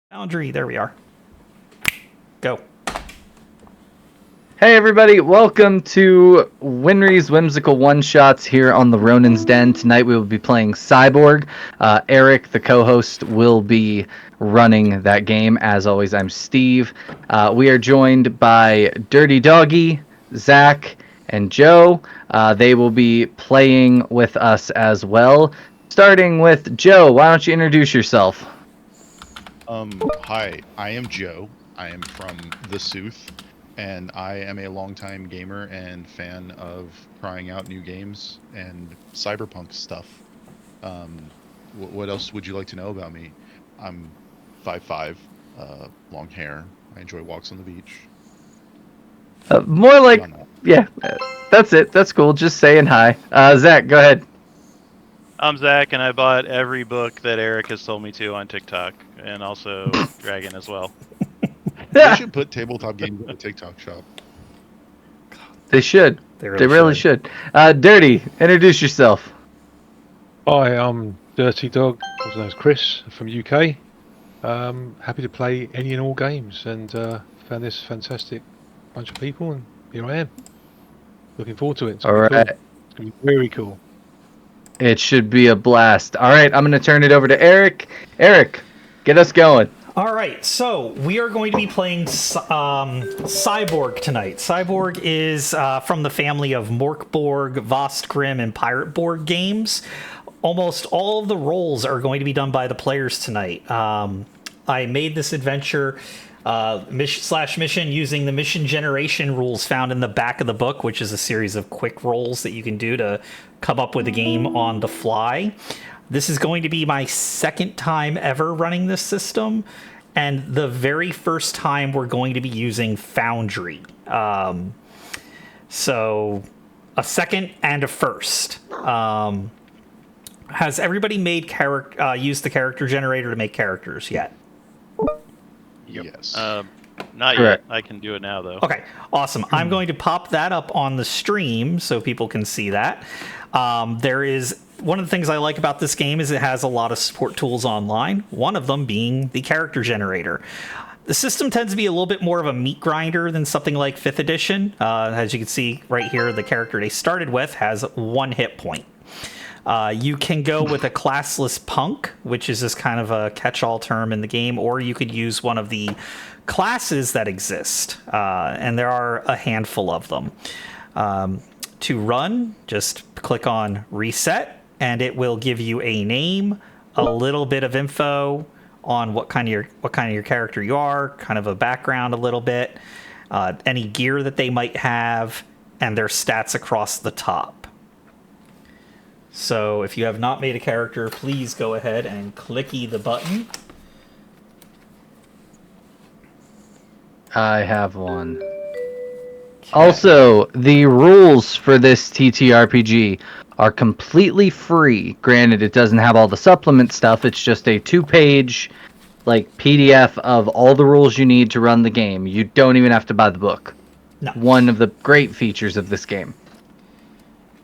Boundary, there we are. Go. Hey everybody, welcome to Winry's Whimsical One-Shots here on the Ronin's Den. Tonight we will be playing CY-Borg. Eric, the co-host, will be running that game. As always, I'm Steve. We are joined by Dirty Doggy, Zach, and Joe. They will be playing with us as well. Starting with Joe, why don't you introduce yourself? Hi, I am Joe. I am from The Sooth, and I am a longtime gamer and fan of trying out new games and cyberpunk stuff. What else would you like to know about me? I'm 5'5", long hair. I enjoy walks on the beach. More like, yeah, that's it. That's cool. Just saying hi. Zach, go ahead. I'm Zach, and I bought every book that Eric has told me to on TikTok, and also Dragon as well. They should put tabletop games in the TikTok shop. They should. They really should. Dirty, introduce yourself. Hi, I'm Dirty Dog, also known as Chris from UK. Happy to play any and all games, and found this fantastic bunch of people, and here I am. Looking forward to it. All right. Cool. It's going to be very cool. It should be a blast. All right, I'm going to turn it over to Eric. Eric, get us going. All right, so we are going to be playing CY-Borg tonight. CY-Borg is from the family of Morkborg, Vostgrim, and Pirate-Borg games. Almost all of the roles are going to be done by the players tonight. I made this adventure mission using the mission generation rules found in the back of the book, which is a series of quick rolls that you can do to come up with a game on the fly. This is going to be my second time ever running this system, and the very first time we're going to be using Foundry. So a second and a first. Has everybody made used the character generator to make characters yet? Yes. Not Correct. yet. I can do it now, though. Okay, awesome. I'm going to pop that up on the stream so people can see that. There is one of the things I like about this game is it has a lot of support tools online, one of them being the character generator. The system tends to be a little bit more of a meat grinder than something like 5th edition. As you can see right here, the character they started with has 1 hit point. You can go with a classless punk, which is just kind of a catch-all term in the game, or you could use one of the classes that exist, and there are a handful of them. To run, just click on reset, and it will give you a name, a little bit of info on what kind of your character you are, kind of a background a little bit, any gear that they might have, and their stats across the top. So if you have not made a character, please go ahead and clicky the button. I have one. Also, the rules for this TTRPG are completely free. Granted, it doesn't have all the supplement stuff. It's just a 2-page PDF of all the rules you need to run the game. You don't even have to buy the book. No. One of the great features of this game.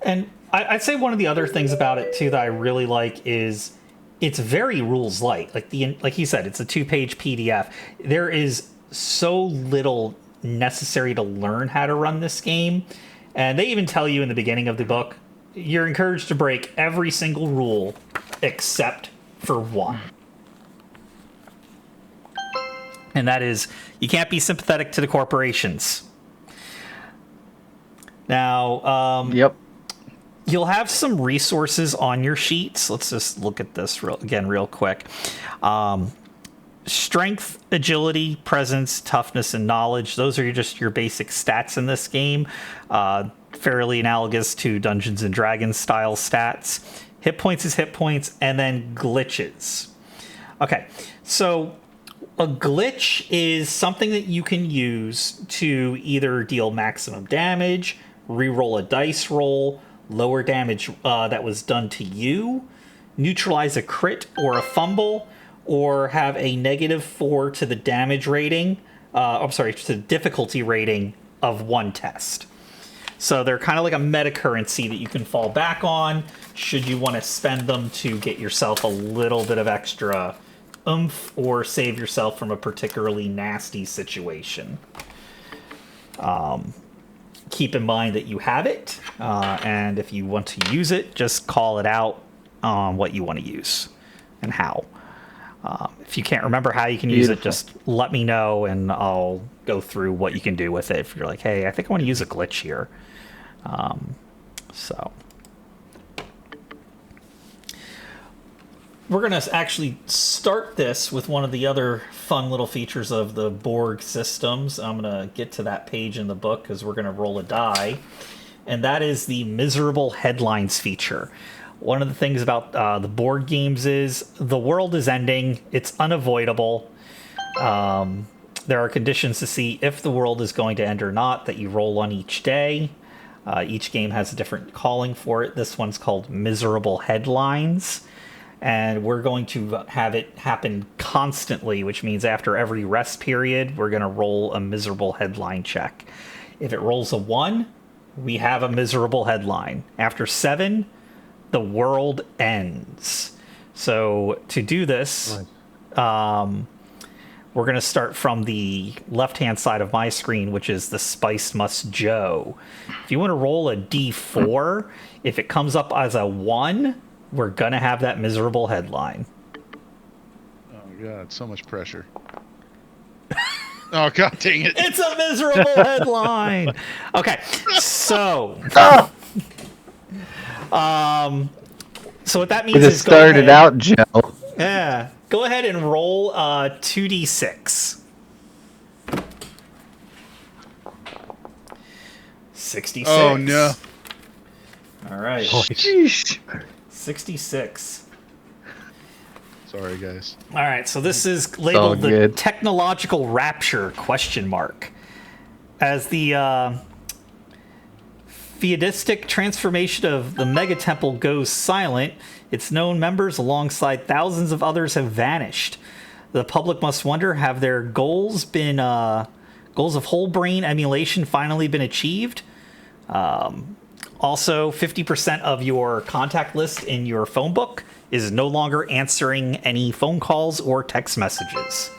And I'd say one of the other things about it too that I really like is it's very rules light. Like he said, it's a 2-page PDF. There is so little necessary to learn how to run this game, and they even tell you in the beginning of the book you're encouraged to break every single rule except for one, and that is you can't be sympathetic to the corporations. Now, Yep. You'll have some resources on your sheets. Let's just look at this real quick. Strength, agility, presence, toughness, and knowledge. Those are just your basic stats in this game. Fairly analogous to Dungeons and Dragons style stats. Hit points is hit points, and then glitches. Okay, so a glitch is something that you can use to either deal maximum damage, re-roll a dice roll, lower damage that was done to you, neutralize a crit or a fumble, or have a -4 to the damage rating, to the difficulty rating of one test. So they're kind of like a meta currency that you can fall back on should you want to spend them to get yourself a little bit of extra oomph or save yourself from a particularly nasty situation. Keep in mind that you have it, and if you want to use it, just call it out on what you want to use and how. If you can't remember how you can use it, just let me know, and I'll go through what you can do with it. If you're like, hey, I think I want to use a glitch here. So we're going to actually start this with one of the other fun little features of the Borg systems. I'm going to get to that page in the book because we're going to roll a die. And that is the miserable headlines feature. One of the things about the Borg games is the world is ending. It's unavoidable. There are conditions to see if the world is going to end or not that you roll on each day. Each game has a different calling for it. This one's called Miserable Headlines. And we're going to have it happen constantly, which means after every rest period, we're going to roll a miserable headline check. If it rolls a 1, we have a miserable headline. After 7, the world ends. So to do this, we're going to start from the left-hand side of my screen, which is the Spice Must Joe. If you want to roll a D4, if it comes up as a 1, we're going to have that miserable headline. Oh, God, so much pressure. Oh, God dang it. It's a miserable headline. Okay, so... so what that means It is... started out, Joe. Yeah. Go ahead and roll 2d6. 66. Oh, no. All right. Sheesh. 66. Sorry, guys. All right, so this is all labeled the good. technological rapture ? As the theistic transformation of the mega temple goes silent, its known members alongside thousands of others have vanished. The public must wonder, have their goals of whole brain emulation finally been achieved? Also, 50% of your contact list in your phone book is no longer answering any phone calls or text messages.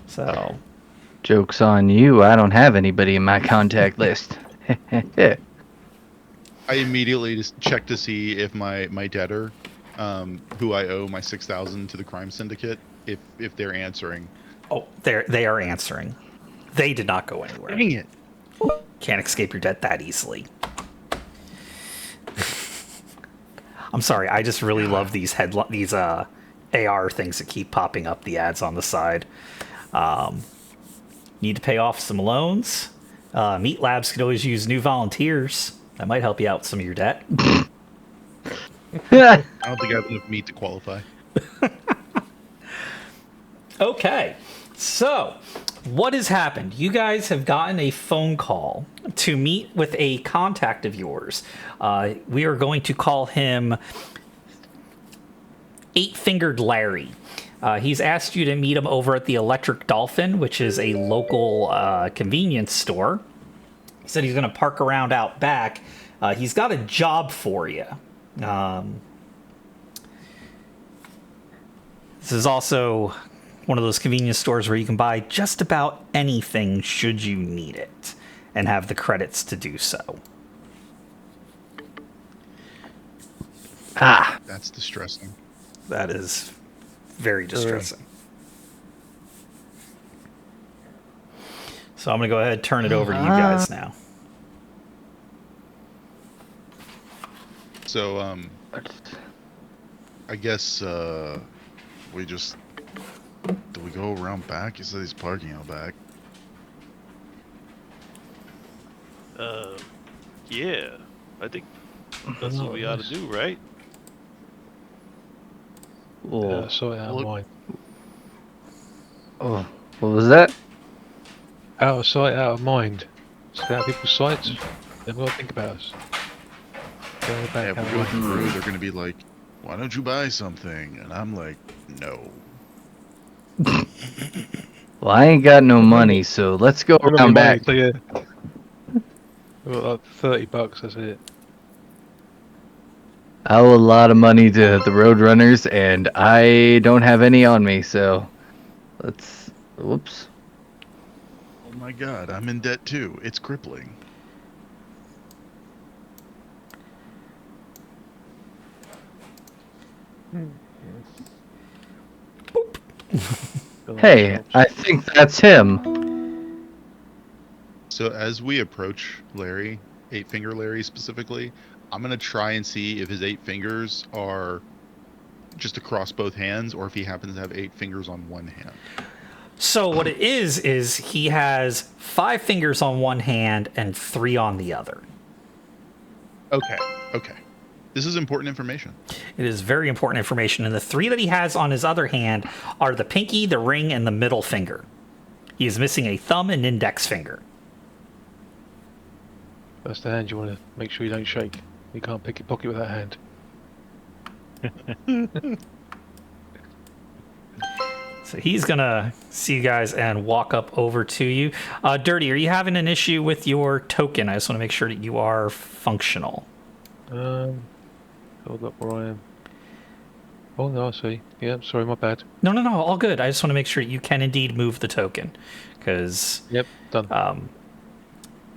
So, Joke's on you. I don't have anybody in my contact list. I immediately just check to see if my debtor, who I owe my 6,000 to the crime syndicate, if they're answering. oh, they are answering. They did not go anywhere. Dang it. Can't escape your debt that easily. I'm sorry, I just really love these AR things that keep popping up, the ads on the side. Need to pay off some loans. Meat Labs could always use new volunteers. That might help you out with some of your debt. I don't think I have enough meat to qualify. Okay, so what has happened? You guys have gotten a phone call to meet with a contact of yours. We are going to call him Eight-Fingered Larry. He's asked you to meet him over at the Electric Dolphin, which is a local convenience store. He said he's going to park around out back. He's got a job for you. This is also one of those convenience stores where you can buy just about anything should you need it and have the credits to do so. That's distressing. That is very distressing. So I'm going to go ahead and turn it over to you guys now. So, I guess, we just... Do we go around back? You said he's parking out back. Yeah. I think that's what we ought to do, right? Sort out of mind. Oh, what was that? Out of sight, out of mind. Stay out of people's sights. They've got to think about us. Go back, Yeah, if out we of go mind. through, they're gonna be like, why don't you buy something? And I'm like, no. Well, I ain't got no money, so let's go We've got around no money, back. so yeah. We've got like $30, that's it. I owe a lot of money to the Roadrunners, and I don't have any on me, so let's. Whoops. Oh my god, I'm in debt too. It's crippling. Hey, I think that's him. So as we approach Larry, Eight Finger Larry specifically, I'm gonna try and see if his 8 fingers are just across both hands, or if he happens to have 8 fingers on one hand. So what it is he has 5 fingers on one hand and 3 on the other. Okay. This is important information. It is very important information, and the 3 that he has on his other hand are the pinky, the ring, and the middle finger. He is missing a thumb and index finger. That's the hand you want to make sure you don't shake. You can't pick your pocket with that hand. So he's gonna see you guys and walk up over to you. Dirty, are you having an issue with your token? I just want to make sure that you are functional. Hold up where I am. Oh no, I see. Yeah, sorry, my bad. No, all good. I just want to make sure you can indeed move the token, because Yep, done.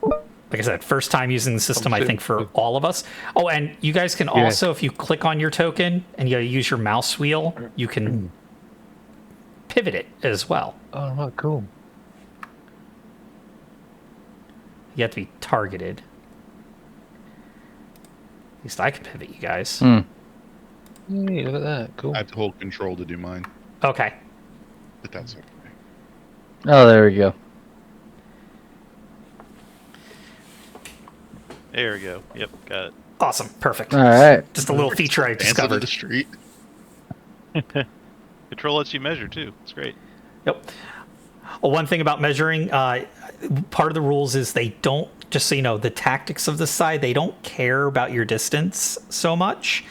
like I said, first time using the system, I sitting- think, for all of us. Oh, and you guys can also, if you click on your token and you use your mouse wheel, you can pivot it as well. Oh, right, cool. You have to be targeted. At least I can pivot you guys. Yeah, look at that. Cool. I have to hold control to do mine, Okay. but that's okay. Oh, there we go. There we go. Yep, got it. Awesome. Perfect. All right. Just a little feature I Dance into discovered. the street. Control lets you measure too. It's great. Yep. Well, one thing about measuring, part of the rules is they don't, just so you know, the tactics of the side, they don't care about your distance so much.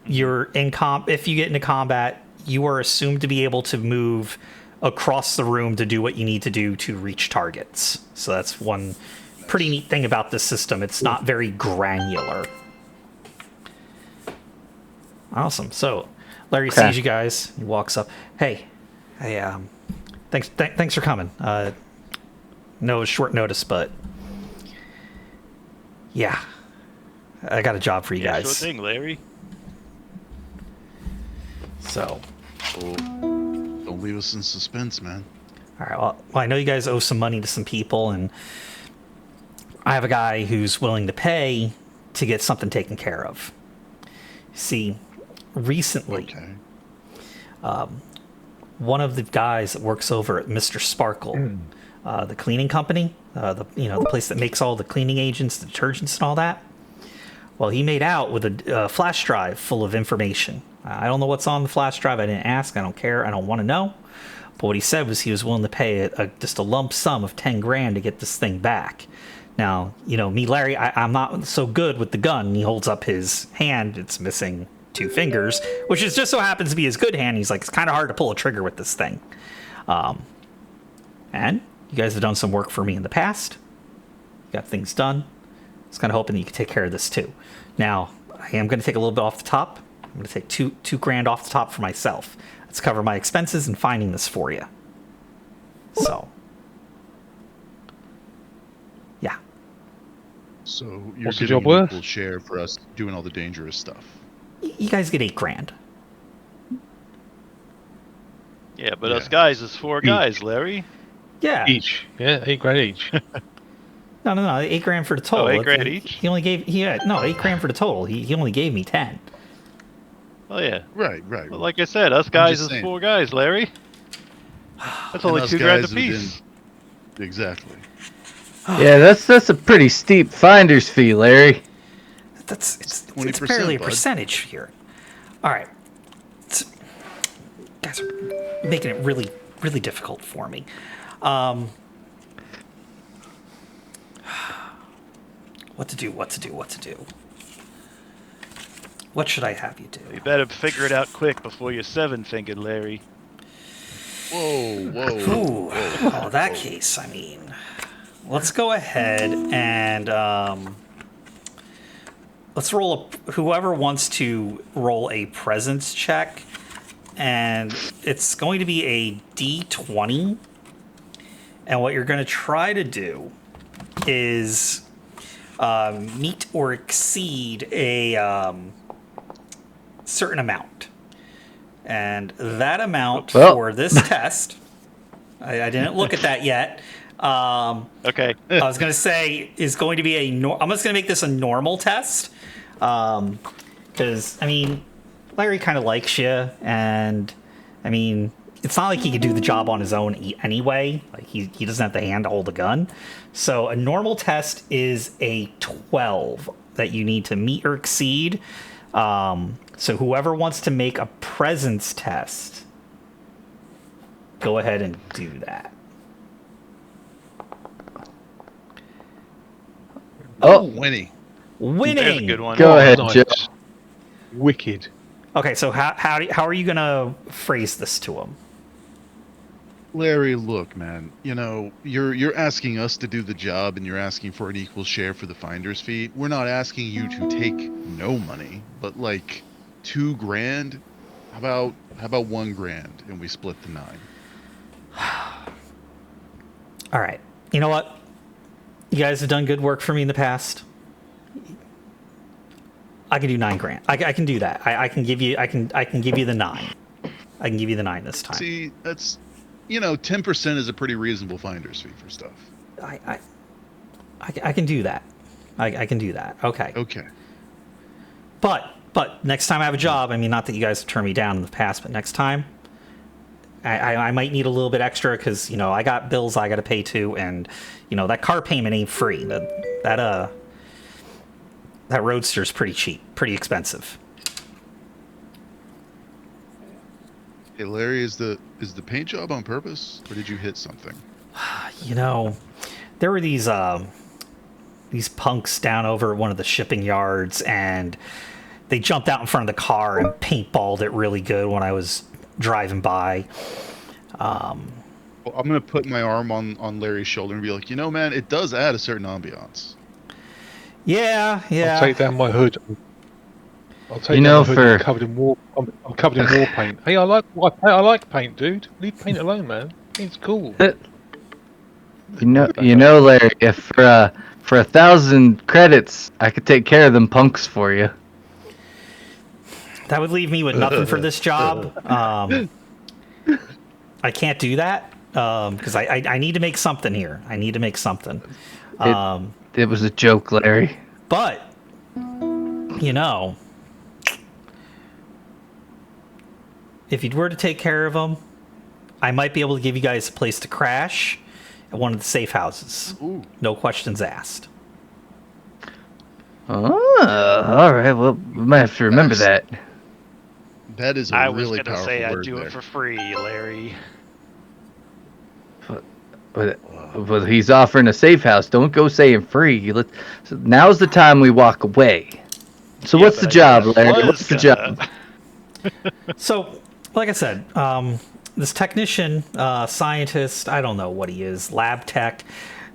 You're in if you get into combat, you are assumed to be able to move across the room to do what you need to do to reach targets. So that's one pretty neat thing about this system. It's not very granular. Awesome. So Larry sees you guys. He walks up. Hey, thanks for coming. No, it was short notice, but yeah, I got a job for you guys. Sure thing, Larry. So, Oh, don't leave us in suspense, man. all right. Well, I know you guys owe some money to some people, and I have a guy who's willing to pay to get something taken care of. See, recently, one of the guys that works over at Mr. Sparkle, the cleaning company, the place that makes all the cleaning agents, the detergents, and all that. Well, he made out with a flash drive full of information. I don't know what's on the flash drive. I didn't ask. I don't care. I don't want to know. But what he said was he was willing to pay just a lump sum of 10 grand to get this thing back. Now, me, Larry, I'm not so good with the gun. He holds up his hand. It's missing 2 fingers, which is just so happens to be his good hand. He's like, it's kind of hard to pull a trigger with this thing. And you guys have done some work for me in the past. Got things done. I was kind of hoping that you could take care of this too. Now, I am going to take a little bit off the top. I'm going to take two grand off the top for myself. Let's cover my expenses in finding this for you. So, yeah. So you're What's the giving job worth? an equal share for us doing all the dangerous stuff. You guys get 8 grand. Yeah, but Yeah. us guys is 4 guys, Larry. Yeah. Each. Yeah, 8 grand each. No. 8 grand for the total. 8 grand each? He only gave 8 grand for the total. He only gave me 10. Oh yeah. Right. Well, like I said, us guys just is saying. 4 guys, Larry. That's And only us 2 grand guys a have piece. Exactly. Yeah, that's a pretty steep finder's fee, Larry. It's 20%, barely a bud. percentage here. All right. Guys are making it really, really difficult for me. What to do? What should I have you do? You better figure it out quick before you're 7-fingered, Larry. Whoa. Ooh, well, in that case, I mean, let's go ahead and let's roll whoever wants to roll a presence check, and it's going to be a D20. And what you're going to try to do is meet or exceed a certain amount. And that amount for this test, I didn't look at that yet. Okay. I was going to say is going to be I'm just going to make this a normal test. Because, I mean, Larry kind of likes you. And, I mean, it's not like he could do the job on his own anyway. Like, he doesn't have the hand to hold a gun. So a normal test is a 12 that you need to meet or exceed. So whoever wants to make a presence test, go ahead and do that. Oh, Winnie. Winning. There's a good one. Go ahead, Nice. Joe. Wicked. Okay, so how are you gonna phrase this to him? Larry, look, man. You know, you're asking us to do the job, and you're asking for an equal share for the finder's fee. We're not asking you to take no money, but like $2,000. How about $1,000, and we split the 9? All right. You know what? You guys have done good work for me in the past. I can do $9,000. I can do that. I can give you the 9. I can give you the 9 this time. See, that's 10% is a pretty reasonable finder's fee for stuff. I can do that. I can do that. Okay. Okay. But next time I have a job, I mean, not that you guys have turned me down in the past, but next time, I might need a little bit extra because I got bills I got to pay too, and that car payment ain't free. That Roadster's pretty cheap, pretty expensive. Hey, Larry, is the paint job on purpose, or did you hit something? There were these punks down over at one of the shipping yards, and they jumped out in front of the car and paintballed it really good when I was driving by. Well, I'm gonna put my arm on Larry's shoulder and be like, man, it does add a certain ambiance. Yeah. I'll take down my hood. I'll take You down know, my hood. for- I'm covered in war. I'm covered in war paint. Hey, I like paint, dude. Leave paint alone, man. Paint's cool. You know, Larry, if for 1,000 credits, I could take care of them punks for you. That would leave me with nothing for this job. I can't do that because I need to make something here. I need to make something. It was a joke, Larry. But, if you were to take care of them, I might be able to give you guys a place to crash at one of the safe houses. Ooh. No questions asked. Oh, all right. Well, we might have to remember that. That is a I was really gonna powerful say I'd word do there. it for free, Larry. But he's offering a safe house. Don't go saying free. So now's the time we walk away. So Yeah, what's the but I job, was Larry? What's the gonna. job? So, like I said, this technician, scientist, I don't know what he is, lab tech.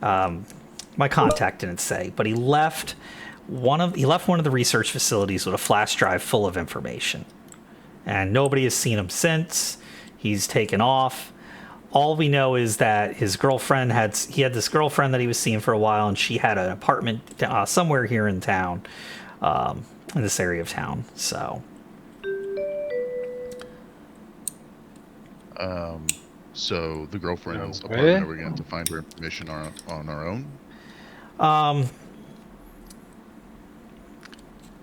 My contact didn't say, but he left one of the research facilities with a flash drive full of information, and nobody has seen him since. He's taken off. All we know is that his girlfriend had this girlfriend that he was seeing for a while, and she had an apartment somewhere here in town, in this area of town. So. So the girlfriend's Where? apartment, are we going to have to find her information on our own?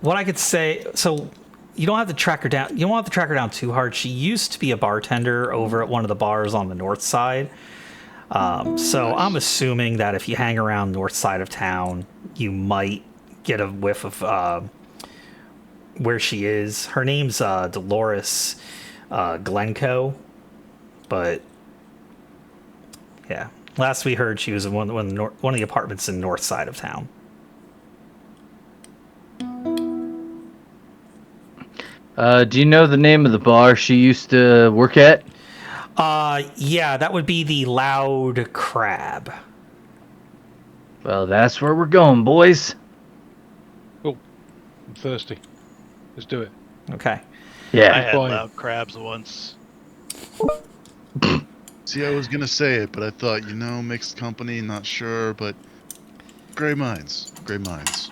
What I could say, so you don't have to track her down. You don't have to track her down too hard. She used to be a bartender over at one of the bars on the north side. So I'm assuming that if you hang around north side of town, you might get a whiff of where she is. Her name's Dolores Glencoe, but yeah, last we heard, she was in one of the apartments in the north side of town. Do you know the name of the bar she used to work at? Yeah, that would be the Loud Crab. Well, that's where we're going, boys. Cool. I'm thirsty. Let's do it. Okay. I Yeah. had Fine. loud crabs once. See, I was gonna say it, but I thought, mixed company, not sure, but gray minds, gray minds.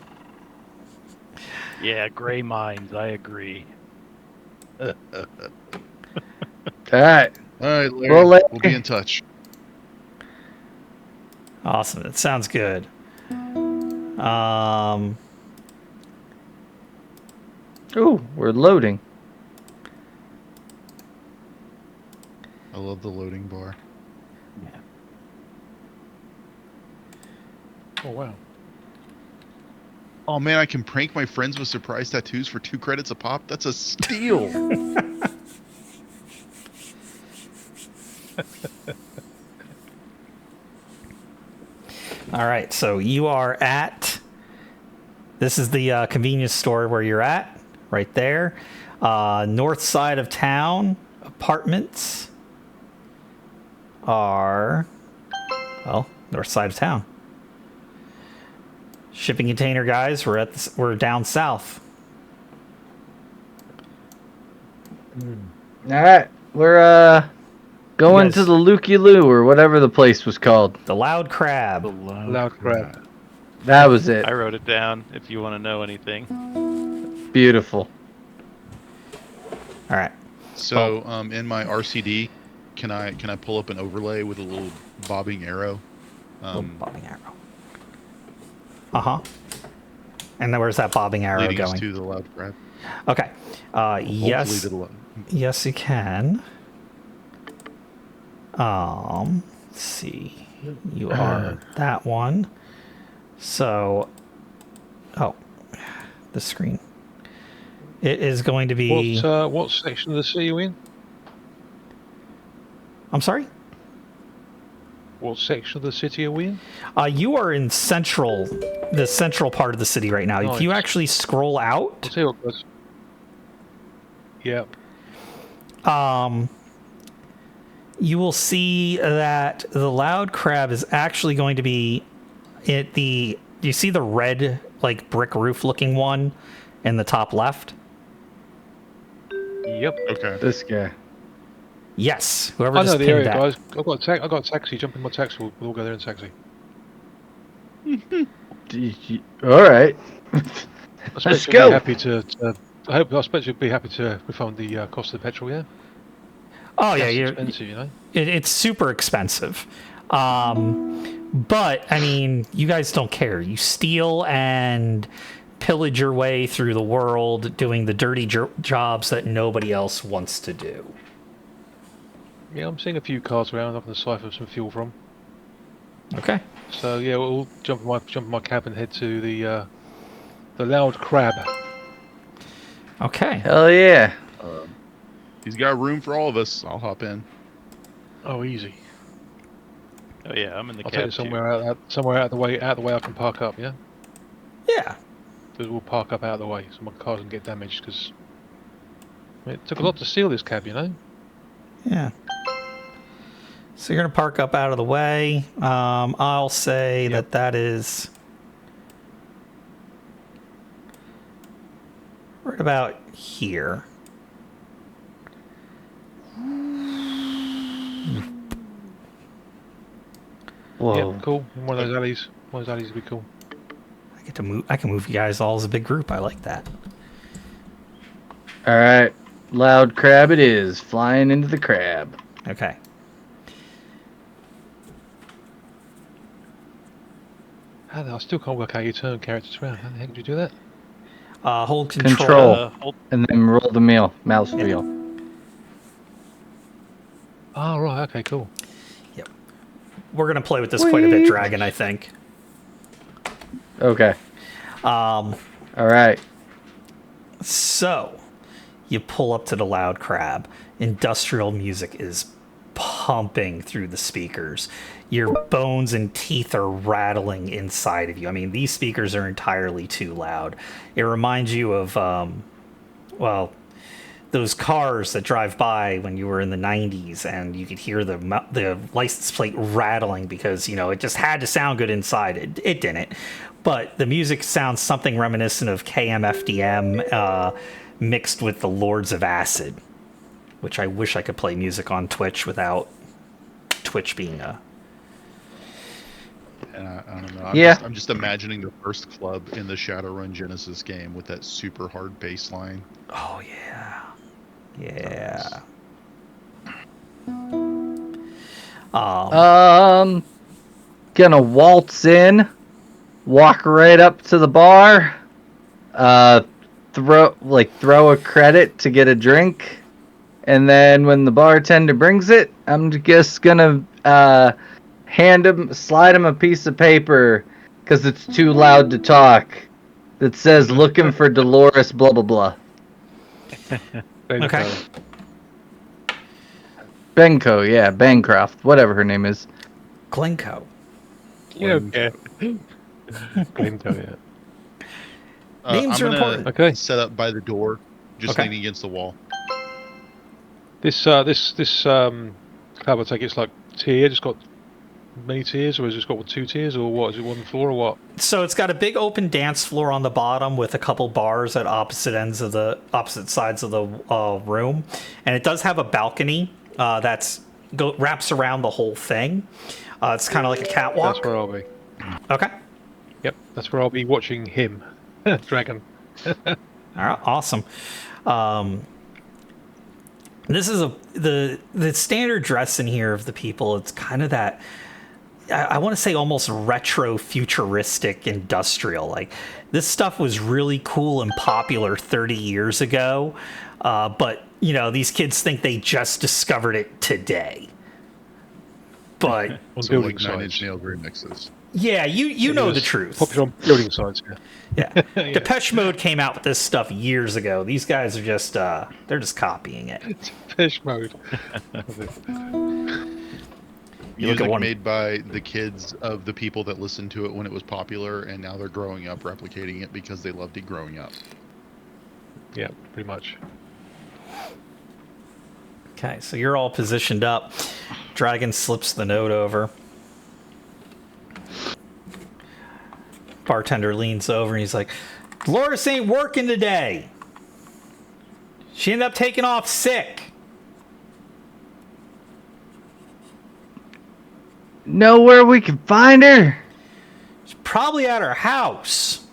Yeah, gray minds. I agree. All right. All right, Larry, Well, Larry- we'll be in touch. Awesome. That sounds good. Um, Ooh, we're loading. I love the loading bar. Oh wow. Oh man, I can prank my friends with surprise tattoos for 2 credits a pop. That's a steal. all right. So you are at. This is the convenience store where you're at, right there. North side of town. Apartments are, well, north side of town. Shipping container guys, we're down south. All right. We're going guys- to the Lukey Loo or whatever the place was called. The Loud Crab. Loud crab. That was it. I wrote it down if you want to know anything. Beautiful. All right. So, in my RCD, can I pull up an overlay with a little bobbing arrow? Bobbing arrow. Uh-huh. And then where's that bobbing arrow Leading us going? to the loud crab. Okay. Hopefully Yes. to the Yes, you can. Let's see. You are that one. So, the screen. It is going to be. What section of the city are you in? I'm sorry. What section of the city are we in? You are in the central part of the city right now. If you Nice. actually scroll I'll out, tell you what, guys. Yep. you will see that the Loud Crab is actually going to be at the. Do you see the red, like brick roof looking one in the top left? Yep. Okay. This guy. Yes. Whoever I just know the pinned area, that. guys. I've got a taxi. Jump in my taxi. We'll all go there in taxi. All right. I Let's expect go. you'll be happy to. I expect you'll be happy to refund the cost of the petrol. Yeah. Oh yeah, That's you're, expensive, you know. it's super expensive. But I mean, you guys don't care. You steal and pillage your way through the world, doing the dirty jobs that nobody else wants to do. Yeah, I'm seeing a few cars around. I can decipher some fuel from. Okay. So yeah, we'll jump in my cab and head to the Loud Crab. Okay. Hell yeah. He's got room for all of us. I'll hop in. Oh, easy. Oh yeah, I'm in the I'll take cab it somewhere out the way I can park up. Yeah. Yeah. We'll park up out of the way so my car doesn't get damaged because it took a lot to steal this cab, you know. Yeah. So you're gonna park up out of the way. I'll say Yep. that is right about here. Whoa. Yep, cool. In one of those alleys. One of those alleys would be cool. I can move you guys all as a big group. I like that. All right. Loud Crab it is. Flying into the crab. Okay. I still can't work out how you turn characters around. How the heck did you do that? Hold control. Control. Hold, And then roll the mouse wheel. Oh, right. Okay, cool. We're gonna play with this quite a bit, Dragon. I think. Okay. Um, All right. So, you pull up to the Loud Crab. Industrial music is pumping through the speakers. Your bones and teeth are rattling inside of you. I mean, these speakers are entirely too loud. It reminds you of, well, those cars that drive by when you were in the 90s and you could hear the license plate rattling because, you know, it just had to sound good inside. It didn't. but the music sounds something reminiscent of KMFDM mixed with the Lords of Acid, which I wish I could play music on Twitch without Twitch being a... And I don't know. I'm just imagining the first club in the Shadowrun Genesis game with that super hard bass line. Oh, yeah. Yeah. Gonna waltz in, walk right up to the bar, throw a credit to get a drink, and then when the bartender brings it, I'm just gonna slide him a piece of paper because it's too loud to talk. That says looking for Dolores blah blah blah. Okay. Benko, yeah, Bancroft, whatever her name is. Glencoe. Okay. Glencoe, yeah. Names I'm are gonna important. Okay. set up by the door, just Okay. leaning against the wall. This club, I take it's like tier. Just got many tiers, or has it got 2 tiers, or what? Is it 1 floor, or what? So it's got a big open dance floor on the bottom with a couple bars at opposite sides of the room, and it does have a balcony wraps around the whole thing. It's kind of like a catwalk. That's where I'll be. Okay. Yep, that's where I'll be watching him, Dragon. All right. Awesome. This is the standard dress in here of the people. It's kind of that. I want to say almost retro futuristic industrial. Like this stuff was really cool and popular 30 years ago. But these kids think they just discovered it today. But On So building like Nine Inch sites. Nail remixes. yeah, you know the truth. Popular on building sites, yeah. Yeah. Yeah. Depeche Mode came out with this stuff years ago. These guys are just they're just copying it. Fish mode. You look at Music one- made by the kids of the people that listened to it when it was popular, and now they're growing up replicating it because they loved it growing up. Yeah, pretty much. Okay, so you're all positioned up. Dragon slips the note over. Bartender leans over and he's like, Dolores ain't working today. She ended up taking off sick. Know where we can find her? She's probably at her house.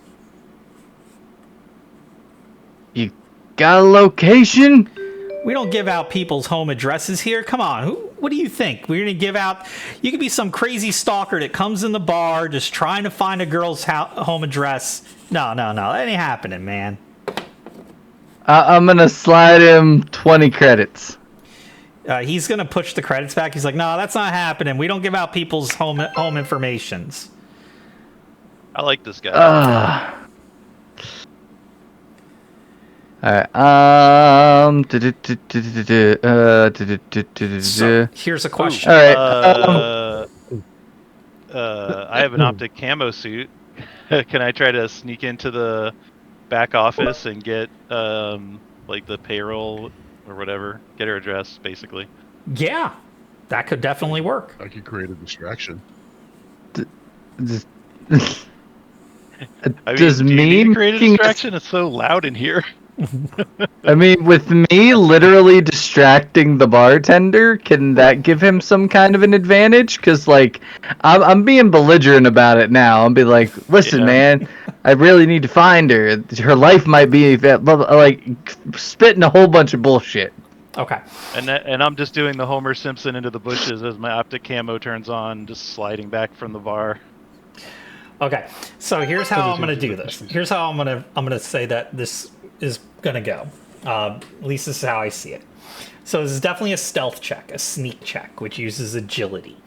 You got a location? We don't give out people's home addresses here. Come on, what do you think? We're gonna give out? You could be some crazy stalker that comes in the bar just trying to find a girl's home address. No, that ain't happening, man. I'm gonna slide him 20 credits. He's gonna push the credits back. He's like, no, that's not happening. We don't give out people's home informations. I like this guy. Alright, So here's a question. Alright, I have an optic camo suit. Can I try to sneak into the back office and get like the payroll or whatever? Get her address, basically. Yeah, that could definitely work. I could create a distraction. I mean, Does do you me need to create a making distraction? It's so loud in here. I mean, with me literally distracting the bartender, can that give him some kind of an advantage? Because, like, I'm being belligerent about it now. I'll be like, listen, Yeah. man, I really need to find her. Her life might be, like, spitting a whole bunch of bullshit. Okay. And I'm just doing the Homer Simpson into the bushes as my optic camo turns on, just sliding back from the bar. Okay. So here's how I'm gonna do this. Here's how I'm gonna say that this is gonna go. At least this is how I see it. So this is definitely a stealth check, a sneak check, which uses agility.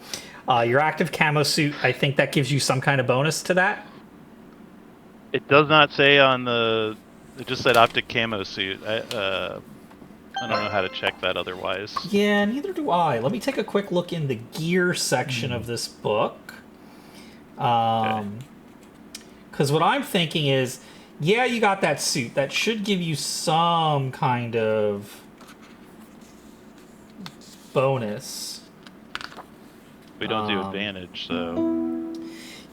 Your active camo suit, I think that gives you some kind of bonus to that. It does not say on the. It just said optic camo suit. I don't know how to check that otherwise. Yeah, neither do I. Let me take a quick look in the gear section of this book. Because what I'm thinking is, yeah, you got that suit. That should give you some kind of bonus. We don't do advantage, so.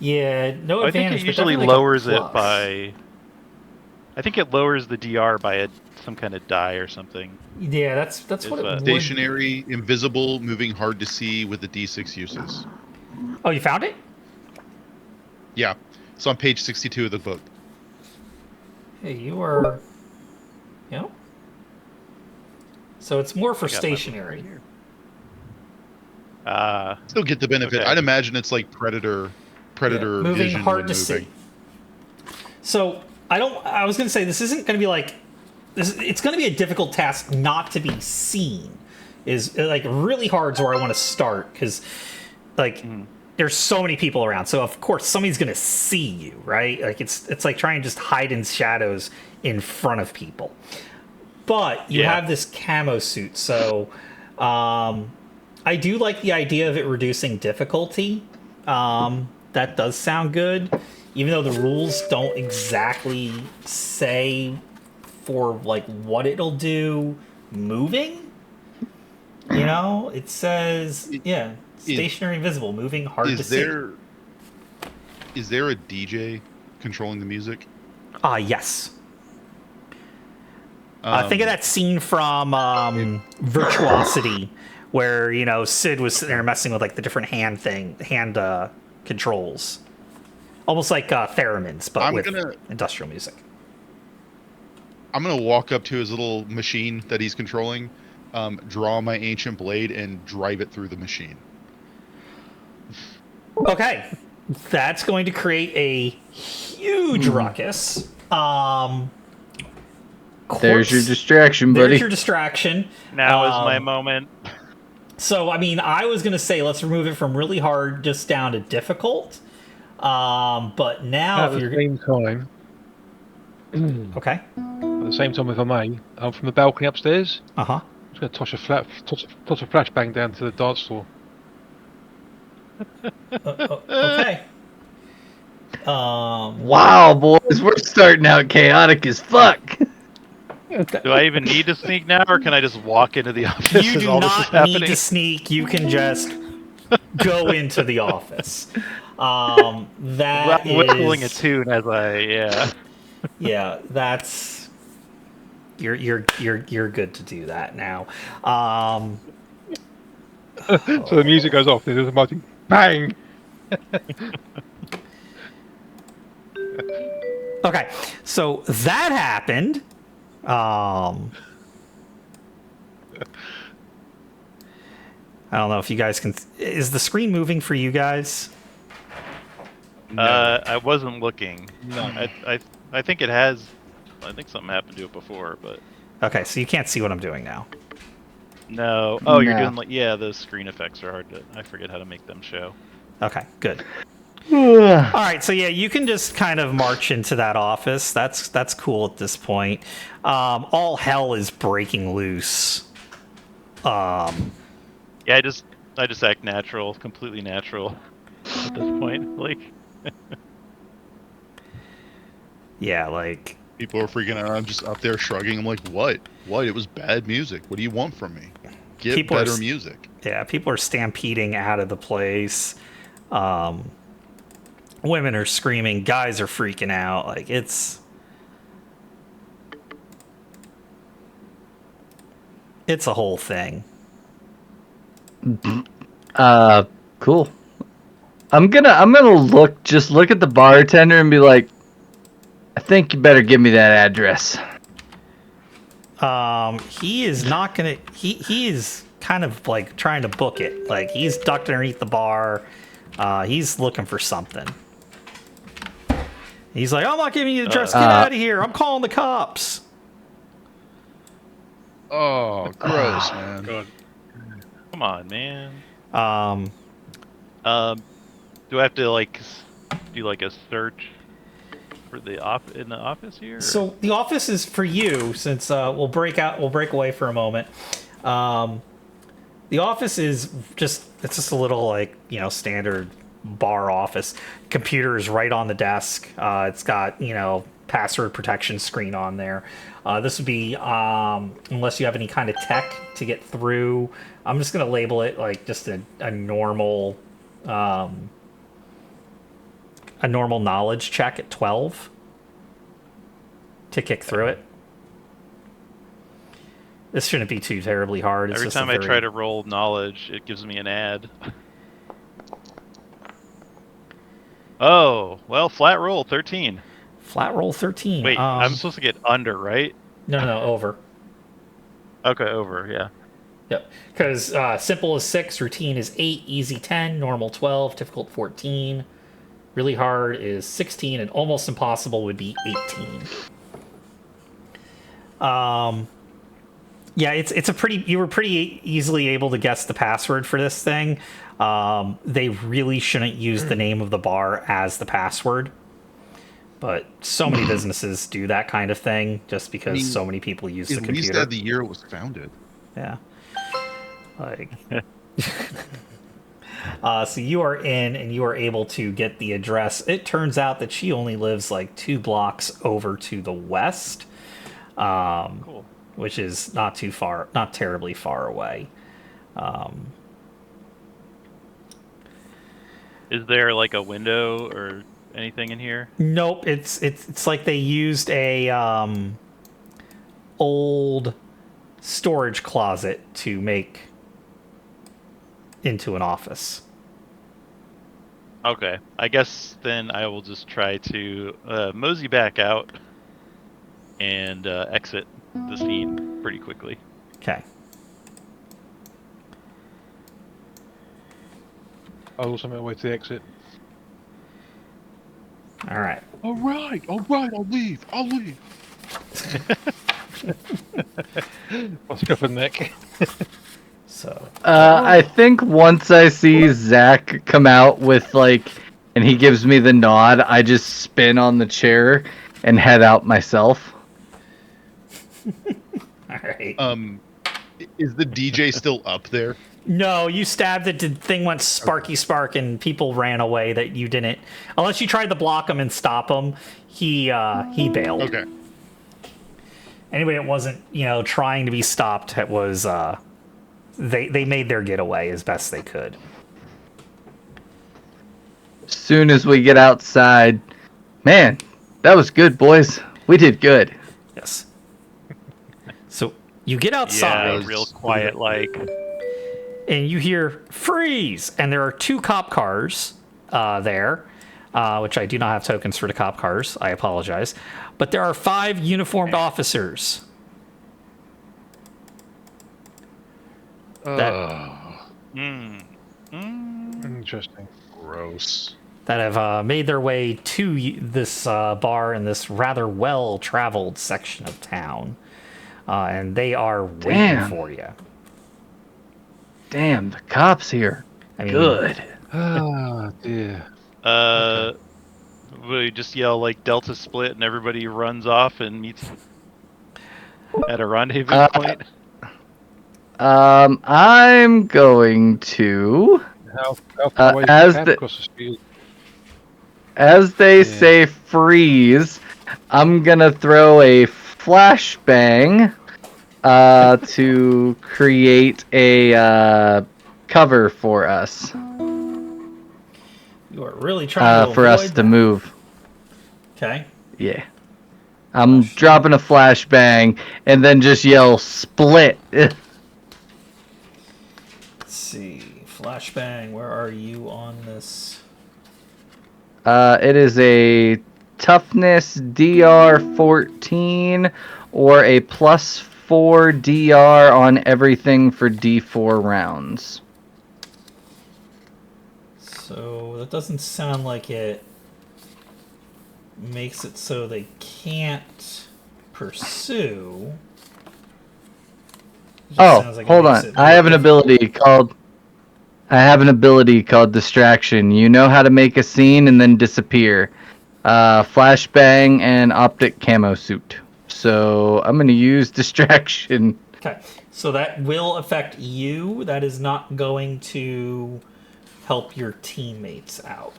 Yeah, no I think advantage. it but usually definitely like a lowers it plus. by. I think it lowers the DR by some kind of die or something. Yeah, that's what Is it that- would. Stationary, invisible, moving, hard to see with the D6 uses. Oh, you found it? Yeah, it's on page 62 of the book. Hey, you are. So it's more for I got my book right stationary. here. Still get the benefit. Okay. I'd imagine it's like predator Moving, vision hard when to moving. see. So I was going to say this isn't going to be like this. It's going to be a difficult task not to be seen. Is like really hard is where I want to start because like there's so many people around. So of course somebody's going to see you, right? Like it's like trying to just hide in shadows in front of people. But you have this camo suit, so I do like the idea of it reducing difficulty. That does sound good, even though the rules don't exactly say for like what it'll do moving. You know, it says stationary, invisible, moving, hard to see. Is there a DJ controlling the music? Yes. Think of that scene from Virtuosity, where Sid was sitting there messing with like the different hand controls, almost like theremins, but with industrial music. I'm gonna walk up to his little machine that he's controlling, draw my ancient blade, and drive it through the machine. Okay, that's going to create a huge ruckus. There's your distraction, buddy. There's your distraction. Now is my moment. So, I mean, I was going to say let's remove it from really hard just down to difficult. But now At the same time, okay. at the same time, if I may, I'm from the balcony upstairs. Uh-huh. I'm just going to toss a flashbang down to the dance floor. Okay. Wow, boys, we're starting out chaotic as fuck. Do I even need to sneak now, or can I just walk into the office? You as do all this is not happening? need to sneak. You can just go into the office. That I'm whistling a is tune as yeah. That's you're good to do that now. So the music goes off. There's a mighty bang. Okay, so that happened. I don't know if you guys can. Is the screen moving for you guys? I wasn't looking. No, I think it has. I think something happened to it before, but Okay, so you can't see what I'm doing now. no. Oh, you're No. doing like those screen effects are hard to. I forget how to make them show. Okay, good. All right, so yeah, you can just kind of march into that office. That's cool at this point. All hell is breaking loose. Yeah, I just act natural, completely natural at this point. Like, Yeah, like People are freaking out. I'm just up there shrugging. I'm like, what? What? It was bad music. What do you want from me? Get People are better s- music. yeah, people are stampeding out of the place. Women are screaming. Guys are freaking out. Like it's a whole thing. Cool. I'm gonna look at the bartender and be like, I think you better give me that address. He is not gonna. He is kind of like trying to book it. Like he's ducked underneath the bar. He's looking for something. He's like, I'm not giving you the address. Get out of here. I'm calling the cops. Oh, gross, man. God. come on, man. Um, Do I have to like do like a search for the in the office here? Or? so the office is for you since we'll break away for a moment. The office is it's just a little like standard bar office. Computer is right on the desk. It's got password protection screen on there. This would be unless you have any kind of tech to get through. I'm just gonna label it like just a normal a normal knowledge check at 12 to kick through it. This shouldn't be too terribly hard. It's Every just time a I very... try to roll knowledge, it gives me an ad. Oh, well, flat roll, 13. Flat roll 13. Wait, I'm supposed to get under, right? No, over. Okay, over, yeah. Yep. Because simple is 6, routine is 8, easy 10, normal 12, difficult 14. Really hard is 16, and almost impossible would be 18. Yeah, it's a pretty... You were pretty easily able to guess the password for this thing. They really shouldn't use the name of the bar as the password. But so many businesses do that kind of thing just because so many people use the computer. At least at the year it was founded. Yeah. Like... so you are in, and you are able to get the address. It turns out that she only lives like 2 blocks over to the west. Cool. Which is not too far, not terribly far away. Is there like a window or anything in here? Nope, it's like they used a old storage closet to make into an office. Okay, I guess then I will just try to mosey back out and exit the scene pretty quickly. Okay. I'll also make my way to the exit. All right. All right, I'll leave. I'll go for the neck. So I think once I see Zach come out with and he gives me the nod, I just spin on the chair and head out myself. all right. Is the DJ still up there? No, you stabbed it. The thing went sparky spark, and people ran away. That you didn't, unless you tried to block him and stop him. He bailed. Okay. Anyway, it wasn't trying to be stopped. It was they made their getaway as best they could. As soon as we get outside, man, that was good, boys. We did good. Yes. So you get outside. Yeah, real quiet like. And you hear freeze, and there are 2 cop cars there, which I do not have tokens for the cop cars. I apologize, but there are 5 uniformed officers. Interesting. Gross. That have made their way to this bar in this rather well-traveled section of town, and they are waiting Damn. for you. Damn, the cops here. I mean, Good. Oh dear. We just yell like Delta split, and everybody runs off and meets at a rendezvous point. I'm going to, How far away as is the cab the- across the street? as they say freeze, I'm gonna throw a flashbang to create a cover for us. you are really trying to For us avoid to that. move. Okay. Yeah. I'm dropping a flashbang and then just yell split. Let's see. Flashbang, where are you on this? It is a toughness DR 14 or a +4 DR on everything for D4 rounds. So that doesn't sound like it makes it so they can't pursue. It just Oh, sounds like it hold makes on. it I have an difficult. ability called distraction. You know how to make a scene and then disappear. Flashbang and optic camo suit. So I'm gonna use distraction. Okay, so that will affect you. That is not going to help your teammates out.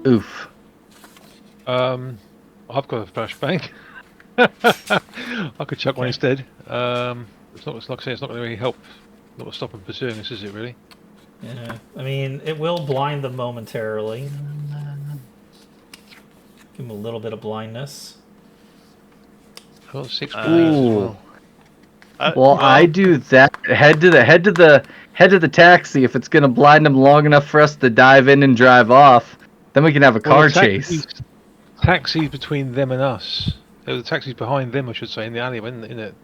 Oof. I've got a flashbang. I could chuck one instead. It's not, like I say, it's not going to really help. Not to stop them pursuing us, is it really? Yeah, I mean, it will blind them momentarily. Give him a little bit of blindness. I've got 6 Ooh. grenades as well. Well, I do that. Head to the taxi. If it's gonna blind them long enough for us to dive in and drive off, then we can have a car chase. Taxis between them and us. The taxis behind them, I should say, in the alleyway, isn't it?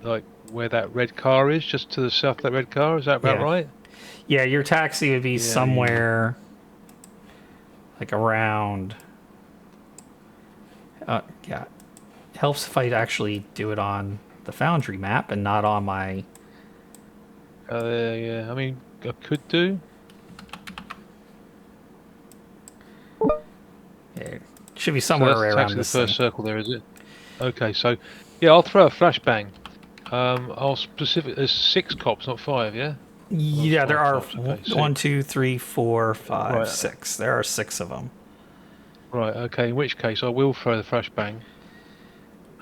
Like where that red car is, just to the south of that red car. Is that about Yeah. right? Yeah, your taxi would be Yeah, somewhere like around. Yeah, helps if I actually do it on the Foundry map and not on my. Yeah. I mean, I could do. It should be somewhere so that's right taxi around the this first thing. circle there, is it? Okay, so yeah, I'll throw a flashbang. I'll specific. There's 6 cops, not 5, yeah. Yeah, there are cops, okay, 1, 6. 2, 3, 4, 5, Right. 6. There are 6 of them. Right. Okay. In which case, I will throw the flashbang.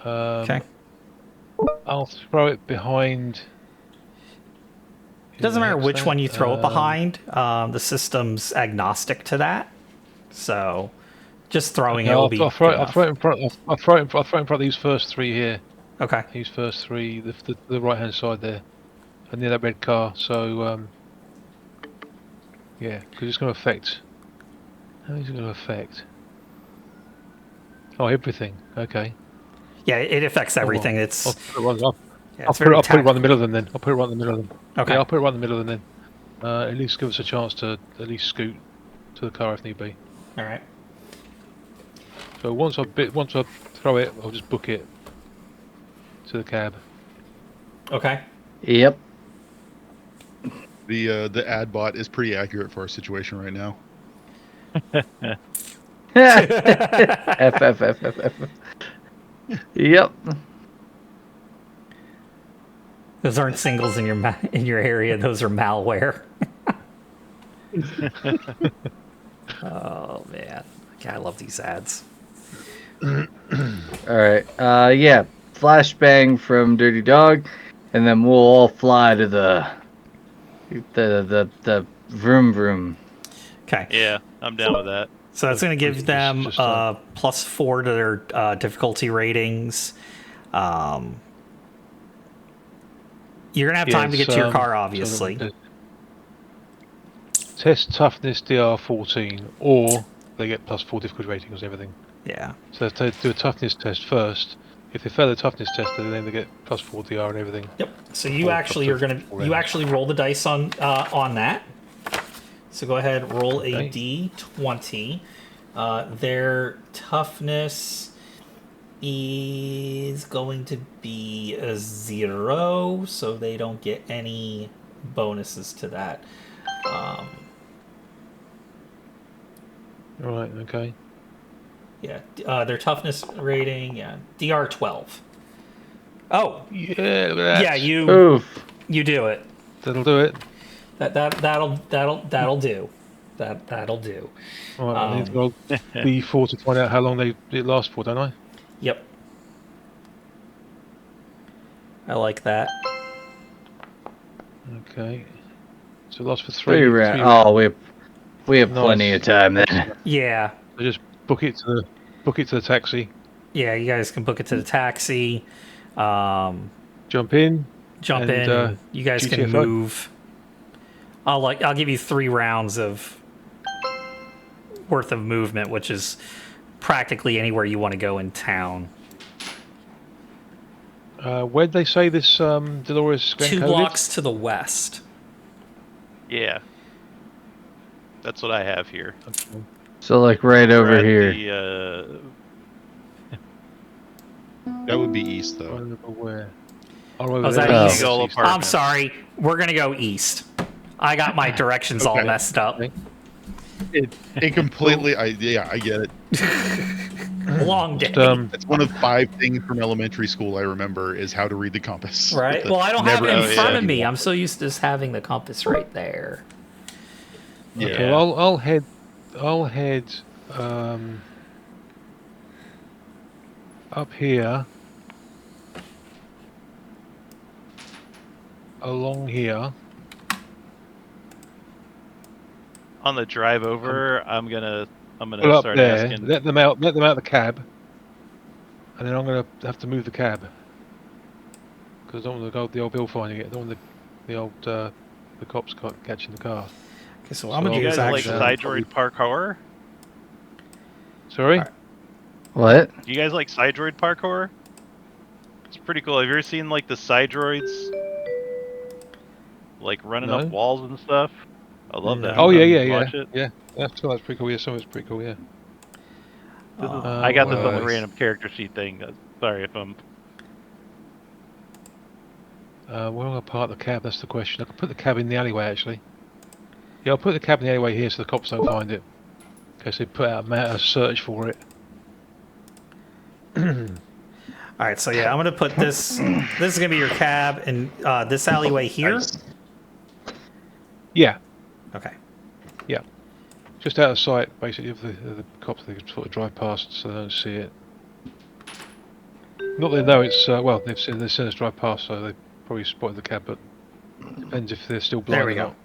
Okay. I'll throw it behind. It doesn't matter which one you throw it Um, behind. The system's agnostic to that, so just throwing Okay, it will be I'll throw good it in enough. front. I'll throw it in front of these first 3 here. Okay. These first 3, the right hand side there, and near that red car. So yeah, because it's going to affect. How is it going to affect? Oh, everything. Okay. Yeah, it affects everything. I'll It's put it right, yeah, I'll it's put very it right in the tactical. middle of them then. I'll put it right in the middle of them. Okay. Yeah, I'll put it right in the middle of them then. At least give us a chance to at least scoot to the car if need be. All right. So once I throw it, I'll just book it to the cab. Okay. Yep. The ad bot is pretty accurate for our situation right now. F. Yep. Those aren't singles in your area. Those are malware. Oh man, okay, I love these ads. All right. Yeah. Flashbang from Dirty Dog, and then we'll all fly to the vroom vroom. Yeah, I'm down with that. So that's going to give them Just, +4 to their difficulty ratings. You're going to have time to get to your car, obviously. Test toughness DR14, or they get +4 difficulty ratings and everything. Yeah. So they do a toughness test first. If they fail the toughness test, then they get +4 DR and everything. Yep. So you actually are going to actually roll the dice on that. So go ahead, roll a D20. Their toughness is going to be a 0, so they don't get any bonuses to that. Right. Okay. Yeah, their toughness rating, yeah, DR12. Oh, Yeah. Look at that. yeah, Oof. you do it. That'll do it. That'll do. That'll do. Right. I need to roll D4 to find out how long it lasts for, don't I? Yep. I like that. Okay. So it lasts for 3 3 rounds. rounds. Oh, we have Nice. plenty of time then. Yeah. So just book it to the taxi. Yeah, you guys can book it to the taxi. Jump in. Jump And, in. And you guys can GTFO. move. I'll give you 3 rounds of worth of movement, which is practically anywhere you want to go in town. Where'd they say this Dolores 2 blocks to the west. Yeah. That's what I have here. So like right We're over at here. That would be east, though. Where? Oh, is that Oh. east? Eagle I'm apartment. sorry. We're going to go east. I got my directions all Okay. messed up. Okay. It completely. I get it. Long day. That's one of 5 things from elementary school I remember is how to read the compass. Right. Well, I don't have it in Never- front yeah. of me. I'm so used to just having the compass right there. Yeah. Okay, well, I'll head up here, along here. On the drive over, I'm gonna I'm gonna Pull up start there. asking. Let them out. Let them out the cab. And then I'm gonna have to move the cab because I don't want the old Bill finding it. I don't want the cops catching the car. Okay, so what So I'm gonna Do do you is guys like actually. probably- Sidroid parkour? Sorry. Alright. What? Do you guys like Sidroid parkour? It's pretty cool. Have you ever seen like the Sidroids, like running No. up walls and stuff? I love that. No. Oh stuff. yeah. Watch it. Yeah. That's pretty cool. Yeah, some of it's pretty cool. Yeah. I got this on the Nice. random character sheet thing. Sorry if I'm. Where am I gonna park the cab? That's the question. I could put the cab in the alleyway actually. Yeah, I'll put the cab in the alleyway here so the cops don't find it. In case they put out a search for it. All right, so yeah, I'm gonna put this. This is gonna be your cab, and this alleyway here. Nice. Yeah. Okay. Yeah. Just out of sight, basically, of the cops. They can sort of drive past so they don't see it. Not that they know it's, well, they've seen us drive past, so they probably spotted the cab, but depends if they're still blind There we or go. not.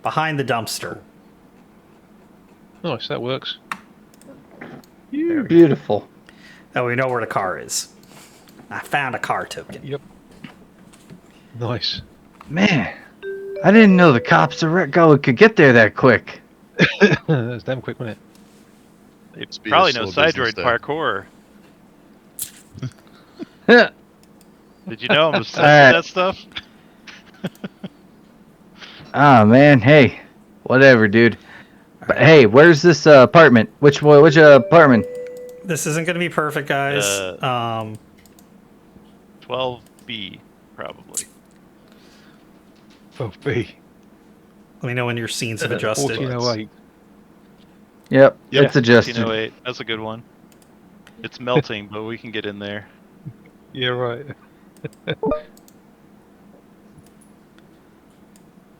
Behind the dumpster. Nice, that works. Beautiful. Now we know where the car is. I found a car token. Yep. Nice. Man, I didn't know the cops could get there that quick. That's damn quick, wasn't it? They Must be a probably know slow business Sidroid day. parkour. Yeah. Did you know I'm obsessed Alright. with that stuff? Ah, man. Hey, whatever, dude. But hey, where's this apartment? Which apartment? This isn't gonna be perfect, guys. 12B, probably. 12B. Let me know when your scenes have adjusted. 1408. Yep, Yeah, it's adjusted. 1408. That's a good one. It's melting, but we can get in there. Yeah, right.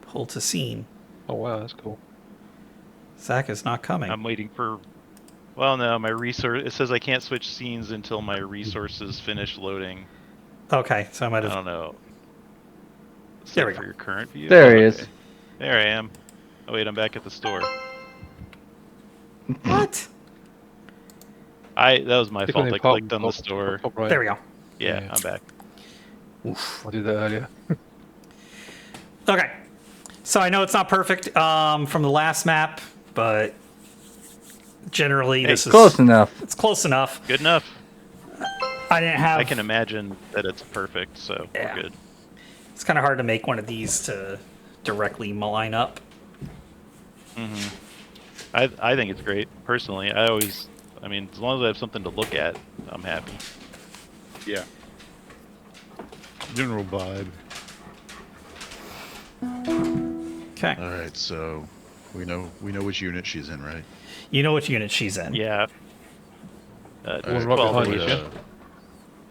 Pull to scene. Oh, wow, that's cool. Zach is not coming. I'm waiting for. Well, no, my resource. It says I can't switch scenes until my resources finish loading. Okay, so I might I have. don't know. There we For go. your current view. There he is. There I am. Oh wait, I'm back at the store. What? That was my Click fault. the I clicked on the top- store. top right. There we go. Yeah, Yeah. I'm back. Oof. I did that earlier. Okay. So I know it's not perfect from the last map, but generally this is Close enough. It's close enough. Good enough. I didn't have. I can imagine that it's perfect, so Yeah. we're good. It's kind of hard to make one of these to directly line up. I think it's great personally. I mean, as long as I have something to look at, I'm happy. Yeah. General vibe. Okay. All right, so we know which unit she's in, right? You know which unit she's in. Yeah. All One right 12 behind each. you, yeah?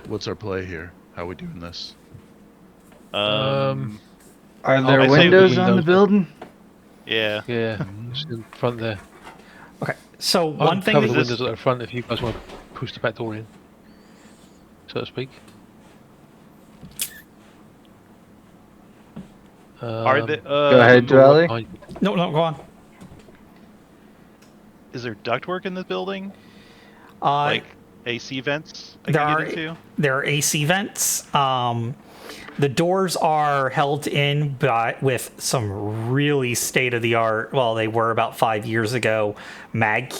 What's our play here? How we doing this? Are I there say windows on the windows. building? yeah. Yeah, it's in front there. Okay. So I'll one thing cover that the windows at the front if you guys want to push the back door in, so to speak. Are they? Go ahead, Charlie. no, go on. Is there ductwork in this building? Uh, Like AC vents I there can are get into? there are AC vents. The doors are held in with some really state of the art. Well, they were about 5 years ago. Mag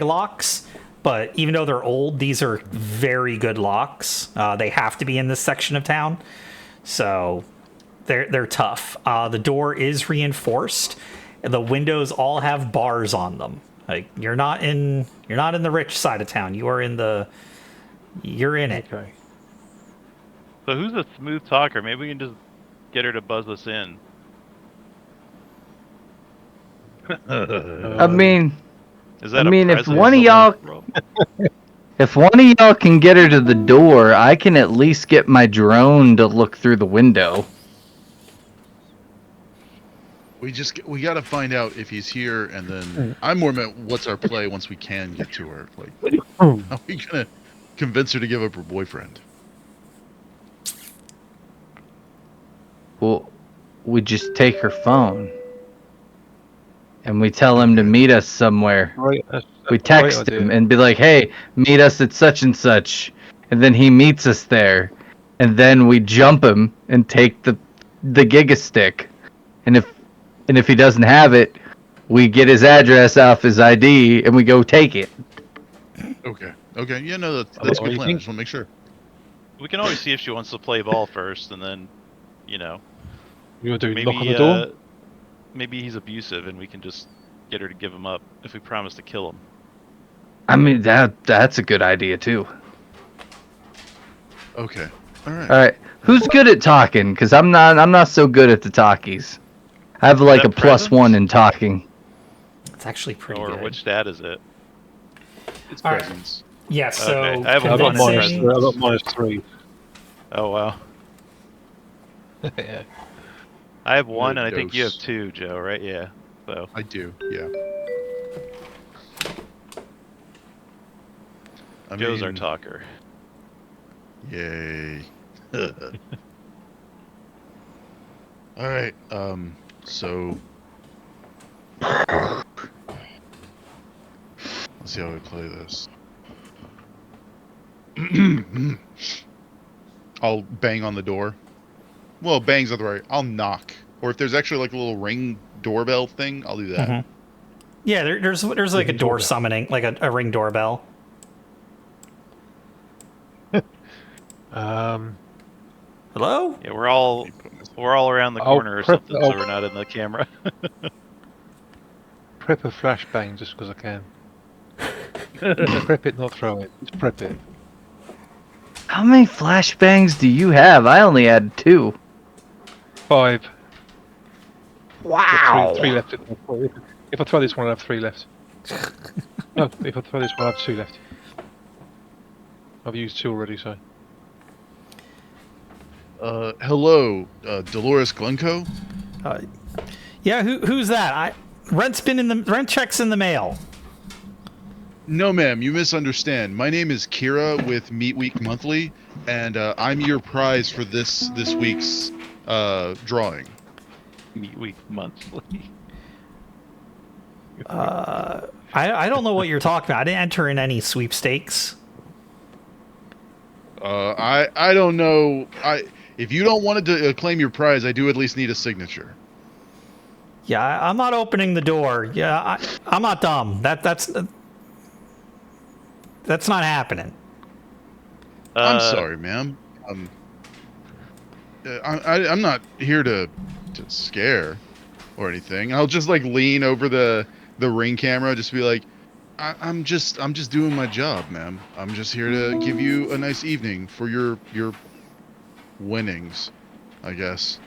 locks. But even though they're old, these are very good locks. They have to be in this section of town, so they're tough. The door is reinforced. The windows all have bars on them. Like you're not in the rich side of town. You're in it. Okay. So who's a smooth talker? Maybe we can just get her to buzz us in. I mean, Is that I a mean, if president one of the y'all- world? if one of y'all can get her to the door, I can at least get my drone to look through the window. We got to find out if he's here, and then I'm more meant what's our play once we can get to her. Like, how are we gonna convince her to give up her boyfriend? Well, we just take her phone. and we tell him to meet us somewhere. Right, that's We a great text idea. him and be like, "Hey, meet us at such and such," and then he meets us there, and then we jump him and take the Giga Stick, and if he doesn't have it, we get his address off his ID and we go take it. Okay. Okay. Yeah, no, that's What a do good you plan. I think? just want to make sure. We can always see if she wants to play ball first, and then, you know, You want to do maybe knock on the door? maybe he's abusive, and we can just get her to give him up if we promise to kill him. I mean that's a good idea too. Okay. All right. All right, who's good at talking? Because I'm not so good at the talkies. I have like a that +1 presence? in talking. It's actually pretty Or good. which stat is it? It's All right. presents. Yeah, so Okay, I have a I've got one in convincing- presence. I've got -3. Oh wow. Yeah. I have one, and I think you have Dose. 2, Joe. Right? Yeah. So I do. Yeah. I Joe's our mean, talker. Yay. All right. So let's see how we play this. I'll bang on the door. Well, bang's not the right. I'll knock, or if there's actually like a little ring doorbell thing, I'll do that. Mhm. Yeah, there's like a door Doorbell. summoning, like a ring doorbell. Hello? Yeah, we're all around the I'll corner or prep- something, so I'll- we're not in the camera. Prep a flashbang just because I can. Prep it, not throw it. Just prep it. How many flashbangs do you have? I only had 2. 5. Wow. Three left. If I throw this one, I have 3 left. No, if I throw this one, I have 2 left. I've used 2 already, so. Hello, Dolores Glencoe. Yeah, who's that? Rent check's in the mail. No, ma'am, you misunderstand. My name is Kira with Meat Week Monthly, and I'm your prize for this week's drawing. Meat Week monthly. I don't know what you're talking about. I didn't enter in any sweepstakes. I don't know. If you don't want to claim your prize, I do at least need a signature. Yeah, I'm not opening the door. Yeah, I'm not dumb. That's not happening. I'm sorry, ma'am. I'm not here to scare or anything. I'll just like lean over the ring camera, just be like, I'm just doing my job, ma'am. I'm just here to give you a nice evening for your winnings, I guess.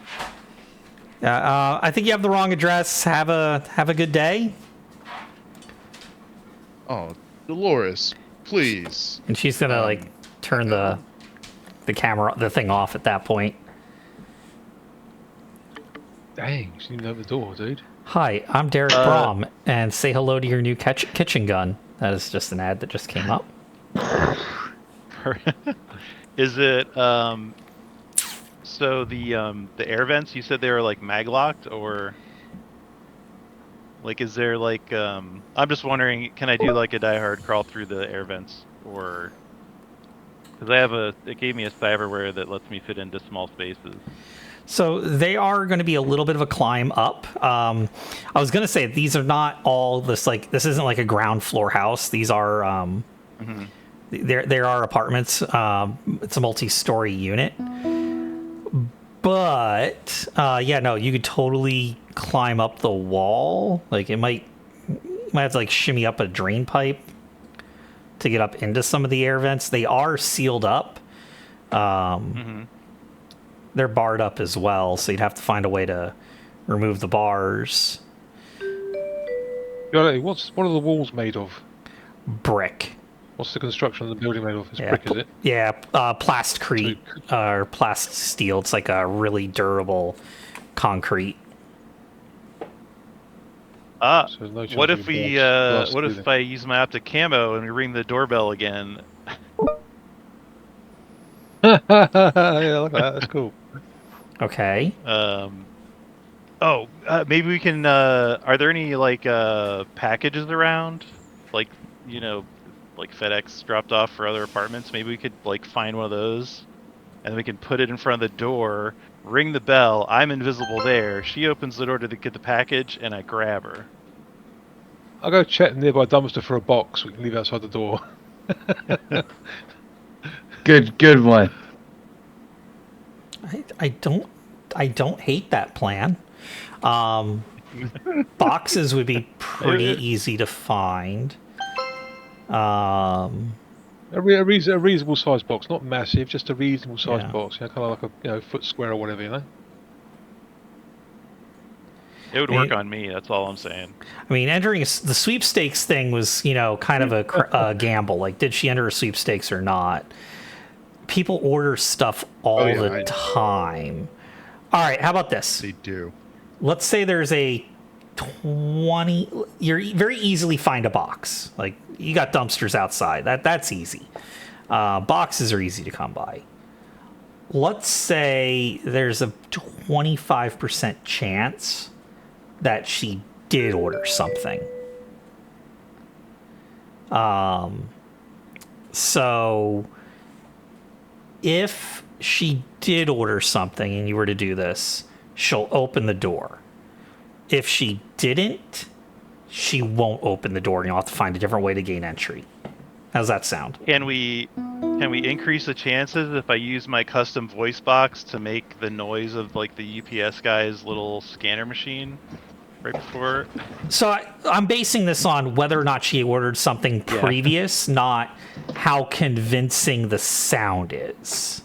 Yeah, I think you have the wrong address. Have a good day. Oh, Dolores, please. And she's gonna like turn the camera, the thing off at that point. Dang, she didn't open the door, dude. Hi, I'm Derek Brom, and say hello to your new kitchen gun. That is just an ad that just came up. Is it so the air vents, you said they were like mag locked, or like is there like I'm just wondering, can I do like a Die Hard crawl through the air vents, or because it gave me a cyberware that lets me fit into small spaces. So they are going to be a little bit of a climb up. I was going to say these are not all this isn't like a ground floor house. These are there are apartments. It's a multi-story unit. But yeah, no, you could totally climb up the wall. Like you might have to like shimmy up a drain pipe to get up into some of the air vents. They are sealed up. They're barred up as well, so you'd have to find a way to remove the bars. What are the walls made of? Brick. What's the construction of the building made of? It's Yeah, brick, is it? Yeah, plastcrete or plast steel. It's like a really durable concrete. So there's no chance What you if can we blast what through if there. I use my optic camo and we ring the doorbell again? Yeah, I like that. That's cool. Okay. Oh, maybe we can. Are there any like packages around, like you know, like FedEx dropped off for other apartments? Maybe we could like find one of those, and then we can put it in front of the door, ring the bell. I'm invisible there. She opens the door to get the package, and I grab her. I'll go check the nearby dumpster for a box we can leave outside the door. Good one. I don't hate that plan. Boxes would be pretty easy to find. A reasonable sized box, not massive, just a reasonable sized Yeah. box. Kind of like a foot square or whatever, It would I mean- work on me. That's all I'm saying. I mean, entering the sweepstakes thing was, kind of a gamble. Like, did she enter a sweepstakes or not? People order stuff all yeah, the time. All right, how about this? They do. Let's say there's a 20. You're very easily find a box. Like, you got dumpsters outside. That's easy. Boxes are easy to come by. Let's say there's a 25% chance that she did order something. So if she did order something and you were to do this, she'll open the door. If she didn't, she won't open the door and you'll have to find a different way to gain entry. How's that sound? Can we increase the chances if I use my custom voice box to make the noise of like the UPS guy's little scanner machine right before? So I'm basing this on whether or not she ordered something Yeah. previous, not how convincing the sound is.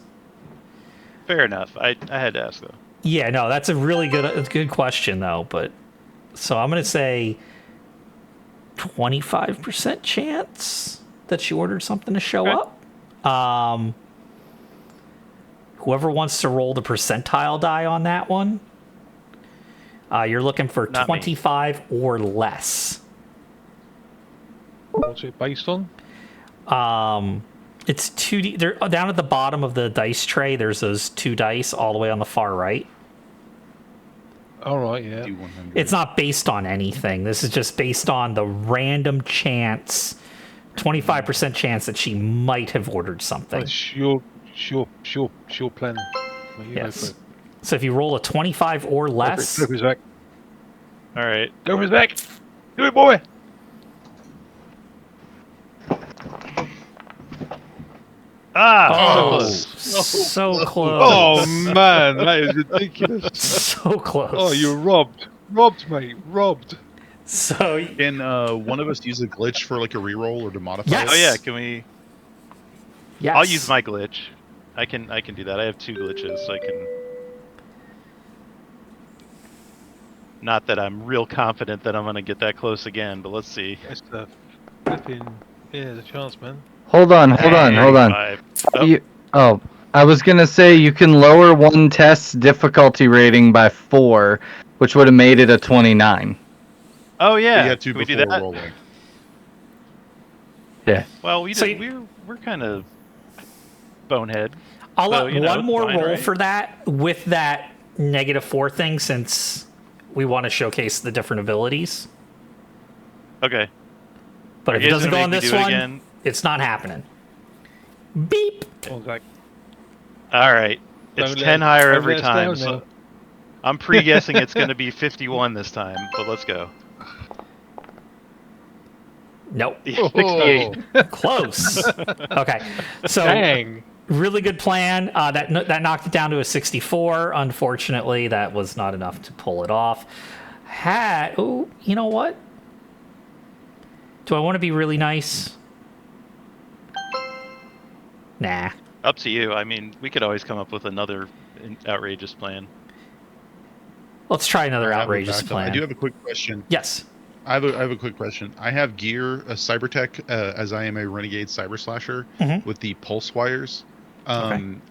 Fair enough. I had to ask though. Yeah, no, that's a really good question though. But so I'm gonna say 25% chance that she ordered something to show Okay. up. Whoever wants to roll the percentile die on that one, you're looking for Not me. 25 or less. What's it based on? It's 2D. They're down at the bottom of the dice tray. There's those 2 dice all the way on the far right. All right, yeah. D100. It's not based on anything. This is just based on the random chance, 25% chance that she might have ordered something. That's your plan. Well, you go Yes. for it. So if you roll a 25 or less, Go for his back. All right. Go for his back. Do it, boy. Ah, oh, so close. so close. Oh man, that is ridiculous. So close. Oh, you're robbed. Robbed, mate. Robbed. So Can one of us use a glitch for like a reroll or to modify Yes. it? Oh yeah, can we? yes. I'll use my glitch. I can do that. I have 2 glitches, so I can. Not that I'm real confident that I'm gonna get that close again, but let's see. That's the flipping. Yeah, there's a chance, man. Hold on. 35. Oh, I was gonna say you can lower one test's difficulty rating by 4, which would have made it a 29. oh yeah. You have to Can we do before that? rolling. Yeah. Well, So we're kind of bonehead. I'll So, let you know, one more fine, roll right? for that with that -4 thing, since we want to showcase the different abilities. Okay. But Are if you it guys doesn't gonna go on make me this do it one, again? it's not happening. Beep. Oh, Zach. All right. It's Don't 10 let- higher don't every let us time. down So now. I'm pre-guessing it's going to be 51 this time, but let's go. Nope. 68. Close. Okay. So Dang. really good plan. That knocked it down to a 64. Unfortunately, that was not enough to pull it off. Oh, you know what? Do I want to be really nice? Nah. Up to you. I mean, we could always come up with another outrageous plan. Let's try another I have a outrageous backup. plan. I do have a quick question. Yes. I have a quick question. I have gear, a cybertech, as I am a renegade cyber slasher Mhm. with the pulse wires.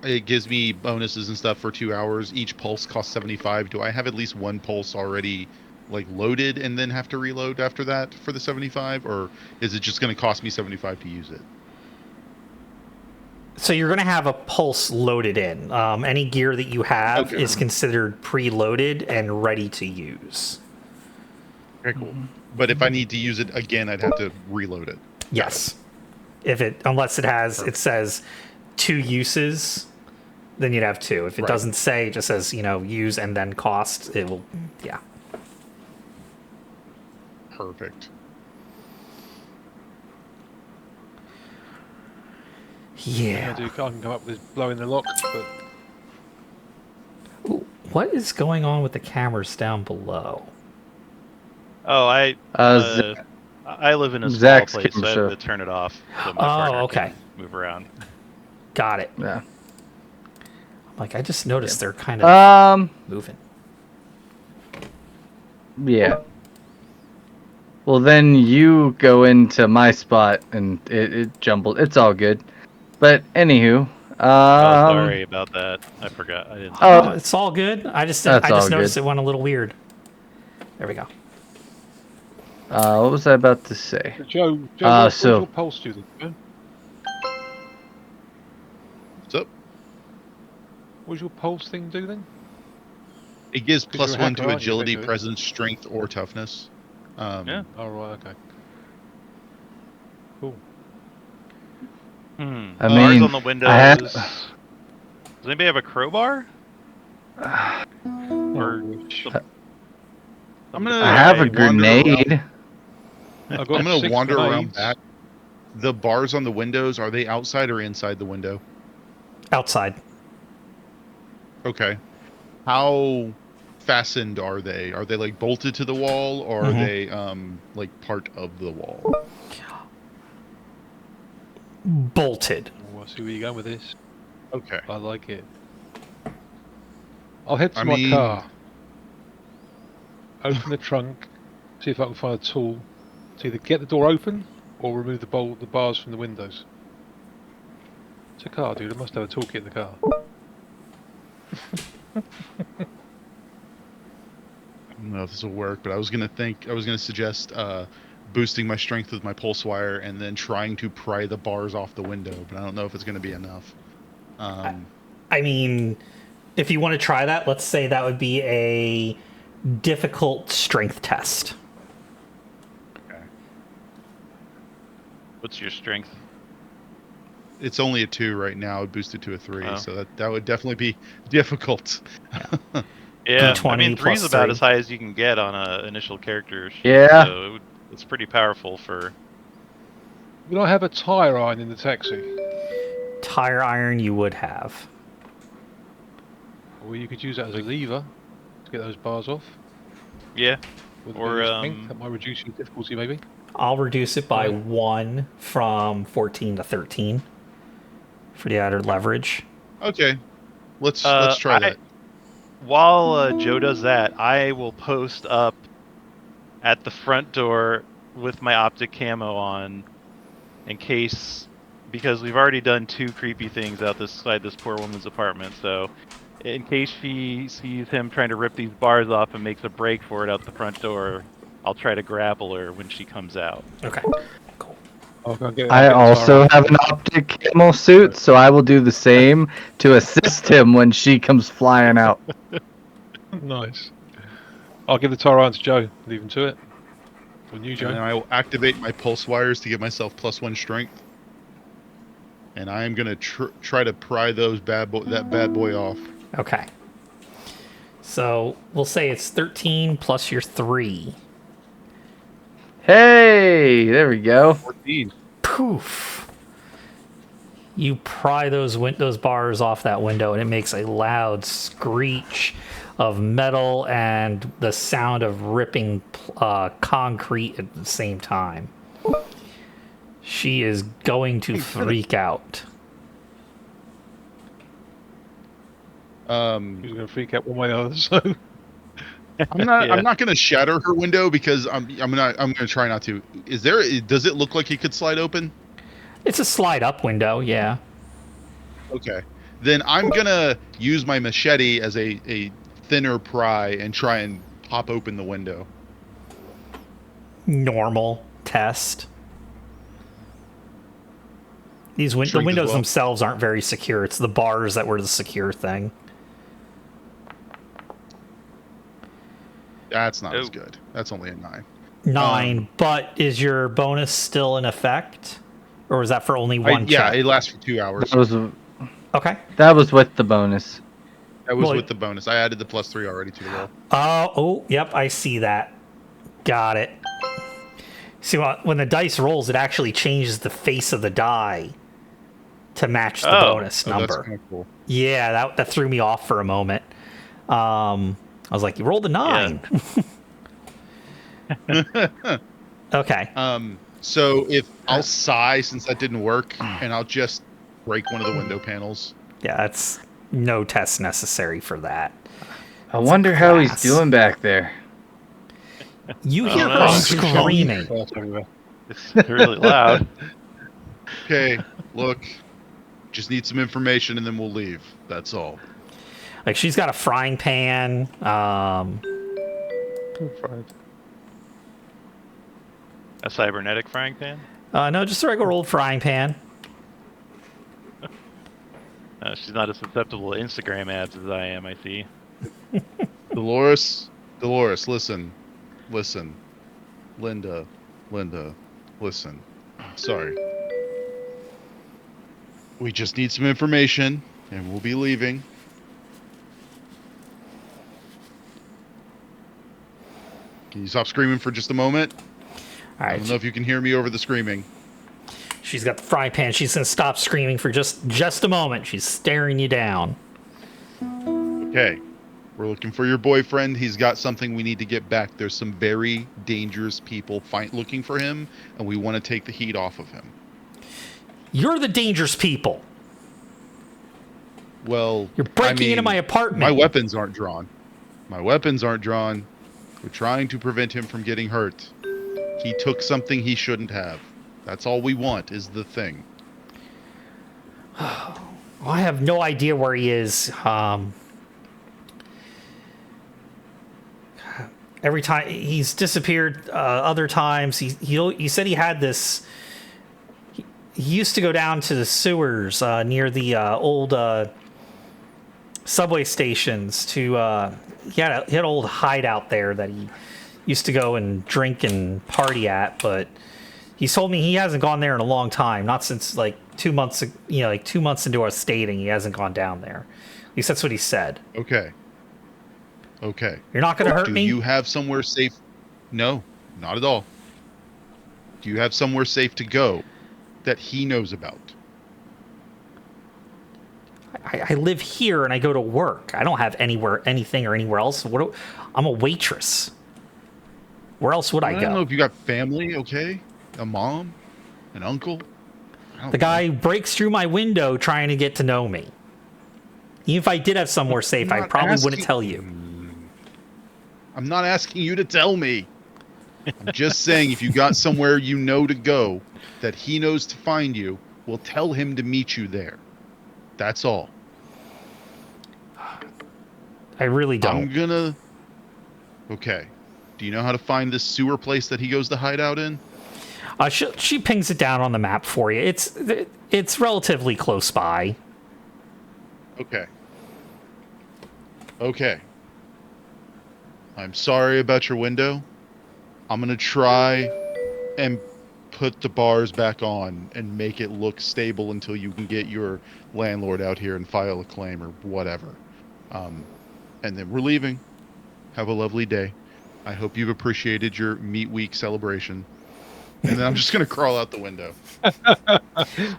It gives me bonuses and stuff for 2 hours. Each pulse costs 75. Do I have at least one pulse already like loaded and then have to reload after that for the 75, or is it just going to cost me 75 to use it? So you're going to have a pulse loaded in. Any gear that you have Okay. is considered preloaded and ready to use. Okay, cool. But if I need to use it again, I'd have to reload it. Yes. Unless it says 2 uses, then you'd have 2. If it Right. doesn't say, it just says, use and then cost, it will, yeah. Perfect. Yeah. I can come up with blowing the lock, but Ooh, what is going on with the cameras down below? Oh, I live in a small Zach's place, so I camera have to turn it off so my Oh, partner okay. can move around. Got it. Yeah. Like, I just noticed they're kind of moving. Yeah. Well, then you go into my spot and it jumbled. It's all good. But anywho, Oh, sorry about that. I forgot. I didn't. Oh, it's all good. I just That's all noticed good. it went a little weird. There we go. What was I about to say? Joe, what's so- your pulse do then? Joe? What's up? What does your pulse thing do then? It gives 'Cause you're a +1 hacker, to aren't you, agility, basically? presence, strength, or toughness. Yeah. Oh right, okay. Cool. Hmm. I Bars mean, on the windows. I have- Does anybody have a crowbar? Or wish. I'm gonna. I have a wander around- grenade. I've got I'm gonna 6 wander around grenades. back. The bars on the windows, are they outside or inside the window? Outside. Okay. How fastened are they? Are they like bolted to the wall, or are they like part of the wall? Bolted. Oh, I see where you're going with this. Okay. I like it. I'll head to I my mean- car. Open the trunk. See if I can find a tool to either get the door open or remove the bars from the windows. It's a car, dude. I must have a toolkit in the car. I don't know if this will work, but I was gonna suggest boosting my strength with my pulse wire and then trying to pry the bars off the window, but I don't know if it's gonna be enough. I mean, if you want to try that, let's say that would be a difficult strength test. what's your strength? It's only a 2 right now. It boosted to a 3, Oh. so that would definitely be difficult. Yeah, I D20 mean, 3 is plus about 3. as high as you can get on a initial character. Yeah. So it's pretty powerful for. Will I have a tire iron in the taxi? Tire iron you would have. Or you could use that as a lever to get those bars off. Yeah. With Or, maybe strength. That might reduce your difficulty, maybe. I'll reduce it by Right. 1 from 14 to 13 for the added leverage. Okay, let's try I- that. While Joe does that, I will post up at the front door with my optic camo on, in case, because we've already done 2 creepy things outside this poor woman's apartment. So, in case she sees him trying to rip these bars off and makes a break for it out the front door, I'll try to grapple her when she comes out. Okay. Cool. I'll get I the tire also iron. have an optic camo suit, so I will do the same to assist him when she comes flying out. Nice. I'll give the tire iron to Joe. Leave him to it. Or you, And Joe. then I will activate my pulse wires to give myself +1 strength. And I am gonna try to pry that bad boy off. Okay. So we'll say it's 13 plus your 3. Hey, there we go. 14. Poof. You pry those bars off that window, and it makes a loud screech of metal and the sound of ripping concrete at the same time. She is going to freak out. He's going to freak out one way or the other. So Yeah. I'm not gonna shatter her window because I'm gonna try not to. Does it look like it could slide open? It's a slide up window, yeah. Okay. Then I'm gonna use my machete as a thinner pry and try and pop open the window. Normal test. The shrink as windows well? themselves aren't very secure. It's the bars that were the secure thing. That's not as Oh. good. That's only a 9. 9, but is your bonus still in effect? Or was that for only one Yeah, check? it lasts for 2 hours. Okay. That was with the bonus. That was Well, with the bonus. I added the +3 already to the roll. Oh, yep, I see that. Got it. See, when the dice rolls, it actually changes the face of the die to match the bonus Oh, that's number. kind of cool. Yeah, that threw me off for a moment. I was like, you rolled a 9. Okay. So if I'll sigh since that didn't work, and I'll just break one of the window panels. Yeah, that's no test necessary for that. I wonder how he's class. doing back there. You I hear don't her know. screaming. It's really loud. Okay, look, just need some information and then we'll leave. That's all. Like, she's got a frying pan. A cybernetic frying pan? No, just a regular old frying pan. She's not as susceptible to Instagram ads as I am, I see. Dolores, listen. Linda, listen. Sorry. We just need some information, and we'll be leaving. Can you stop screaming for just a moment? All I right. don't know if you can hear me over the screaming. She's got the frying pan. She's going to stop screaming for just a moment. She's staring you down. Okay. We're looking for your boyfriend. He's got something we need to get back. There's some very dangerous people looking for him, and we want to take the heat off of him. You're the dangerous people. Well, You're breaking into my apartment. My weapons aren't drawn. We're trying to prevent him from getting hurt. He took something he shouldn't have. That's all we want, is the thing. I have no idea where he is. Every time he's disappeared, other times he said he had this. He used to go down to the sewers near the old subway stations. He had an old hideout there that he used to go and drink and party at. But he told me he hasn't gone there in a long time, not since like 2 months. Like 2 months into our stating, he hasn't gone down there. At least that's what he said. Okay. You're not going to hurt me? Do you have somewhere safe? No, not at all. Do you have somewhere safe to go that he knows about? I live here and I go to work. I don't have anything anywhere else. I'm a waitress. Where else would I don't know go? if you got family, okay? A mom? An uncle? The guy breaks through my window trying to get to know me. Even if I did have somewhere safe, I probably wouldn't tell you. I'm not asking you to tell me. I'm just saying if you got somewhere you know to go that he knows to find you, we'll tell him to meet you there. That's all. I really don't. Okay. Do you know how to find this sewer place that he goes to hide out in? She pings it down on the map for you. It's relatively close by. Okay. I'm sorry about your window. I'm going to try and put the bars back on and make it look stable until you can get your landlord out here and file a claim or whatever. And then we're leaving. Have a lovely day. I hope you've appreciated your Meat Week celebration. And then I'm just going to crawl out the window. I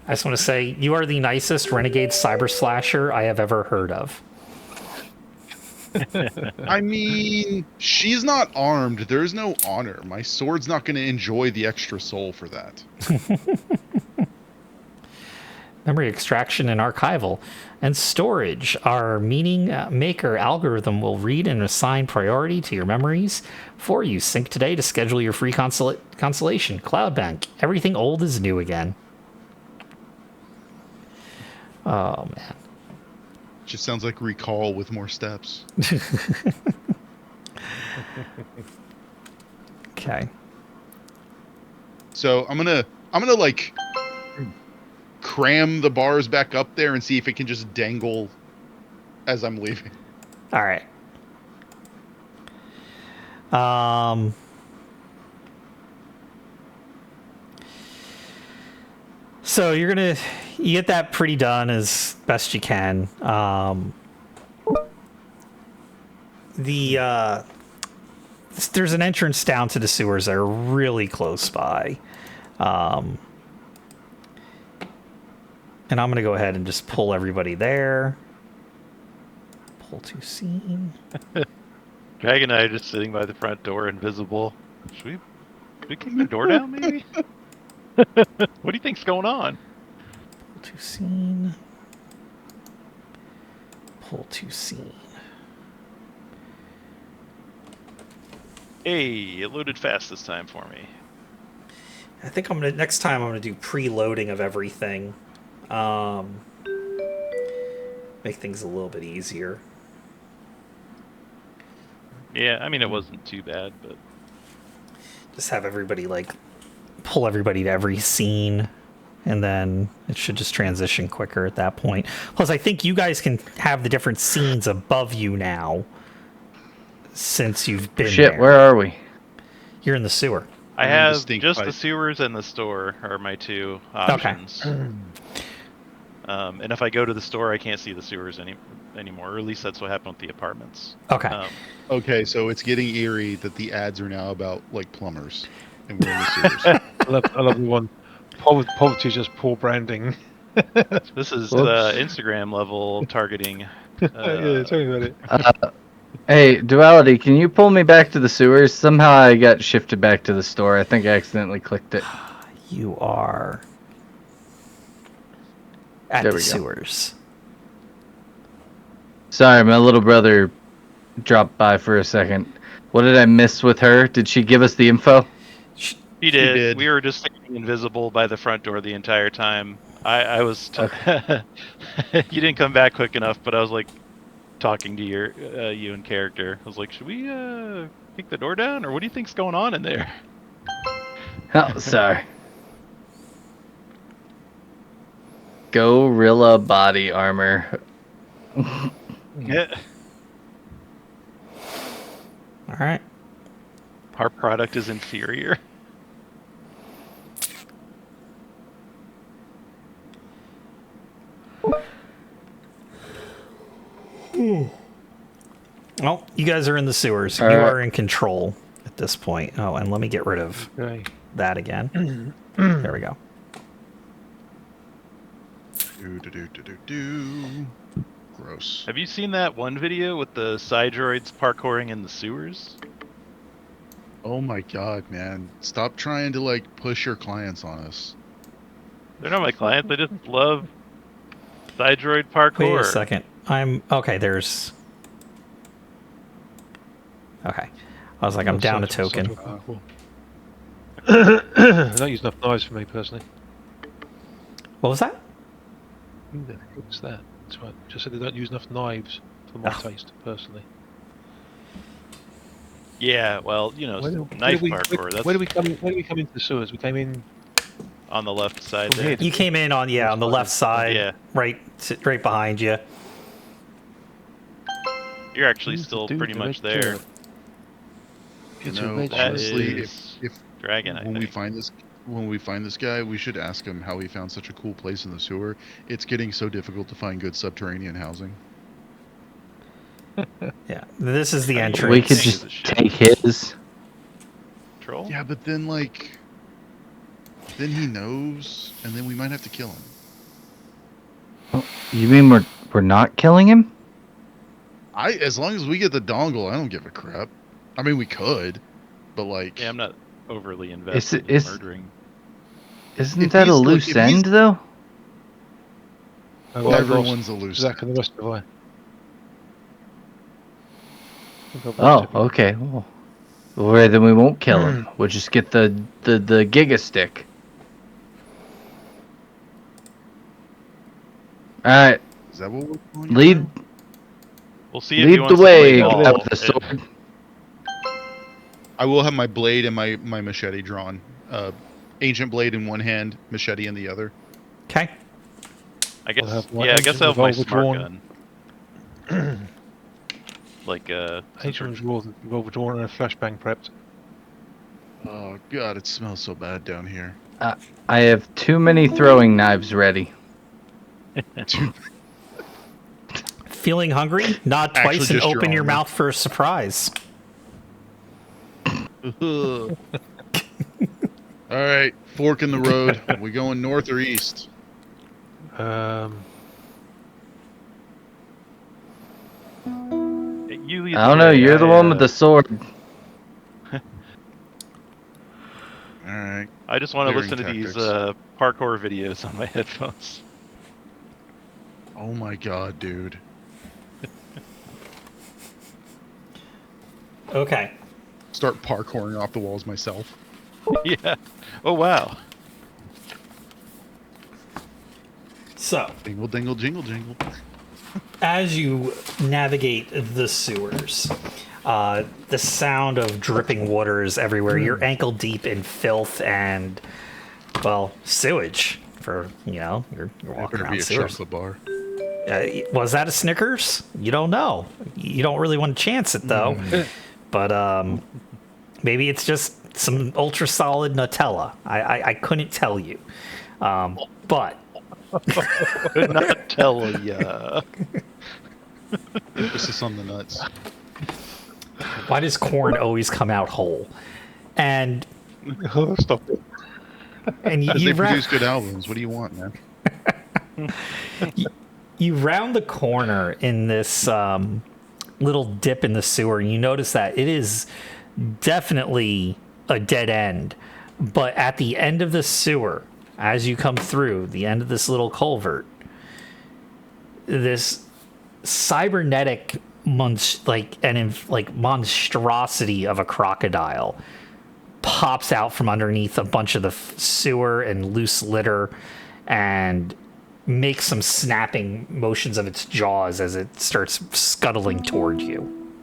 just want to say, you are the nicest renegade cyber slasher I have ever heard of. I mean, she's not armed. There's no honor. My sword's not going to enjoy the extra soul for that. Memory extraction and archival and storage. Our meaning maker algorithm will read and assign priority to your memories for you. Sync today to schedule your free consolation. Cloud Bank. Everything old is new again. Oh, man. Just sounds like Recall with more steps. Okay. So I'm gonna like cram the bars back up there and see if it can just dangle as I'm leaving. All right. So you get that pretty done as best you can. There's an entrance down to the sewers that are really close by. And I'm going to go ahead and just pull everybody there. Pull to scene. Greg and I are just sitting by the front door, invisible. Should we kick the door down, maybe? What do you think's going on? Pull to scene. Pull to scene. Hey, it loaded fast this time for me. I think next time I'm gonna do preloading of everything. Make things a little bit easier. Yeah, I mean, it wasn't too bad, but... Just have everybody, like, pull everybody to every scene, and then it should just transition quicker at that point. Plus, I think you guys can have the different scenes above you now, since you've been there. Where are we? You're in the sewer. I have Distinct just pipe. the sewers and the store are my two options. Okay. And if I go to the store, I can't see the sewers anymore, or at least that's what happened with the apartments. Okay. Okay, so it's getting eerie that the ads are now about like plumbers, and we're in the sewers. I love the one. Poverty is just poor branding. This is Whoops. Instagram level targeting. Yeah, tell me about it. Hey, Duality, can you pull me back to the sewers? Somehow I got shifted back to the store. I think I accidentally clicked it. You are at There the we go. sewers. Sorry, my little brother dropped by for a second. What did I miss with her? Did she give us the info? She did. did. We were just standing invisible by the front door the entire time. I was. You didn't come back quick enough, but I was like talking to you in character. I was like, should we kick the door down, or what do you think's going on in there? Oh, sorry. Gorilla body armor. Yeah. All right. Our product is inferior. Well, you guys are in the sewers. All You right. are in control at this point. Oh, and let me get rid of Okay. that again. There we go. Do. Gross. Have you seen that one video with the Psydroids parkouring in the sewers? Oh my god, man! Stop trying to like push your clients on us. They're not my clients. I just love Psydroid parkour. Wait a second. Okay, there's... Okay. I was like, I'm down a token. I don't use enough knives for me personally. What was that? What's that? That's right. Just said they don't use enough knives for my Oh. taste personally. Yeah, well, you know, knife parkour. Where do we come into the sewers? We came in on the left side from there. here. You came in on the left side, Yeah. right behind you. You're actually Who's the still dude pretty with the much red there. shirt? You It's a know, red That shirt. honestly, is if Dragon, I when we think. find this guy, we should ask him how he found such a cool place in the sewer. It's getting so difficult to find good subterranean housing. Yeah. This is the entrance. We could Piece just of shit. take his. Troll? Yeah, but then like, then he knows, and then we might have to kill him. You mean we're not killing him? As long as we get the dongle, I don't give a crap. I mean, we could, but like, Yeah, I'm not overly invested Is- in murdering. Isn't If that a he's, like, loose if he's- end, though? Oh, I've lost everyone's a loose. Zach and the rest of I. Oh, okay. Well, then we won't kill him. We'll just get the Giga Stick. Alright, Is that what we're doing? lead We'll see if he lead wants the way to play out ball. the sword. I will have my blade and my machete drawn. Ancient blade in one hand, machete in the other. Okay. I guess. have my Yeah, I guess I'll have my ancient smart revolver gun. Like Ancient revolver drawn and a flashbang prepped. Oh god, it smells so bad down here. I have too many throwing knives ready. Feeling hungry? Nod Actually, twice and just your open your armor. mouth for a surprise. All right, fork in the road. We going north or east? You lead I don't the know. way. You're the one with the sword. All right. I just want to Clearing listen to these tactics. parkour videos on my headphones. Oh my god, dude. Okay. Start parkouring off the walls myself. Yeah. Oh wow. So, Dingle, dingle, jingle, jingle. as you navigate the sewers, the sound of dripping waters everywhere. You're ankle deep in filth and, well, sewage. For you're walking Better around be a sewers. chocolate bar. Was that a Snickers? You don't know. You don't really want to chance it though. But maybe it's just some ultra solid Nutella. I couldn't tell you. But Could not tell ya. Emphasis on the nuts. why does corn always come out whole? And Oh, stop it. Because you they produce good albums. What do you want, man? you round the corner in this little dip in the sewer, and you notice that it is definitely a dead end. But at the end of the sewer, as you come through the end of this little culvert, this cybernetic monstrosity of a crocodile pops out from underneath a bunch of the sewer and loose litter and makes some snapping motions of its jaws as it starts scuttling toward you.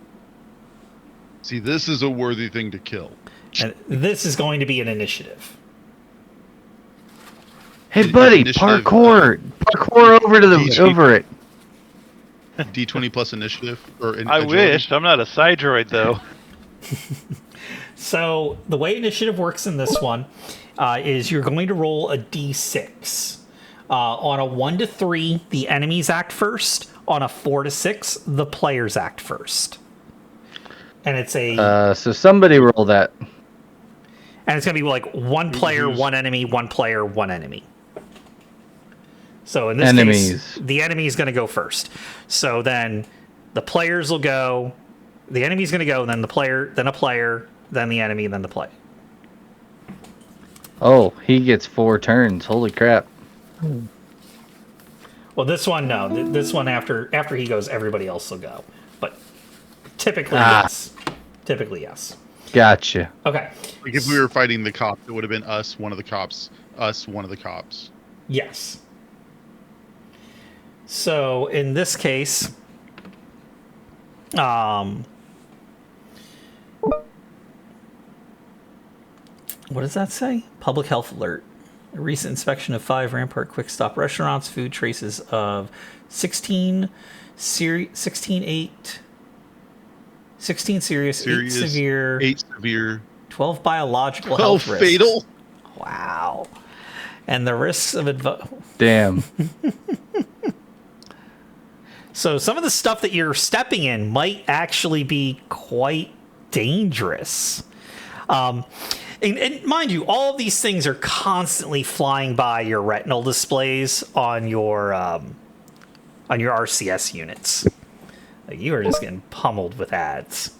See, this is a worthy thing to kill. And this is going to be an initiative. Hey, buddy, Initiative, parkour over to the DG. over it. D20 plus initiative or I agility? wish. I'm not a side droid though. So the way initiative works in this one is you're going to roll a d6. On a 1 to 3, the enemies act first. On a 4 to 6, the players act first. And it's So somebody roll that. and it's gonna be like one player, Who's- one enemy, one player, one enemy. So in this Enemies. case, the enemy is gonna go first. So then the players will go. The enemy's gonna go, then the player, then a player, then the enemy, then the play. Oh, he gets 4 turns. Holy crap. Well, this one no. This one after he goes, everybody else will go. But typically yes. Typically yes. Gotcha. Okay. Like if we were fighting the cops, it would have been us, one of the cops, us, one of the cops. Yes. So in this case, what does that say? Public health alert. A recent inspection of 5 Rampart quick stop restaurants, food traces of 16 serious, 8 severe, 8 severe, 12 biological 12 health risks. fatal. Wow. And the risks of Damn. So some of the stuff that you're stepping in might actually be quite dangerous. And mind you, all of these things are constantly flying by your retinal displays on your RCS units. Like, you are just getting pummeled with ads,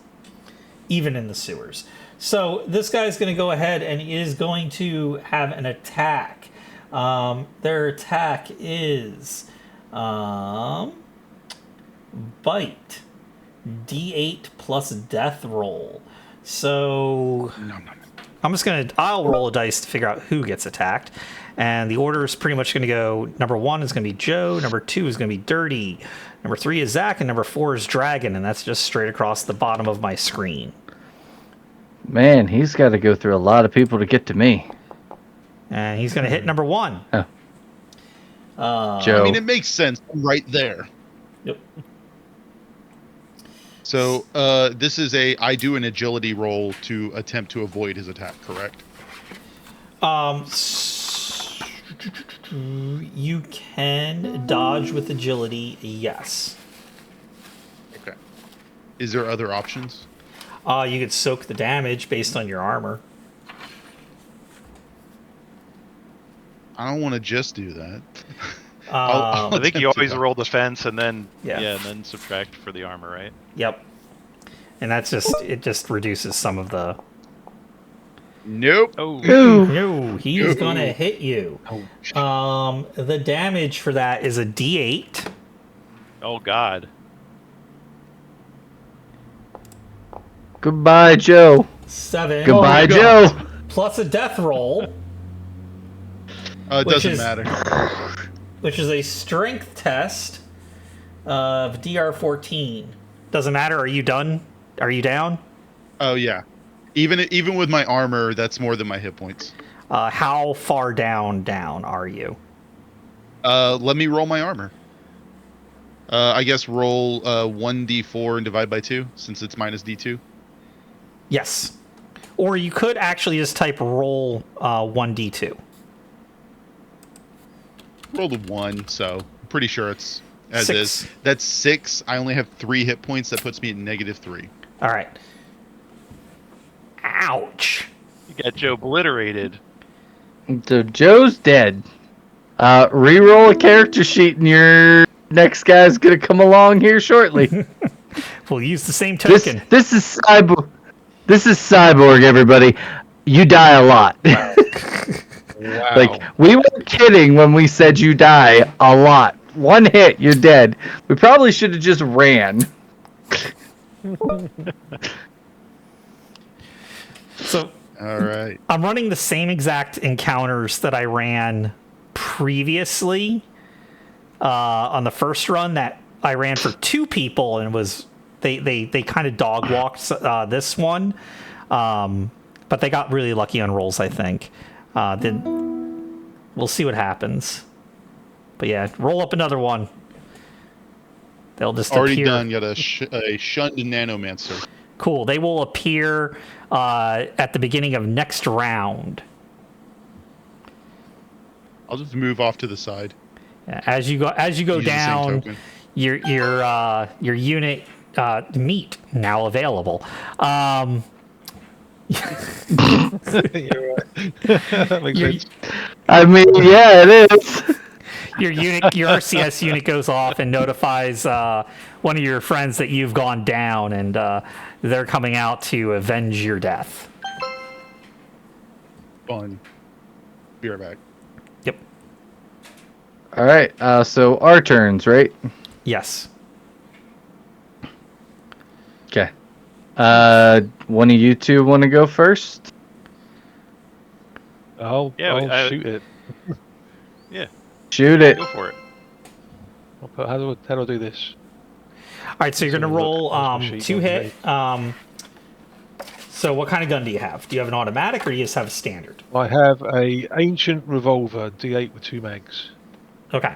even in the sewers. So this guy's going to go ahead and is going to have an attack. Their attack is bite, D8 plus death roll. So No. I'll roll a dice to figure out who gets attacked. And the order is pretty much going to go, number 1 is going to be Joe, number 2 is going to be Dirty, number 3 is Zach, and number 4 is Dragon, and that's just straight across the bottom of my screen. Man, he's got to go through a lot of people to get to me. And he's going to hit number 1. Oh. Joe. I mean, it makes sense right there. Yep. So this is I do an agility roll to attempt to avoid his attack, correct? You can dodge with agility, yes. Okay. Is there other options? You could soak the damage based on your armor. I don't want to just do that. I think you attempt to always dodge. roll defense and then Yeah. and then subtract for the armor, right? Yep. And that's it just reduces some of the... Nope. Oh, Ooh. No, he's Ooh. gonna hit you. Oh, The damage for that is a D8. oh God. Goodbye, Joe. 7. Goodbye, my God. Joe. Plus a death roll, It Which doesn't is- matter. which is a strength test of DR 14. Doesn't matter. Are you done? Are you down? Oh yeah. Even with my armor, that's more than my hit points. How far down are you? Let me roll my armor. I guess roll 1d4 and divide by 2, since it's minus d2. Yes. Or you could actually just type roll 1d2. Rolled a 1, so I'm pretty sure it's as 6. is. That's 6. I only have 3 hit points. That puts me at -3. All right. Ouch. You got Joe obliterated. So Joe's dead. Reroll a character sheet, and your next guy's gonna come along here shortly. We'll use the same this token. this is Cyborg. This is CY-Borg, everybody. You die a lot. wow. Like, we weren't kidding when we said you die a lot. One hit, you're dead. We probably should have just ran. So All right. I'm running the same exact encounters that I ran previously on the first run that I ran for 2 people, and was they kind of dog walked this one, but they got really lucky on rolls, I think. Then we'll see what happens. But yeah, roll up another one. They'll just Already appear. done. Got a shunned nanomancer. Cool. They will appear at the beginning of next round. I'll just move off to the side. As you go Use the same down, token. your unit meat now available. You're right. That makes Your- sense. I mean, yeah, it is. Your RCS unit goes off and notifies one of your friends that you've gone down, and they're coming out to avenge your death. Fun. Be right back. Yep. All right, so our turns, right? Yes. Okay. One of you two want to go first? I'll shoot it. Shoot it. Go for it. How do I do this? All right. So you're gonna Let's have a roll look. Where's my sheet? 2 hit. So what kind of gun do you have? Do you have an automatic, or do you just have a standard? I have a ancient revolver, D8 with 2 mags. Okay.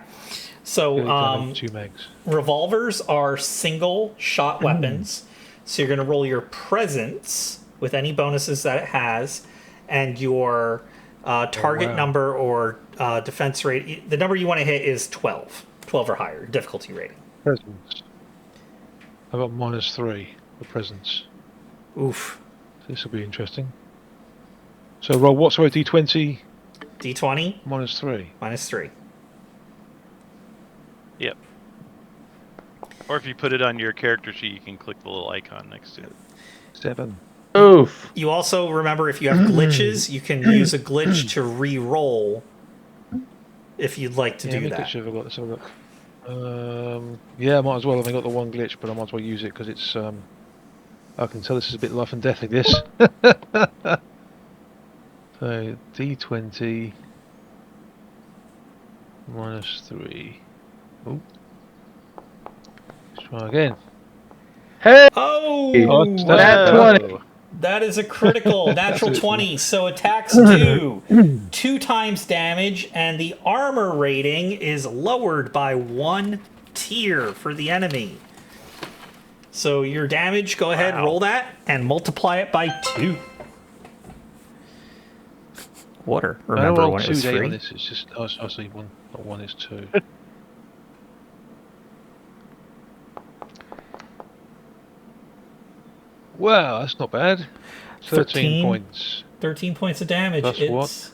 So D8 with 2 mags. revolvers are single shot weapons. So you're going to roll your presence with any bonuses that it has, and your target wow. number or defense rate. The number you want to hit is 12. 12 or higher, difficulty rating. Presence. I got -3 for presence. Oof. This will be interesting. So roll what? Sorry, D20 D20 -3. -3. Yep. Or if you put it on your character sheet, you can click the little icon next to it. 7. Oof. You also remember, if you have glitches, you can use a glitch to re-roll if you'd like to do that. Glitch have I got? Let's have a look. Yeah, I might as well. I've only got the one glitch, but I might as well use it because it's. I can tell this is a bit life and deathly. This. So D20 -3. Oh. Let's try again. Hey! Oh! Oh, Nat 20. That is a critical natural That's it. 20. So attacks do 2 times damage, and the armor rating is lowered by 1 tier for the enemy. So your damage, go ahead, Wow. roll that, and multiply it by 2. Water. I Remember rolled when it was 2D on free? this. It's just I see one, not one. It's 2. Wow, that's not bad. 13 points. 13 points of damage. Plus what?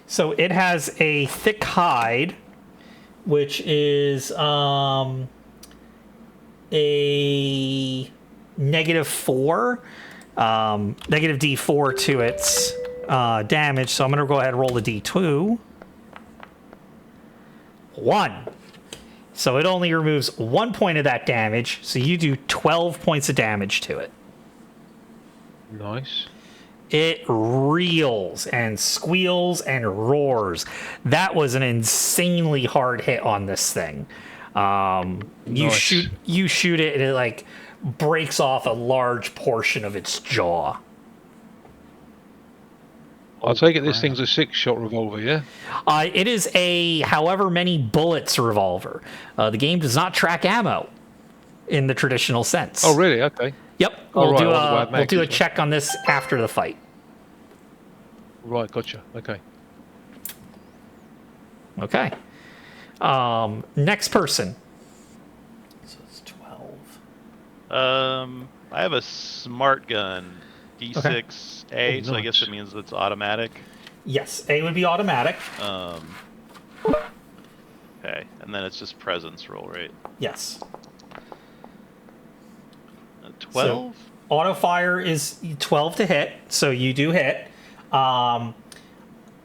So it has a thick hide, which is a -4, negative D4 to its damage. So I'm going to go ahead and roll the D2. 1. So it only removes 1 point of that damage. So you do 12 points of damage to it. Nice. It reels and squeals and roars. That was an insanely hard hit on this thing. You Nice. shoot it, and it like breaks off a large portion of its jaw. I'll take it this thing's a 6-shot revolver, yeah? It is a however many bullets revolver. The game does not track ammo in the traditional sense. Oh, really? Okay. Yep. Oh, We'll right, do I wonder why it we'll makes do a it, check on this after the fight. Right, gotcha. Okay. Okay. Next person. So it's 12. I have a smart gun, D6A, so I guess nice. it means it's automatic. Yes, A would be automatic. Okay, and then it's just presence roll, right? Yes. 12? Auto fire is 12 to hit, so you do hit.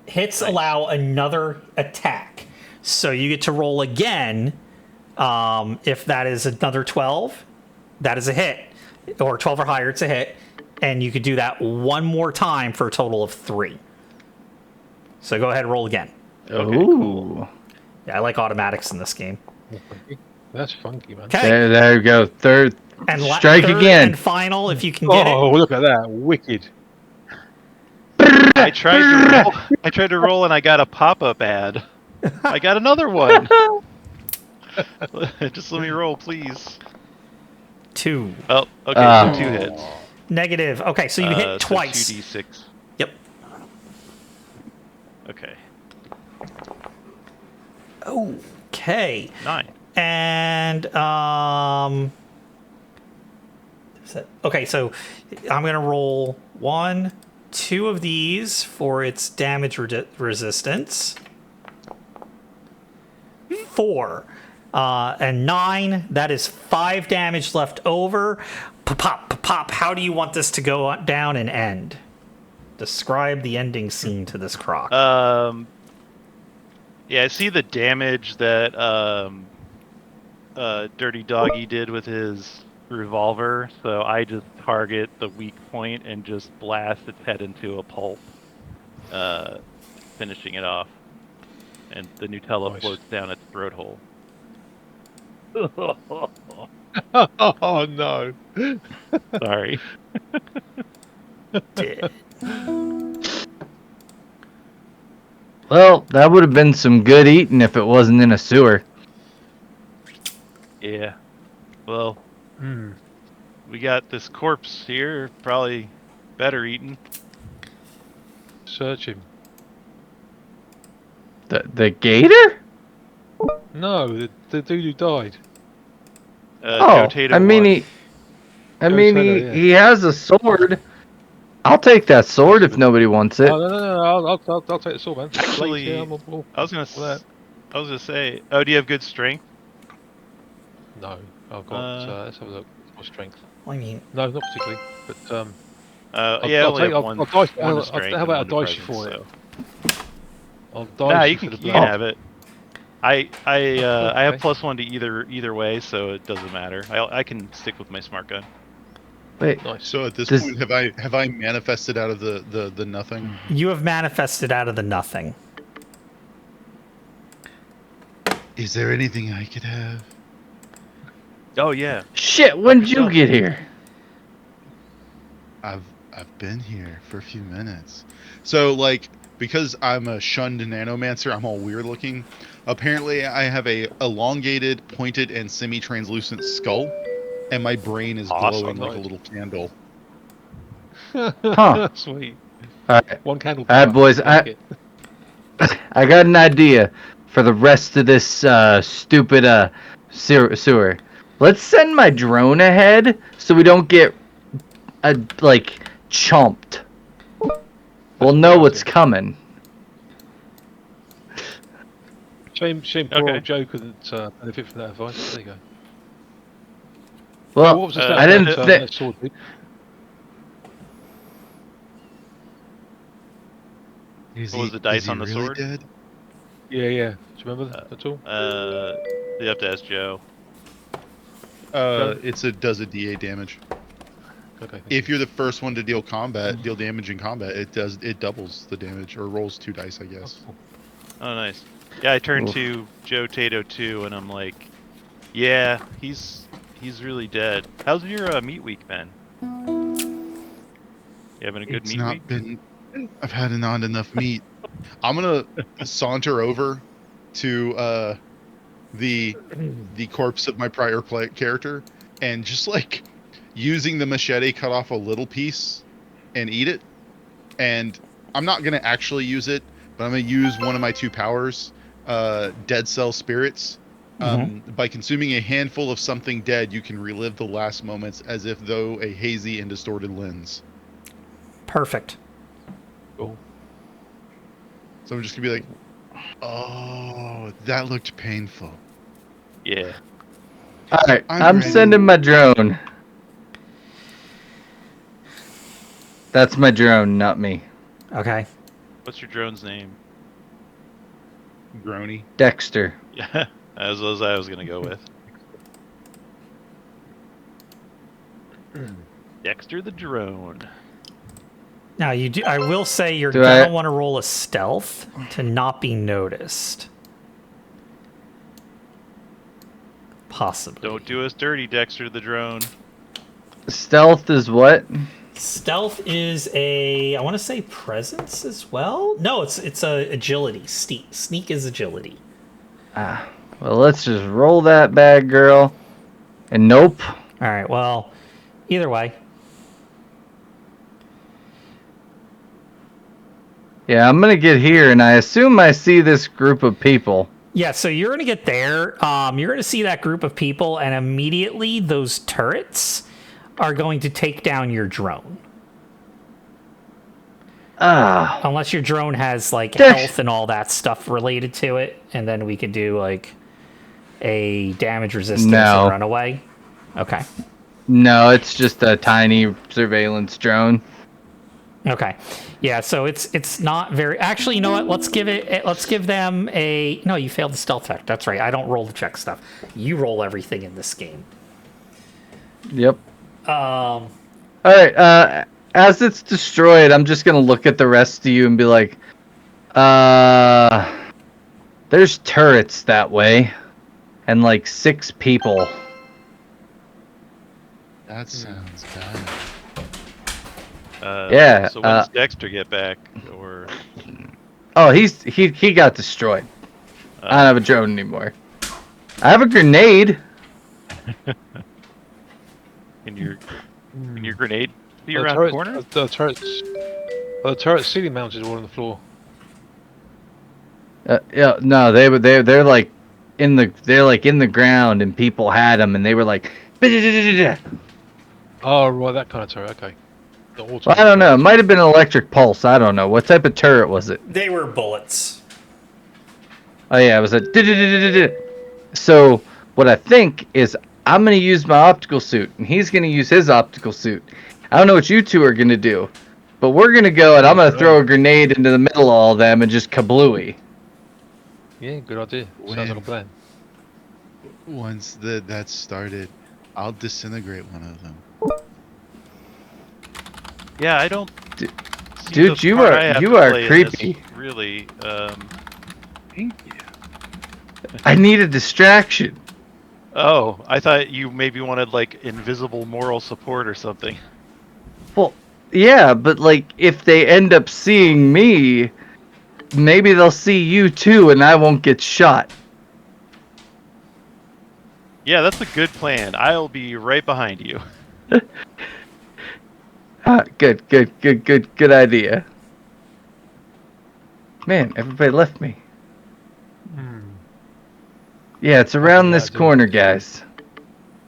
Hits allow another attack, so you get to roll again. If that is another 12, that is a hit, or 12 or higher, it's a hit, and you could do that one more time for a total of 3. So go ahead and roll again. Okay, Ooh. cool. Yeah, I like automatics in this game. That's funky, man. Okay, There you go. Third and strike third again. and final, if you can get Oh, it. look at that. Wicked. I tried to roll and I got a pop-up ad. I got another one. Just let me roll, please. 2. Oh, okay, so 2 hits. Negative. Okay, so you hit So twice. 2d6. Yep. Okay. Okay. 9. And okay, so I'm gonna roll 1, 2 of these for its damage resistance. 4 and 9. That is 5 damage left over. Pop, pop. How do you want this to go down and end? Describe the ending scene to this croc. Yeah, I see the damage that Dirty Doggy did with his revolver, so I just target the weak point and just blast its head into a pulp, finishing it off. And the Nutella floats down its throat hole. Oh, no. Sorry. Dead. Well, that would have been some good eating if it wasn't in a sewer. Yeah. Well, we got this corpse here. Probably better eaten. Search him. The gator? No, the dude who died. Oh, Potato I mean one. he has a sword. I'll take that sword if nobody wants it. Oh, no. I'll take the sword, man. Actually, Yeah, I was gonna say. Oh, do you have good strength? No, I've got. Let's have a look. My strength. I mean, No, not particularly. But Yeah, I only have I'll one. dice. One How strength about and I one dice you for presence, it? so. I'll dice Nah, you you for the can blood. have it. I have Okay. +1 to either way, so it doesn't matter. I can stick with my smart gun. Wait, Nice. So at this Does- point, have I manifested out of the nothing? you have manifested out of the nothing. Is there anything I could have? Oh yeah. shit, when did you get here? I've I've been here for a few minutes. So, like, because I'm a shunned nanomancer, I'm all weird looking. Apparently, I have a elongated, pointed, and semi-translucent skull, and my brain is glowing Awesome. like a little candle. Huh. Sweet. All right, One candle. all right, boys. Like it. I got an idea for the rest of this stupid sewer. Let's send my drone ahead so we don't get like chomped. We'll know what's coming. Shame poor Okay. old Joe couldn't benefit from that advice. There you go. Well, What was the I stat didn't on thi- that sword, dude? Is What was the dice on the really sword? dead? Yeah. Do you remember that at all? You have to ask Joe. Does a DA damage. Okay. thank If you. you're the first one to deal damage in combat, it doubles the damage or rolls 2 dice, I guess. Oh, Oh, nice. Yeah, I turned Oof. to Joe Tato 2, and I'm like, yeah, he's really dead. How's your meat week been? You having a good It's meat not week? been. I've had not enough meat. I'm gonna saunter over to the corpse of my prior character and just like using the machete cut off a little piece and eat it. And I'm not gonna actually use it, but I'm gonna use one of my 2 powers, dead cell spirits. By consuming a handful of something dead, you can relive the last moments as if though a hazy and distorted lens. Perfect. Cool. So I'm just gonna be like, oh, that looked painful. Yeah. All right, I'm I'm ready. sending my drone. That's my drone, not me. Okay. What's your drone's name? Grony. Dexter. Yeah, as I was gonna go with. Dexter the drone. Now you do. I will say you're Do gonna I- want to roll a stealth to not be noticed. Possibly. Don't do us dirty, Dexter the drone. Stealth is what? Stealth is I want to say presence as well. No, it's a agility. Sneak is agility. Well, let's just roll that bad girl. And nope. All right. Well, either way. Yeah, I'm gonna get here, and I assume I see this group of people. Yeah, so you're gonna get there. You're gonna see that group of people, and immediately those turrets are going to take down your drone. Ah, Unless your drone has like Dex- health and all that stuff related to it, and then we could do like a damage resistance No. and runaway. Okay. no, it's just a tiny surveillance drone. Okay. Yeah, so it's not very. Actually, you know what? Let's give them a. No, you failed the stealth check. That's right. I don't roll the check stuff. You roll everything in this game. Yep. Um. All right. As it's destroyed, I'm just gonna look at the rest of you and be like, there's turrets that way, and like 6 people. That sounds bad. Yeah, So when does Dexter get back? Or Oh, he got destroyed. I don't have a drone anymore. I have a grenade. can your grenade be The around the turrets, corner? the turret ceiling mounted all on the floor. Yeah, no, they're like in the ground, and people had them, and they were like, well, Oh, right, that kind of turret. Okay. The I don't know. It might have been an electric pulse. I don't know. What type of turret was it? They were bullets. Oh yeah, it was a. So what I think is I'm gonna use my optical suit, and he's gonna use his optical suit. I don't know what you two are gonna do, but we're gonna go, and I'm gonna throw a grenade into the middle of all of them and just kablooey. Yeah, good idea. Sounds like a plan. Once that's started, I'll disintegrate one of them. Yeah, I don't. Dude, see dude, the you part are- I have you to are play in this, creepy. Really. Thank you. I need a distraction. Oh, I thought you maybe wanted like invisible moral support or something. Well, Yeah, but like if they end up seeing me, maybe they'll see you too, and I won't get shot. Yeah, that's a good plan. I'll be right behind you. Good idea. Man, everybody left me. Yeah, it's around this corner, guys.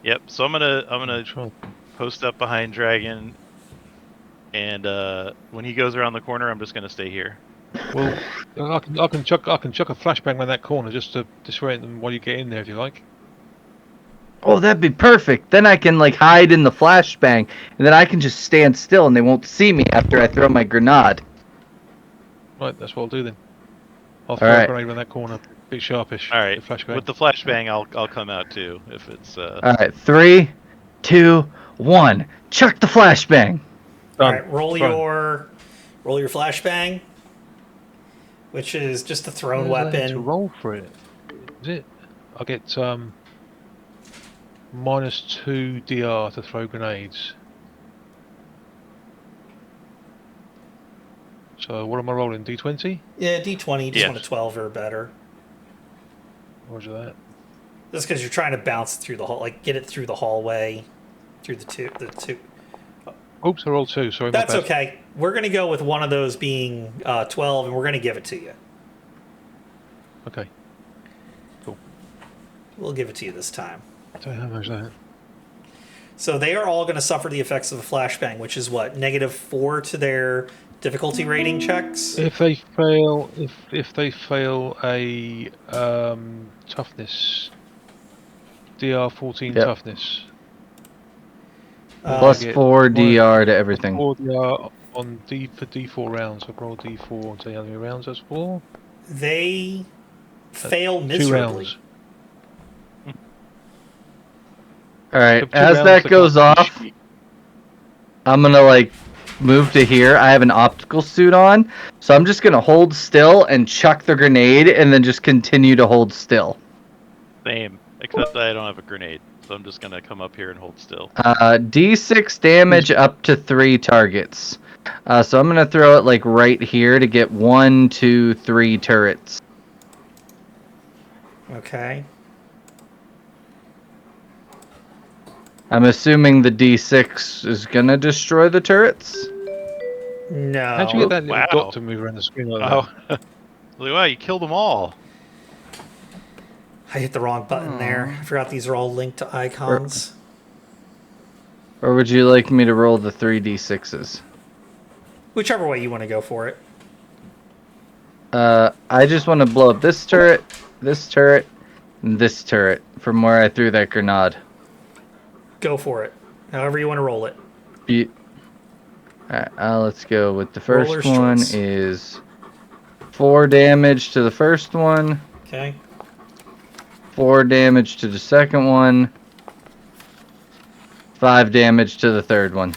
Yep. So I'm gonna Try. post up behind Dragon, and when he goes around the corner, I'm just gonna stay here. Well, I can chuck a flashbang around that corner just to disorient them while you get in there if you like. Oh, that'd be perfect. Then I can like hide in the flashbang, and then I can just stand still, and they won't see me after I throw my grenade. Right, that's what I'll do then. I'll All throw a right. grenade around that corner. Bit sharpish. All right. The flashbang. With the flashbang, I'll come out too if it's All right. 3, 2, 1. Chuck the flashbang. All Done. right, roll your flashbang, which is just a thrown Where's that to weapon. roll for it. Is it? I get -2 DR to throw grenades. So what am I rolling? D20? Yeah, D20. You just Yes. want a 12 or better. Roger that. Just because you're trying to bounce it through the hall, like get it through the hallway, through the two. Oops, I rolled 2. Sorry, my That's bad. okay. We're gonna go with one of those being 12, and we're gonna give it to you. Okay. We'll give it to you this time. Don't know how much that. So they are all going to suffer the effects of a flashbang, which is what, -4 to their difficulty rating checks. If they fail, if they fail a toughness, DR 14 Yep. toughness. Plus I get 4 DR to everything. 4 DR on D for D4 rounds. So roll D4 and tell you how many rounds that's for. They fail 2 miserably. rounds. All right. So 2 As rounds that to goes cut. off, I'm gonna like move to here. I have an optical suit on, so I'm just gonna hold still and chuck the grenade, and then just continue to hold still. same, except I don't have a grenade, so I'm just gonna come up here and hold still. D6 damage up to 3 targets. So I'm gonna throw it like right here to get 1, 2, 3 turrets. Okay. I'm assuming the D6 is gonna destroy the turrets. No. How'd you get that little Wow. dot to move around the screen like that? Oh, like, wow, you killed them all. I hit the wrong button there. I forgot these are all linked to icons. Or would you like me to roll the 3 D6s? Whichever way you want to go for it. I just want to blow up this turret, and this turret from where I threw that grenade. Go for it. However you want to roll it. Alright, let's go with the Roller's first one choice. is 4 damage to the first one, Okay. 4 damage to the second one, 5 damage to the third one.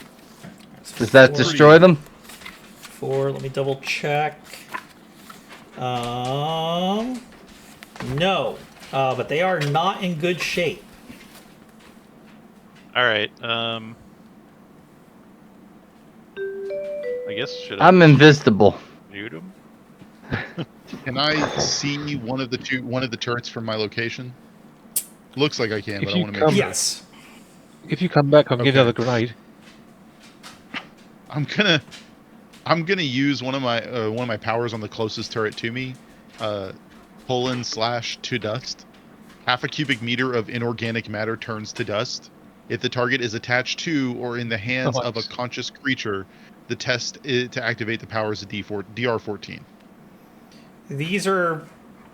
Does that destroy them? 4. Let me double check. No. But they are not in good shape. All right. I guess should I I'm invisible. mute them? Can I see one of the turrets from my location? Looks like I can, If but I you want to come- make sure. Yes. If you come back, I can give you Okay. another grenade. I'm gonna use one of my powers on the closest turret to me. :/to dust. Half a cubic meter of inorganic matter turns to dust. If the target is attached to or in the hands of a Nice. conscious creature, the test to activate the power is a DR14. These are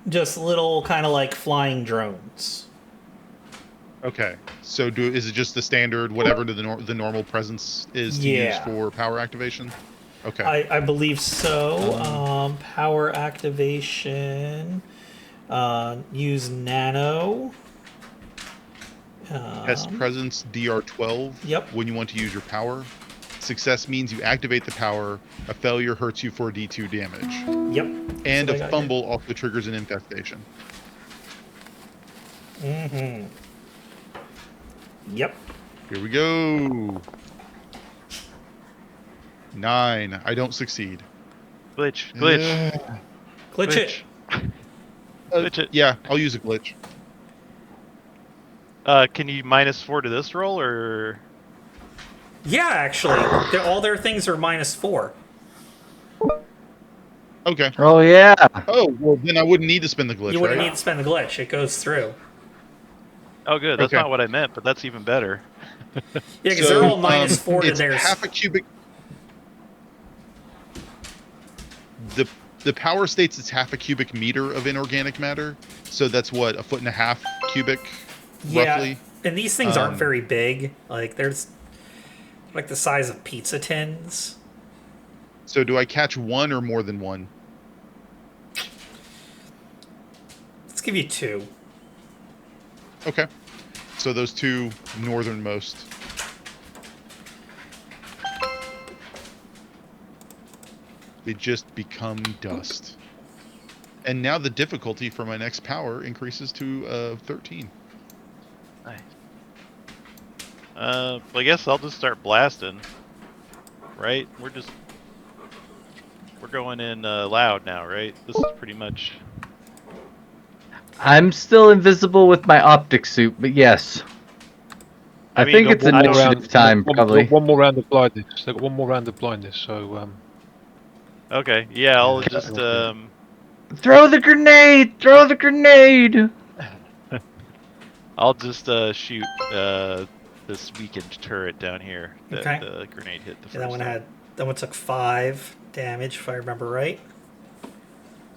just little kind of like flying drones. Okay. So is it just the standard whatever the normal presence is to use Yeah. for power activation? Okay. I believe so. Power activation. Use nano. Test presence DR12. Yep. When you want to use your power. Success means you activate the power. A failure hurts you for D2 damage. Yep. And what I a got fumble also triggers an infestation. here. Yep. Here we go. 9. I don't succeed. Glitch. Glitch it. Glitch it. Yeah, I'll use a glitch. Can you -4 to this roll, or? Yeah, actually, all their things are -4. Okay. Oh yeah. Oh, well, then I wouldn't need to spend the glitch, You wouldn't right? need to spend the glitch. It goes through. Oh, good. That's Okay. not what I meant, but that's even better. Yeah, because they're all -4 to it's theirs. half a cubic. The power states it's half a cubic meter of inorganic matter, so that's what, 1.5 foot cubic, Yeah, roughly. and these things aren't Um, very big. Like, there's like the size of pizza tins. So do I catch one or more than one? Let's give you 2. Okay. So those 2 northernmost. They just become dust. And now the difficulty for my next power increases to 13. Nice. Well, I guess I'll just start blasting. Right? We're going in loud now, right? This is pretty much. I'm still invisible with my optic suit, but yes. I mean, think it's I don't- initiative time, probably. One more round of blindness. They've got one more round of blindness, so Okay, yeah, I'll Yeah. just Throw the grenade! Throw the grenade! shoot this weakened turret down here that Okay. the grenade hit the first And time. that one took 5 damage, if I remember right.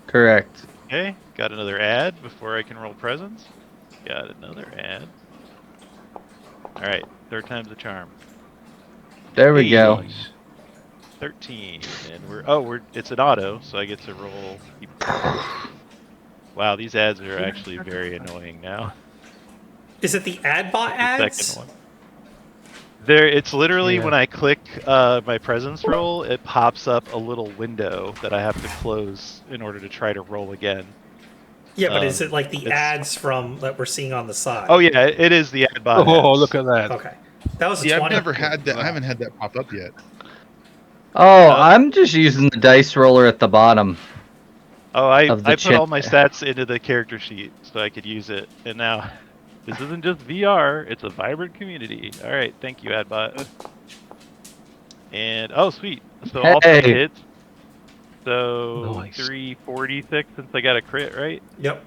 Correct. Okay, got another ad before I can roll presents. Got another ad. Alright, third time's the charm. There we Hey. go. nice. 13, and it's an auto, so I get to roll. Wow, these ads are actually very annoying now. Is it the ad bot The ads? second one. It's literally Yeah. when I click my presence roll, it pops up a little window that I have to close in order to try to roll again. Yeah, but is Um, it like the it's- ads from that we're seeing on the side? Oh yeah, it is the ad bot. Oh, ads. look at that. Okay. That was a See, I've 20. never had that. I haven't had that pop up yet. Oh, I'm just using the dice roller at the bottom. Oh, I Of the put chip. all my stats into the character sheet so I could use it, and now this isn't just VR; it's a vibrant community. All right, thank you, Adbot. And oh, sweet! So all 3 Hey. hits. So Nice. 346 since I got a crit, right? Yep.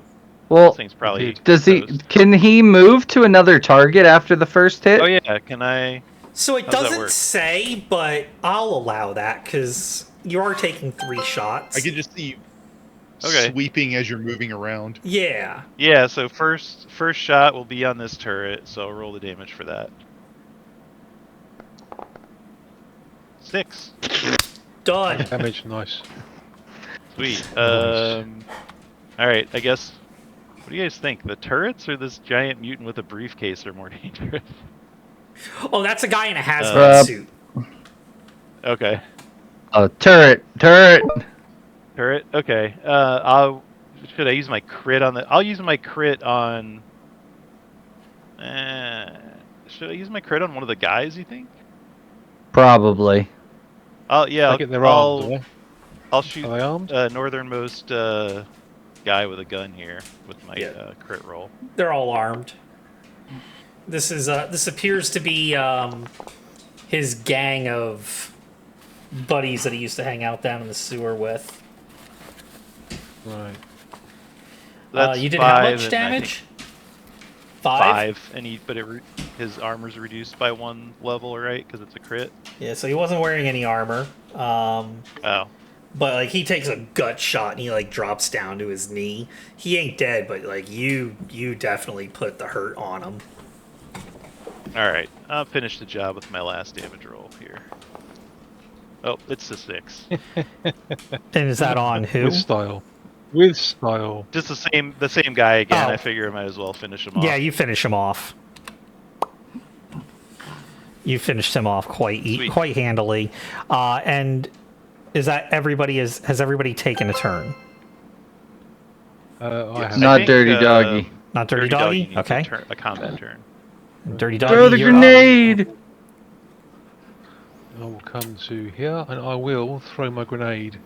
Well, This thing's probably. does he? toast. Can he move to another target after the first hit? Oh yeah, can I? So it How's that doesn't work? say, but I'll allow that because you are taking 3 shots. I can just see you Okay. sweeping as you're moving around. Yeah. Yeah, so first shot will be on this turret, so I'll roll the damage for that. 6. Done. Damage, nice. Sweet. Nice. Alright, I guess. What do you guys think? The turrets or this giant mutant with a briefcase are more dangerous? Oh, that's a guy in a hazmat Uh, suit. Okay. Oh, turret! Turret? Okay. Should I use my crit on the. I'll use my crit on. Should I use my crit on one of the guys, you think? Probably. Yeah, I get their arms, do they? I'll shoot Are they armed? northernmost guy with a gun here with my Yeah. crit roll. They're all armed. This appears to be his gang of buddies that he used to hang out down in the sewer with. Right. That's You did how 5, much and I damage? think 5? 5, and his armor's reduced by 1 level, right? Because it's a crit. Yeah, so he wasn't wearing any armor. Oh, But like he takes a gut shot and he like drops down to his knee. He ain't dead, but like you definitely put the hurt on him. all right. I'll finish the job with my last damage roll here. Oh, it's a 6. And is that on who? With style. With style. Just the same guy again. Oh. I figure I might as well finish him off. Yeah, you finish him off. You finished him off Sweet. quite handily. And is that everybody has everybody taken a turn? I have. Not I think, Dirty Doggy. Not Dirty Doggy? needs Okay. a combat turn. Dirty Doggy. Throw the you're up. grenade! I will come to here and I will throw my grenade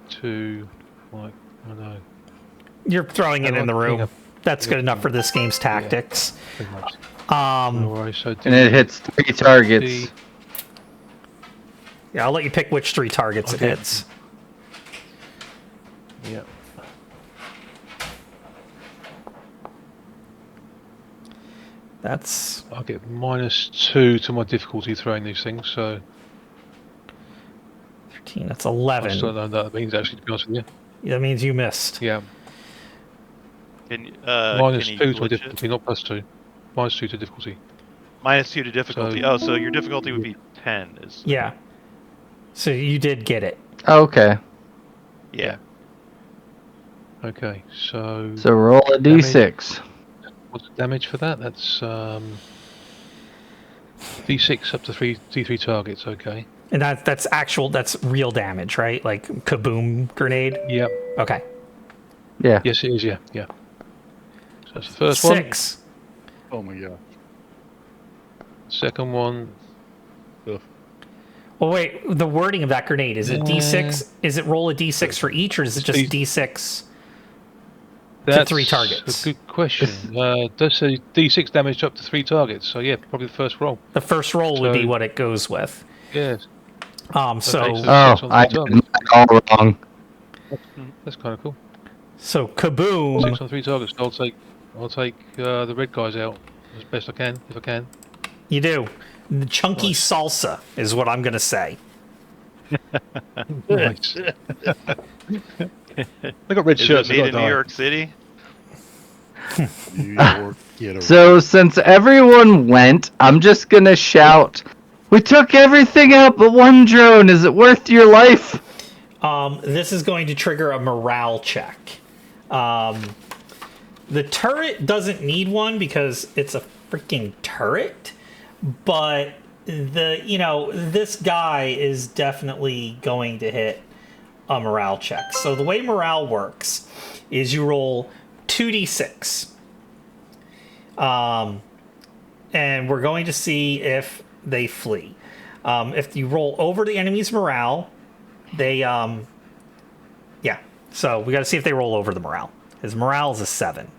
to, like, I don't know, You're throwing it How in do the I ping room. a- That's ping a good enough ping? for this game's tactics. pretty much. No Um, worries. So And it hits 3 targets. D, yeah, I'll let you pick which 3 targets it Okay. hits. yeah. That's I get -2 to my difficulty throwing these things, so 13. That's I still 11. don't know what that means, actually, to be honest with you. That means you missed. Yeah. Can you -2 to my glitch it? difficulty, not +2. -2 to difficulty. -2 to difficulty. So- So your difficulty would be 10. Yeah. So you did get it. Okay. Yeah. Okay, so So roll a d6. what's the damage for that? That's D6 up to D3 targets. Okay. And that's real damage, right? Like kaboom grenade. Yep. Okay. Yeah. Yes, it is. Yeah. Yeah. So that's the first one. 6. Oh my god. Second one. Ugh. Well, wait. The wording of that grenade is it D6? Is it roll a D6 for each, or is it just D- D6? That's 3 targets. a good question. It does say D6 damage up to 3 targets. So yeah, probably the first roll. The first roll would be So- what it goes with. Yes. So Okay, so- Oh, Six on I three did all wrong. That's kind of cool. so kaboom. 6 on 3 targets. I'll take the red guys out as best I can, if I can. You do. The chunky Nice. salsa is what I'm gonna say. Nice. They got red Is shirts. it I made gotta in New die. York City? New York, get over So since everyone went, I'm just gonna shout, "We took everything out but one drone. Is it worth your life?" This is going to trigger a morale check. The turret doesn't need one because it's a freaking turret, but this guy is definitely going to hit a morale check. So the way morale works is you roll 2d6. And we're going to see if they flee. If you roll over the enemy's morale, they yeah. So we got to see if they roll over the morale. His morale is a 7.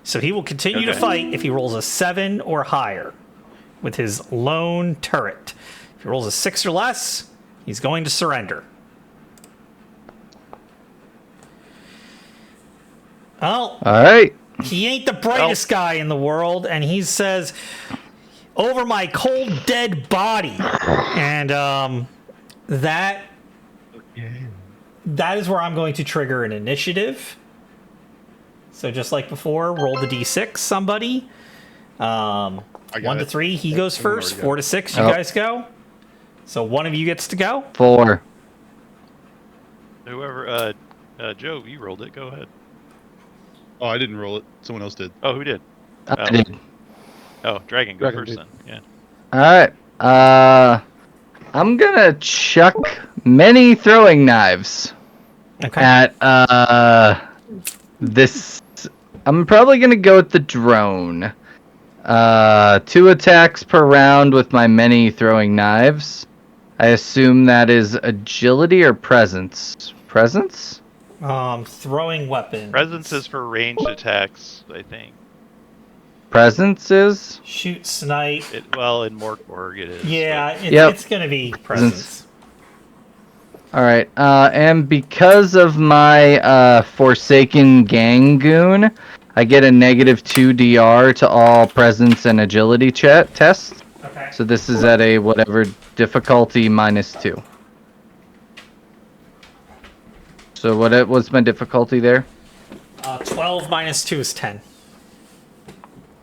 So he will continue to Okay. fight if he rolls a 7 or higher with his lone turret. If he rolls a 6 or less, he's going to surrender. Well, All right. he ain't the brightest guy in the world, and he says, "Over my cold, dead body," and that is where I'm going to trigger an initiative. So just like before, roll the d6. Somebody, I got 1 to it. 3, he Yep, goes I already first. got 4 it. to 6, you Oh. guys go. So one of you gets to go. 4. Whoever, Joe, you rolled it. Go ahead. Oh, I didn't roll it. Someone else did. Oh, who did? I did. Oh, Dragon, go Dragon first did. then. Yeah. All right. I'm gonna chuck many throwing knives Okay. at this. I'm probably gonna go with the drone. 2 attacks per round with my many throwing knives. I assume that is agility or presence. Presence? Throwing weapons. Presence is for ranged attacks, I think. Presence is. Shoot, snipe. Well, in Morkborg it is. Yeah, Yep. it's going to be presence. All right. And because of my Forsaken Gang Goon, I get a -2 DR to all presence and agility tests. Okay. So this is at a whatever difficulty -2. So what was my difficulty there? 12 minus 2 is 10.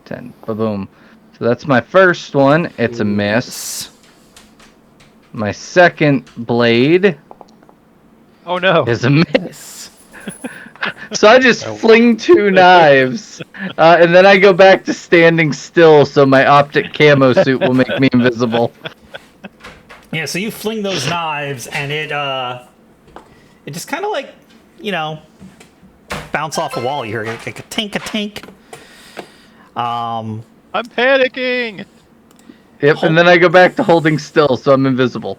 10. Ba-boom. So that's my first one. It's a miss. My second blade Oh no. is a miss. So I just fling 2 knives, and then I go back to standing still so my optic camo suit will make me invisible. Yeah, so you fling those knives, and it just kind of like, bounce off a wall. You hear like a tink. I'm panicking. Yep, and then I go back to holding still, so I'm invisible.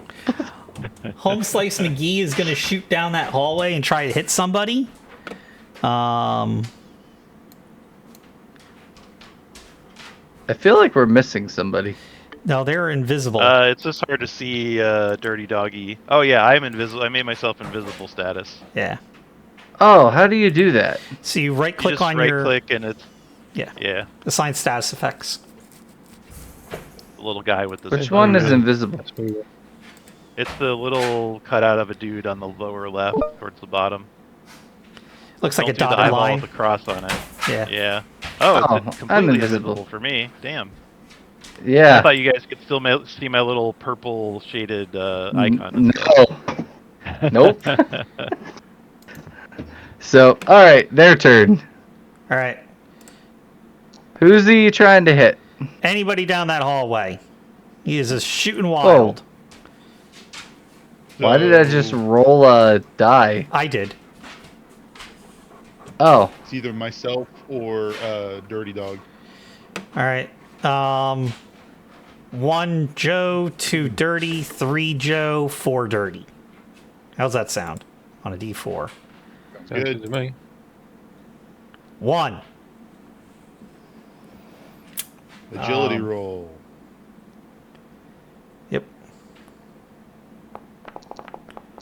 Home Slice McGee is going to shoot down that hallway and try to hit somebody. I feel like we're missing somebody. No, they're invisible. It's just hard to see Dirty Doggy. Oh yeah, I'm invisible. I made myself invisible status. Yeah. Oh, how do you do that? So you right You click just on right your click and it's yeah assign status effects. the little guy with the. Which zipper. one is invisible? That's me. It's the little cutout of a dude on the lower left towards the bottom. Looks Don't like a do the dotted eyeball line. with the cross on it. Yeah. Yeah. Oh, Oh, it's I'm completely invisible. invisible for me. Damn. I Yeah. thought you guys could still see my little purple shaded icon. And No. Nope. So, all right, their turn. All right. Who's he trying to hit? Anybody down that hallway. He is just shooting wild. Why did I just roll a die? I did. Oh, It's either myself or Dirty Dog. All right. 1 Joe, 2 Dirty, 3 Joe, 4 Dirty. How's that sound on a D4? Sounds Good. good to me. 1. Agility roll. Yep.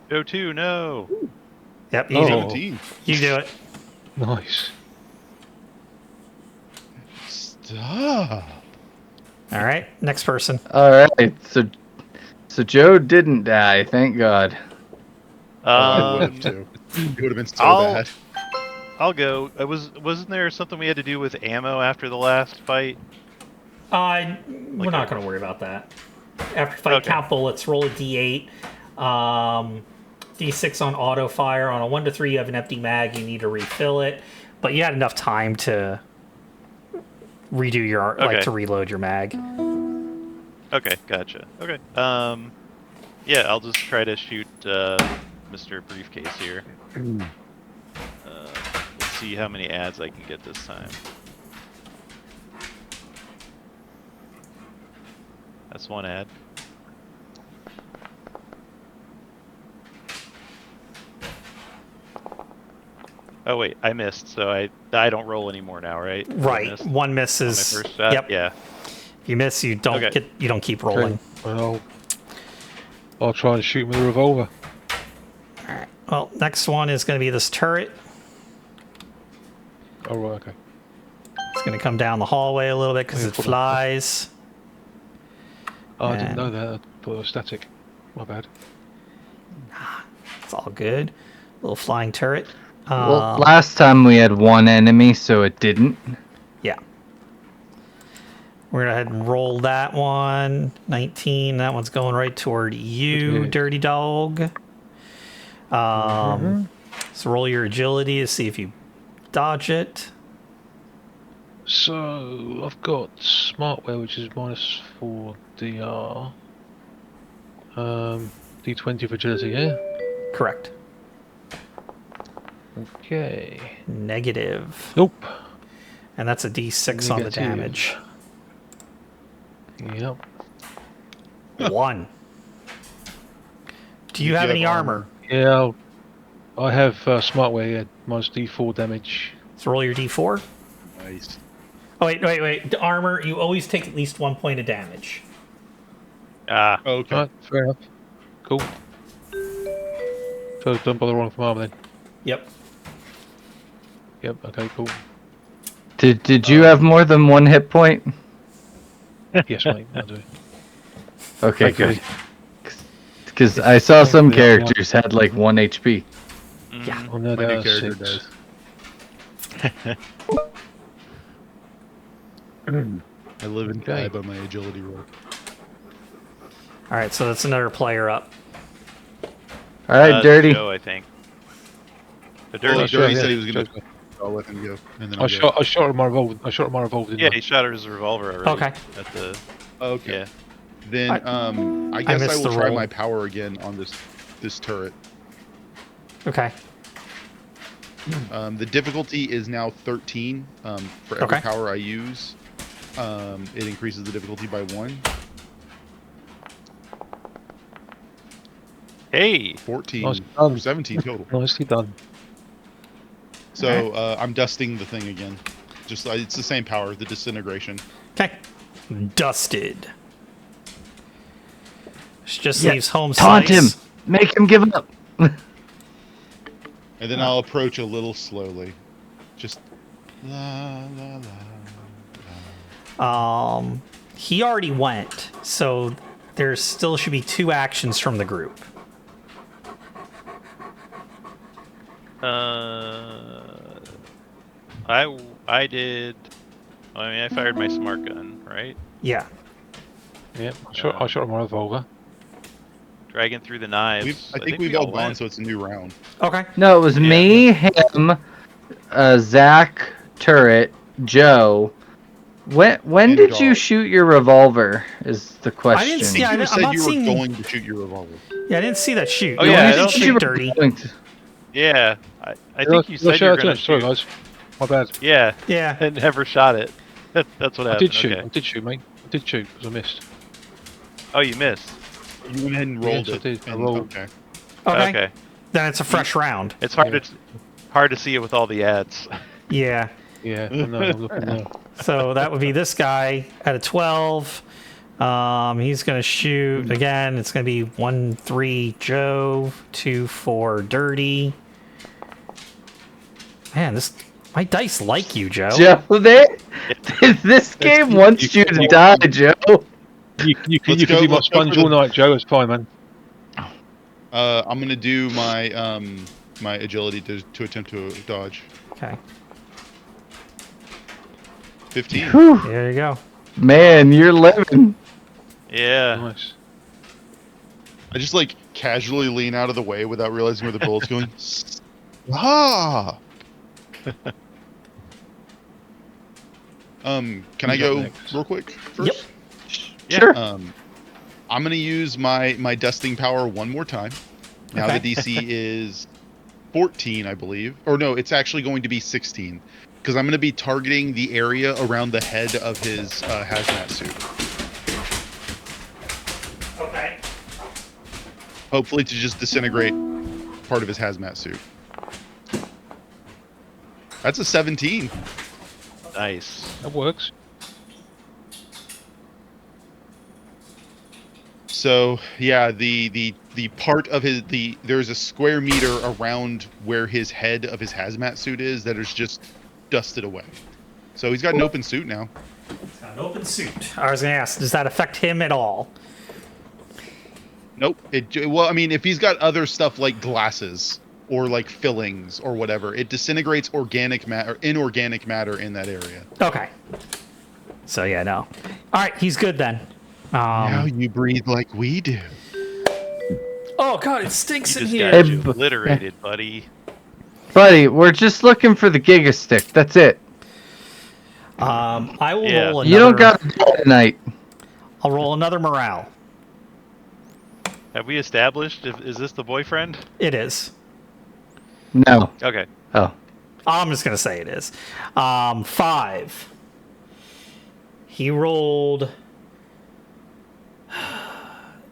Go to no. Yep. You, Oh. 17. you do it. Nice. Stop. All right. Next person. all right. So Joe didn't die, thank God. I would have too. It would have been so I'll- bad. I'll go. Wasn't there something we had to do with ammo after the last fight? We're not going to worry about that. After fight, Okay. count bullets, roll a D8. D6 on auto fire. On a 1 to 3, you have an empty mag. You need to refill it. But you had enough time to redo your Okay. to reload your mag. Okay, gotcha. Okay. Yeah, I'll just try to shoot Mr. Briefcase here. Let's see how many ads I can get this time. That's one ad. Oh wait, I missed, so I don't roll anymore now, right? I Right. missed One miss on my is. first shot? Yep. Yeah. If you miss, you don't Okay. you don't keep rolling. Well, I'll try and shoot with a revolver. All right. Well, next one is going to be this turret. Oh, right, okay. It's going to come down the hallway a little bit because Yeah, it hold on. flies. Oh, I didn't And- know that. I thought it was static. My bad. It's all good. Little flying turret. Well, last time we had one enemy, so it didn't. Yeah. We're going to go ahead and roll that one. 19. That one's going right toward you, Okay. Dirty Dog. So roll your agility to see if you dodge it. So, I've got smartware, which is -4 DR. D20 for agility, yeah? Correct. Okay. Negative. Nope. And that's a D6 on the Negative. damage. Yep. 1. Do you have any armor? Yeah, I have smartware, yeah. Minus D4 damage. So roll your D4. Nice. Oh, wait. The armor, you always take at least 1 point of damage. Ah. Okay. Alright, fair enough. Cool. So, don't bother rolling for armor then. Yep. Yep, okay, cool. Did you have more than 1 hit point? Yes, mate, I'll do it. Okay, Thankfully. good. Because I saw some Thankfully, yeah. characters had like 1 HP. Yeah. On that, My new character 6. does. I live and die Okay. by my agility roll. All right, so that's another player up. All right, Dirty. Joe, I think. The Well, dirty. sure, Dirty yeah. said he was gonna. Joe's good. I'll let him go, and then I I'll shot at my revolver. I shot at my revolver. Didn't Yeah, I? he shot his revolver already. Okay. At the. Go. Okay. Yeah. Then I guess I missed will the try roll. my power again on this turret. Okay. The difficulty is now 13. For every Okay. power I use, it increases the difficulty by 1. Hey, 14 Nice or done. 17 total. Nicely done. So I'm dusting the thing again. Just it's the same power, the disintegration. Okay. Dusted. Just Yeah, leaves home Taunt him. slice. Make him give up. And then I'll approach a little slowly. Just la la la. He already went, so there still should be 2 actions from the group. I did. I mean, I fired my smart gun, right? Yeah. Yeah, I shot my revolver. Dragging through the knives. I think we we've all gone, went. so it's a new round. Okay. No, it was Yeah. me, him, Zach, Turret, Joe. When And did you dog. shoot your revolver? Is the question. I didn't see. You I'm said not you were seeing. going to shoot your revolver. Yeah, I didn't see that shoot. Oh, You yeah, only I did don't shoot You were dirty. going to- Yeah, I think you said you were going to Sorry, shoot. guys. My bad. Yeah, Yeah. and never shot it. That's what happened. I did shoot. Okay. I did shoot, mate. I did shoot because I missed. Oh, you missed. You went ahead and rolled Yes, I it. did. I And, rolled. okay. Okay. Okay. Then it's a fresh round. It's hard to see it with all the ads. Yeah. Yeah, I know. I'm looking now. So that would be this guy at a 12. He's going to shoot again. It's going to be 1, 3, Joe, 2, 4, Dirty. Man, my dice like you, Joe. Joe, this game wants you to die, Joe. You can Let's go- be my let's go sponge for the- all night, Joe. It's fine, man. I'm gonna do my my agility to attempt to dodge. Okay. 15. Whew. There you go. Man, you're living. Yeah. Nice. I just like casually lean out of the way without realizing where the bullet's going. Ah. Can I Who's up go next? real quick first? Yeah. Sure. I'm gonna use my dusting power one more time. Now Okay. the DC is 14, I believe. Or no, it's actually going to be 16. Because I'm going to be targeting the area around the head of his hazmat suit. Okay. Hopefully to just disintegrate part of his hazmat suit. That's a 17. Nice. That works. So yeah, the part of there's a square meter around where his head of his hazmat suit is that is just dusted away. So he's got an open suit now. It's got an open suit. I was going to ask, does that affect him at all? Nope. Well, I mean, if he's got other stuff like glasses or like fillings or whatever, it disintegrates organic matter, inorganic matter in that area. Okay. So yeah, no. All right, he's good then. Now you breathe like we do. Oh god, it stinks You in just here. got Hey, obliterated, buddy. Buddy, we're just looking for the Giga Stick. That's it. I will Yeah. roll another. You don't got to die tonight. I'll roll another morale. Have we established? Is this the boyfriend? It is. No. Okay. Oh. I'm just gonna say it is. 5. He rolled.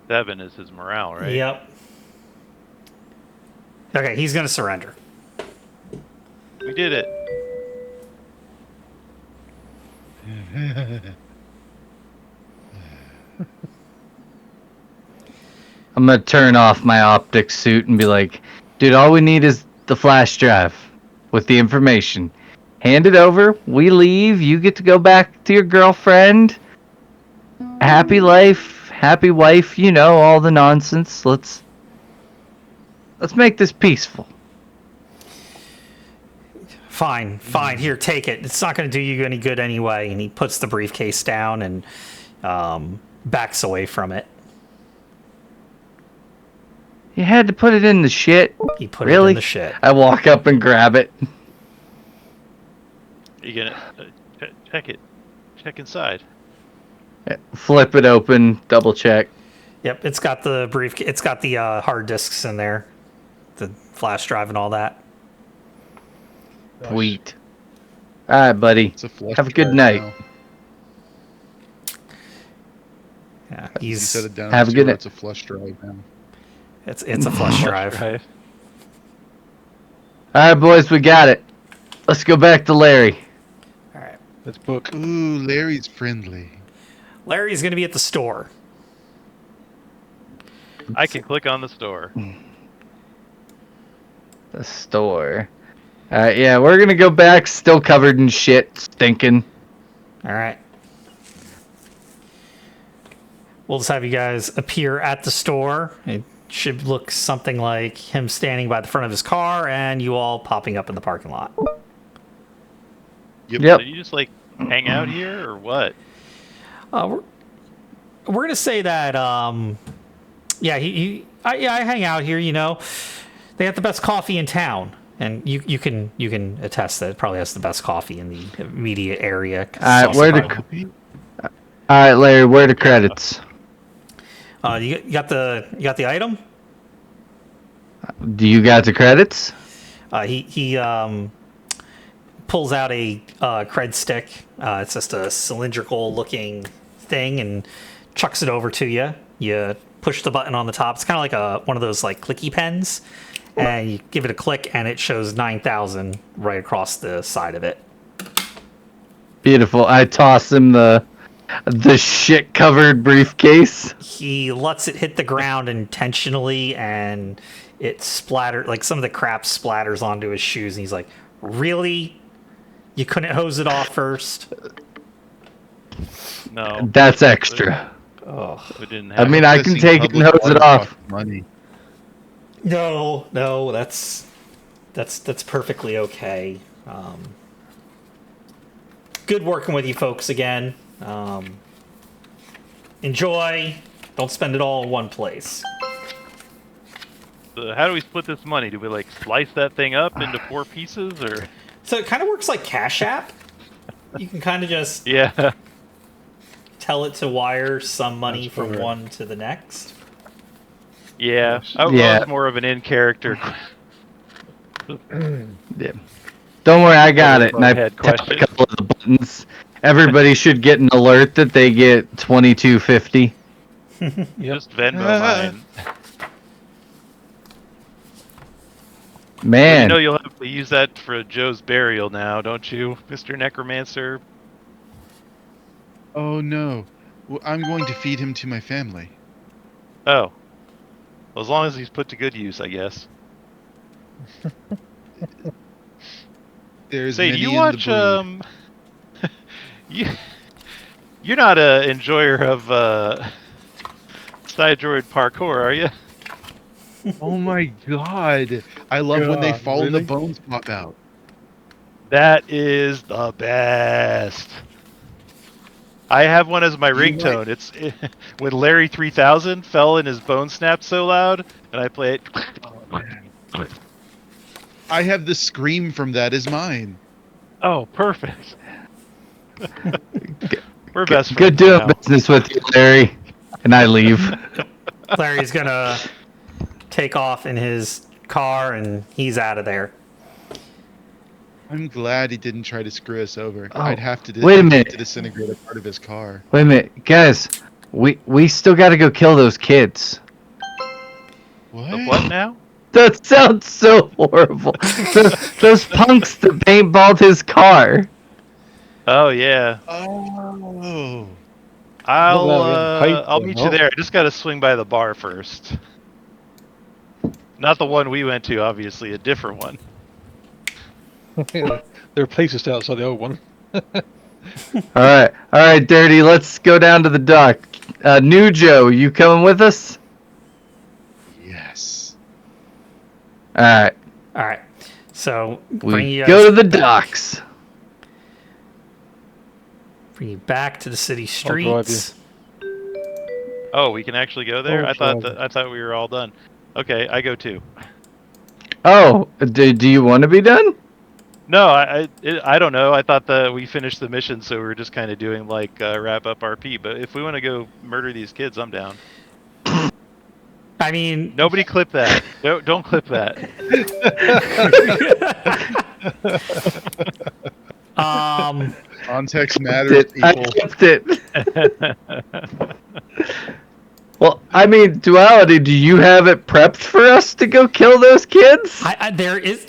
7 is his morale, right? Yep. Okay, he's gonna surrender. We did it. I'm going to turn off my optics suit and be like, dude, all we need is the flash drive with the information. Hand it over. We leave. You get to go back to your girlfriend. Happy life, happy wife, you know, all the nonsense. Let's make this peaceful. Fine. Here, take it. It's not going to do you any good anyway. And he puts the briefcase down and backs away from it. You had to put it in the shit. He put it Really? in the shit. I walk up and grab it. You gonna check it? Check inside. Flip it open, double check. Yep, it's got the briefcase. It's got the hard disks in there, the flash drive and all that. Sweet. All right, buddy. It's a flush Have a good drive night. now. Yeah, You he's set it down. Have a in the good sewer, night. It's a flush drive now. It's a flash drive. Right. All right, boys, we got it. Let's go back to Larry. All right. Let's book. Ooh, Larry's friendly. Larry's going to be at the store. I can click on the store. The store. All right, yeah, we're gonna go back, still covered in shit, stinking. All right. We'll just have you guys appear at the store. It should look something like him standing by the front of his car and you all popping up in the parking lot. Yep. Did you just like hang out here or what? We're gonna say that. Yeah, I hang out here. You know, they have the best coffee in town, and you can attest that it probably has the best coffee in the immediate area. All right, all right, Larry, where are the credits? You got the item. Do you got the credits? He pulls out a cred stick. It's just a cylindrical looking thing and chucks it over to you. You push the button on the top. It's kind of like one of those like clicky pens, and you give it a click and it shows 9,000 right across the side of it. Beautiful. I toss him the shit covered briefcase. He lets it hit the ground intentionally, and it splattered, like some of the crap splatters onto his shoes, and he's like, "Really? You couldn't hose it off first?" No. That's extra. Oh. We didn't I have mean, I can take it and hose it off. Money. No, that's perfectly okay. Good working with you folks again. Enjoy. Don't spend it all in one place. How do we split this money? Do we like slice that thing up into 4 pieces or? So it kind of works like Cash App. You can kind of just Yeah. tell it to wire some money That's from correct. one to the next. Yeah. I Yeah. was more of an in character. Yeah. Don't worry, I got it. And I Head tapped a question. couple of the buttons. Everybody should get an alert that they get $22.50. Just Venmo mine. Man, You know you'll have to use that for Joe's burial now, don't you, Mr. Necromancer? Oh no. Well, I'm going to feed him to my family. Oh. Well, as long as he's put to good use, I guess. There's Say, do many you in watch the breed. you're not a enjoyer of side droid parkour, are you? Oh my god. I love when they God, fall and the really? bones pop out. That is the best. I have one as my You ringtone. It's when Larry 3000 fell and his bone snapped so loud, and I play it. I have the scream from that as mine. Oh, perfect. We're best friends good doing now. business with you, Larry. And I leave. Larry's gonna take off in his car, and he's out of there. I'm glad he didn't try to screw us over. Oh, I'd have to wait a minute. to disintegrate a part of his car. Wait a minute, guys. We still got to go kill those kids. What? The what now? That sounds so horrible. Those punks that paintballed his car. Oh yeah. Oh. I'll meet you there. I just got to swing by the bar first. Not the one we went to, obviously, a different one. There are places outside the old one. All right, Dirty. Let's go down to the dock. New Joe, you coming with us? Yes. All right. All right. So bring We you go guys to the back- docks. Bring you back to the city I'll drive streets. Oh, we can actually go there. Oh, I thought sure. I thought we were all done. Okay, I go too. Oh, do you want to be done? No, I don't know. I thought that we finished the mission, so we were just kind of doing like wrap up RP. But if we want to go murder these kids, I'm down. I mean, Nobody clip that. Don't clip that. Context matters, I people. kept it. Well, I mean, Duality, do you have it prepped for us to go kill those kids? There is.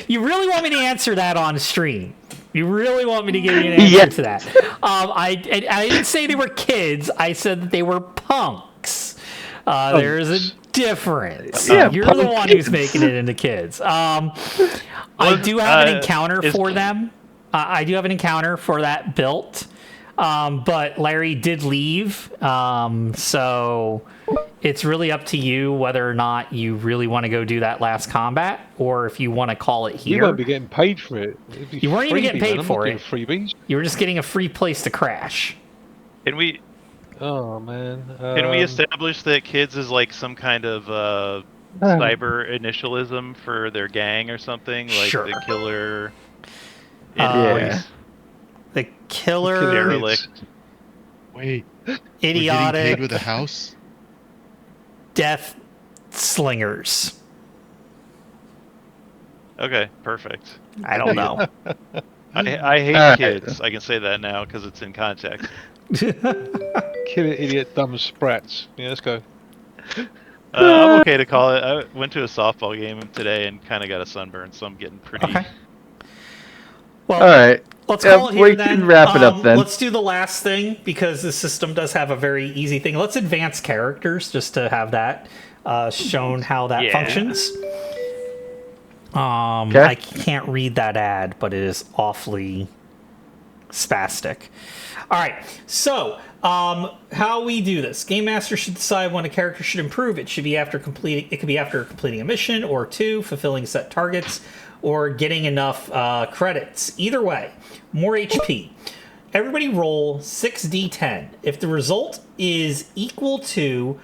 You really want me to answer that on stream? You really want me to give you an answer Yes. to that? I didn't say they were kids. I said that they were punks. There is a difference. Yeah, You're the punk one who's kids. making it into kids. I do have an encounter for them. I do have an encounter for that built. But Larry did leave. So it's really up to you whether or not you really want to go do that last combat, or if you want to call it here. You won't be getting paid for it. It'd be You weren't even freebie, getting paid man. I'm for not it. doing freebies. You were just getting a free place to crash. Can we Oh man. can we establish that kids is like some kind of cyber initialism for their gang or something, like Sure. the killer Yeah. The killer, derelict? Wait, we're getting paid idiotic, with a house? death slingers. Okay, perfect. I don't know. I hate Alright. kids. I can say that now because it's in context. Kill it, idiot, dumb sprats. Yeah, let's go. I'm okay to call it. I went to a softball game today and kind of got a sunburn, so I'm getting pretty. Okay. Well, All right. let's Yeah, call it here we then. can wrap it up then. Let's do the last thing because the system does have a very easy thing. Let's advance characters just to have that shown how that Yeah. functions. Okay. I can't read that ad, but it is awfully spastic. All right, so how we do this? Game Master should decide when a character should improve. It should be after completing. It could be after completing a mission, or two, fulfilling set targets, or getting enough credits. Either way, more HP. Everybody roll 6d10. If the result is equal to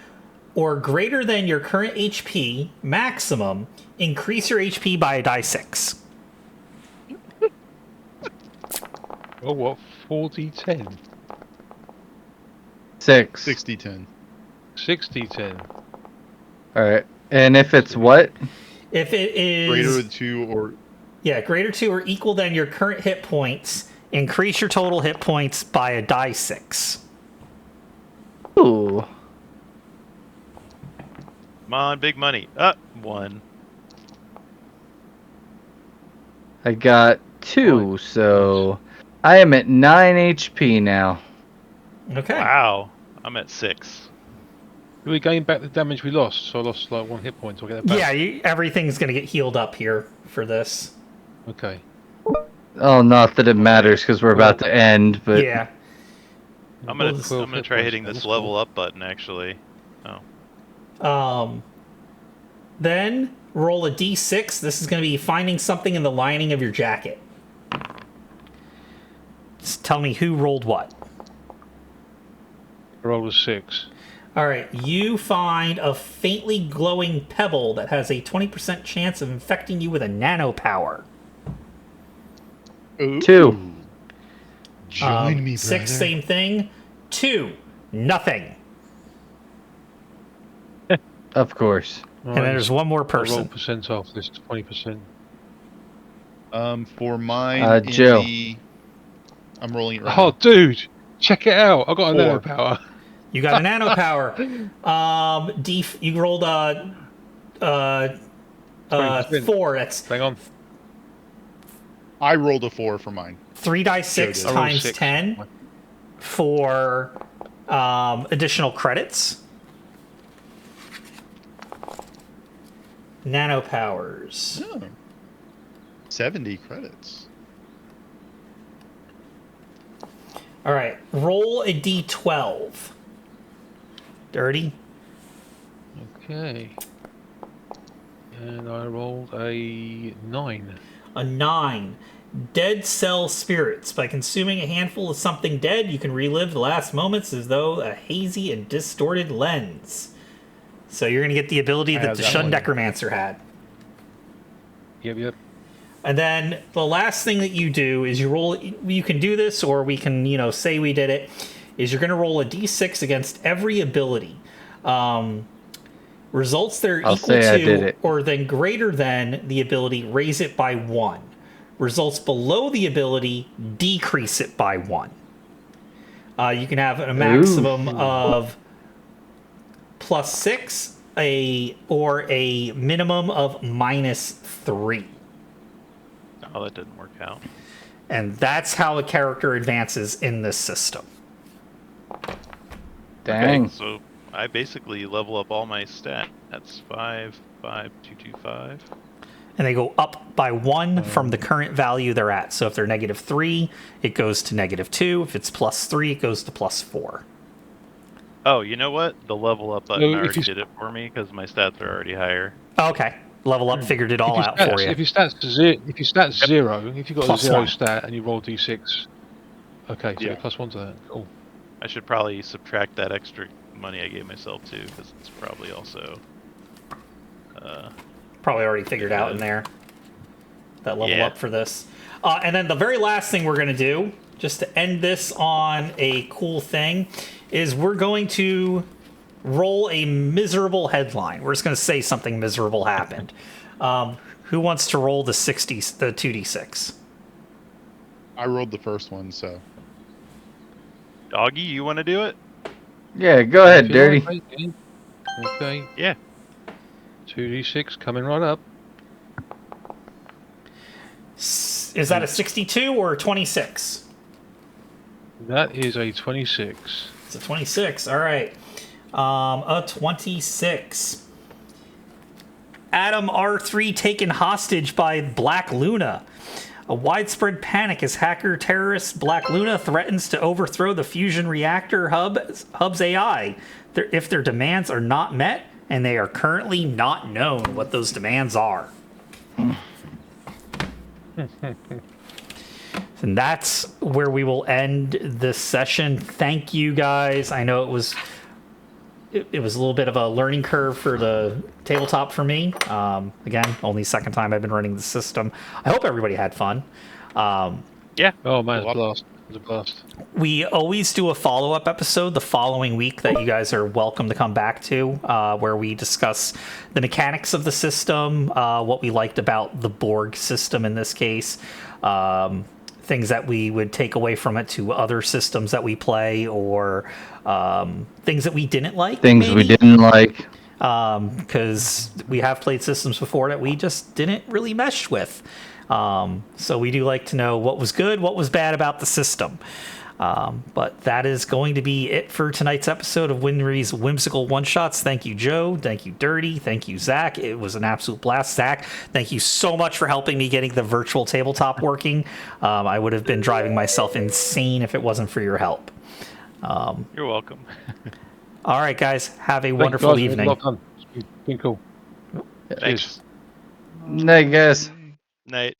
or greater than your current HP maximum, increase your HP by a die 6. Oh, what? 40-10? 6. 60-10. 60-10. All right. And if it's what? If it is Greater than 2 or... yeah, greater to or equal than your current hit points, increase your total hit points by a die 6. Ooh. Come on, big money. 1. I got 2, so I am at 9 HP now. Okay. Wow, I'm at 6. Do we gain back the damage we lost? So I lost like 1 hit point. So I get that back. Yeah, everything's going to get healed up here for this. Okay. Oh, not that it matters because we're about to end, but Yeah. I'm gonna Well, this- try hitting this That's level cool. up button actually. Then roll a d6. This is going to be finding something in the lining of your jacket. Just tell me who rolled what. I rolled a 6. All right, you find a faintly glowing pebble that has a 20% chance of infecting you with a nano power. Ooh. 2. Join me, brother. 6, same thing. 2, nothing. Of course. And then there's one more Roll person. percent off this 20%. For mine, in Joe. I'm rolling it right Oh, now. dude, check it out! I got a 4. nano power. You got a nano power. You rolled a 20%. 4. That's Hang on. I rolled a 4 for mine. 3 die 6 did. I rolled times 6. 10 for additional credits. Nano powers. Oh. 70 credits. All right, roll a d12. Dirty. Okay. And I rolled a 9. A 9. Dead cell spirits. By consuming a handful of something dead, you can relive the last moments as though a hazy and distorted lens. So you're going to get the ability I that have the that Shun one. Necromancer had. Yep. And then the last thing that you do is you roll. You can do this, or we can, say we did it. Is you're going to roll a d6 against every ability. Results that are I'll equal say I did to it. or then greater than the ability, raise it by 1. Results below the ability, decrease it by 1. You can have a maximum of +6, or a minimum of -3. Oh, that didn't work out. And that's how a character advances in this system. Dang. Okay, so I basically level up all my stats. That's 5, 5, 2, 2, 5. And they go up by 1 from the current value they're at. So if they're -3, it goes to -2. If it's +3, it goes to +4. Oh, you know what? The level up button No, if already you- did it for me because my stats are already higher. Okay. Level up figured it all out for you. If your stats zero, if you've got Plus a 0 one. stat and you roll d6, okay, so Yeah. you're +1 to that. Cool. I should probably subtract that extra money I gave myself too, because it's probably also. Probably already figured out in there. That level Yeah. up for this. And then the very last thing we're going to do, just to end this on a cool thing, is we're going to roll a miserable headline. We're just going to say something miserable happened. Who wants to roll the 2d6? I rolled the first one, so Doggy, you want to do it? Yeah, go ahead, If you Dirty. like, mate, okay, Yeah. 2d6 coming right up. Is that a 62 or a 26? That is a 26. It's a 26. All right. A 26. Adam R3 taken hostage by Black Luna. A widespread panic as hacker terrorist Black Luna threatens to overthrow the fusion reactor hub's AI if their demands are not met, and they are currently not known what those demands are. And that's where we will end this session. Thank you guys. I know it was a little bit of a learning curve for the tabletop for me. Again, only second time I've been running the system. I hope everybody had fun. Yeah. Oh man, it's a blast. It was a blast. We always do a follow-up episode the following week that you guys are welcome to come back to, where we discuss the mechanics of the system, what we liked about the Borg system in this case, things that we would take away from it to other systems that we play, or things that we didn't like. Things we maybe. didn't like. Because we have played systems before that we just didn't really mesh with. So we do like to know what was good, what was bad about the system. But that is going to be it for tonight's episode of Winry's Whimsical One-Shots. Thank you, Joe. Thank you, Dirty. Thank you, Zach. It was an absolute blast. Zach, thank you so much for helping me getting the virtual tabletop working. I would have been driving myself insane if it wasn't for your help. You're welcome. All right, guys. Have a Thank you, wonderful guys. evening. Well done. It's been cool. Thanks. Night, guys. Night.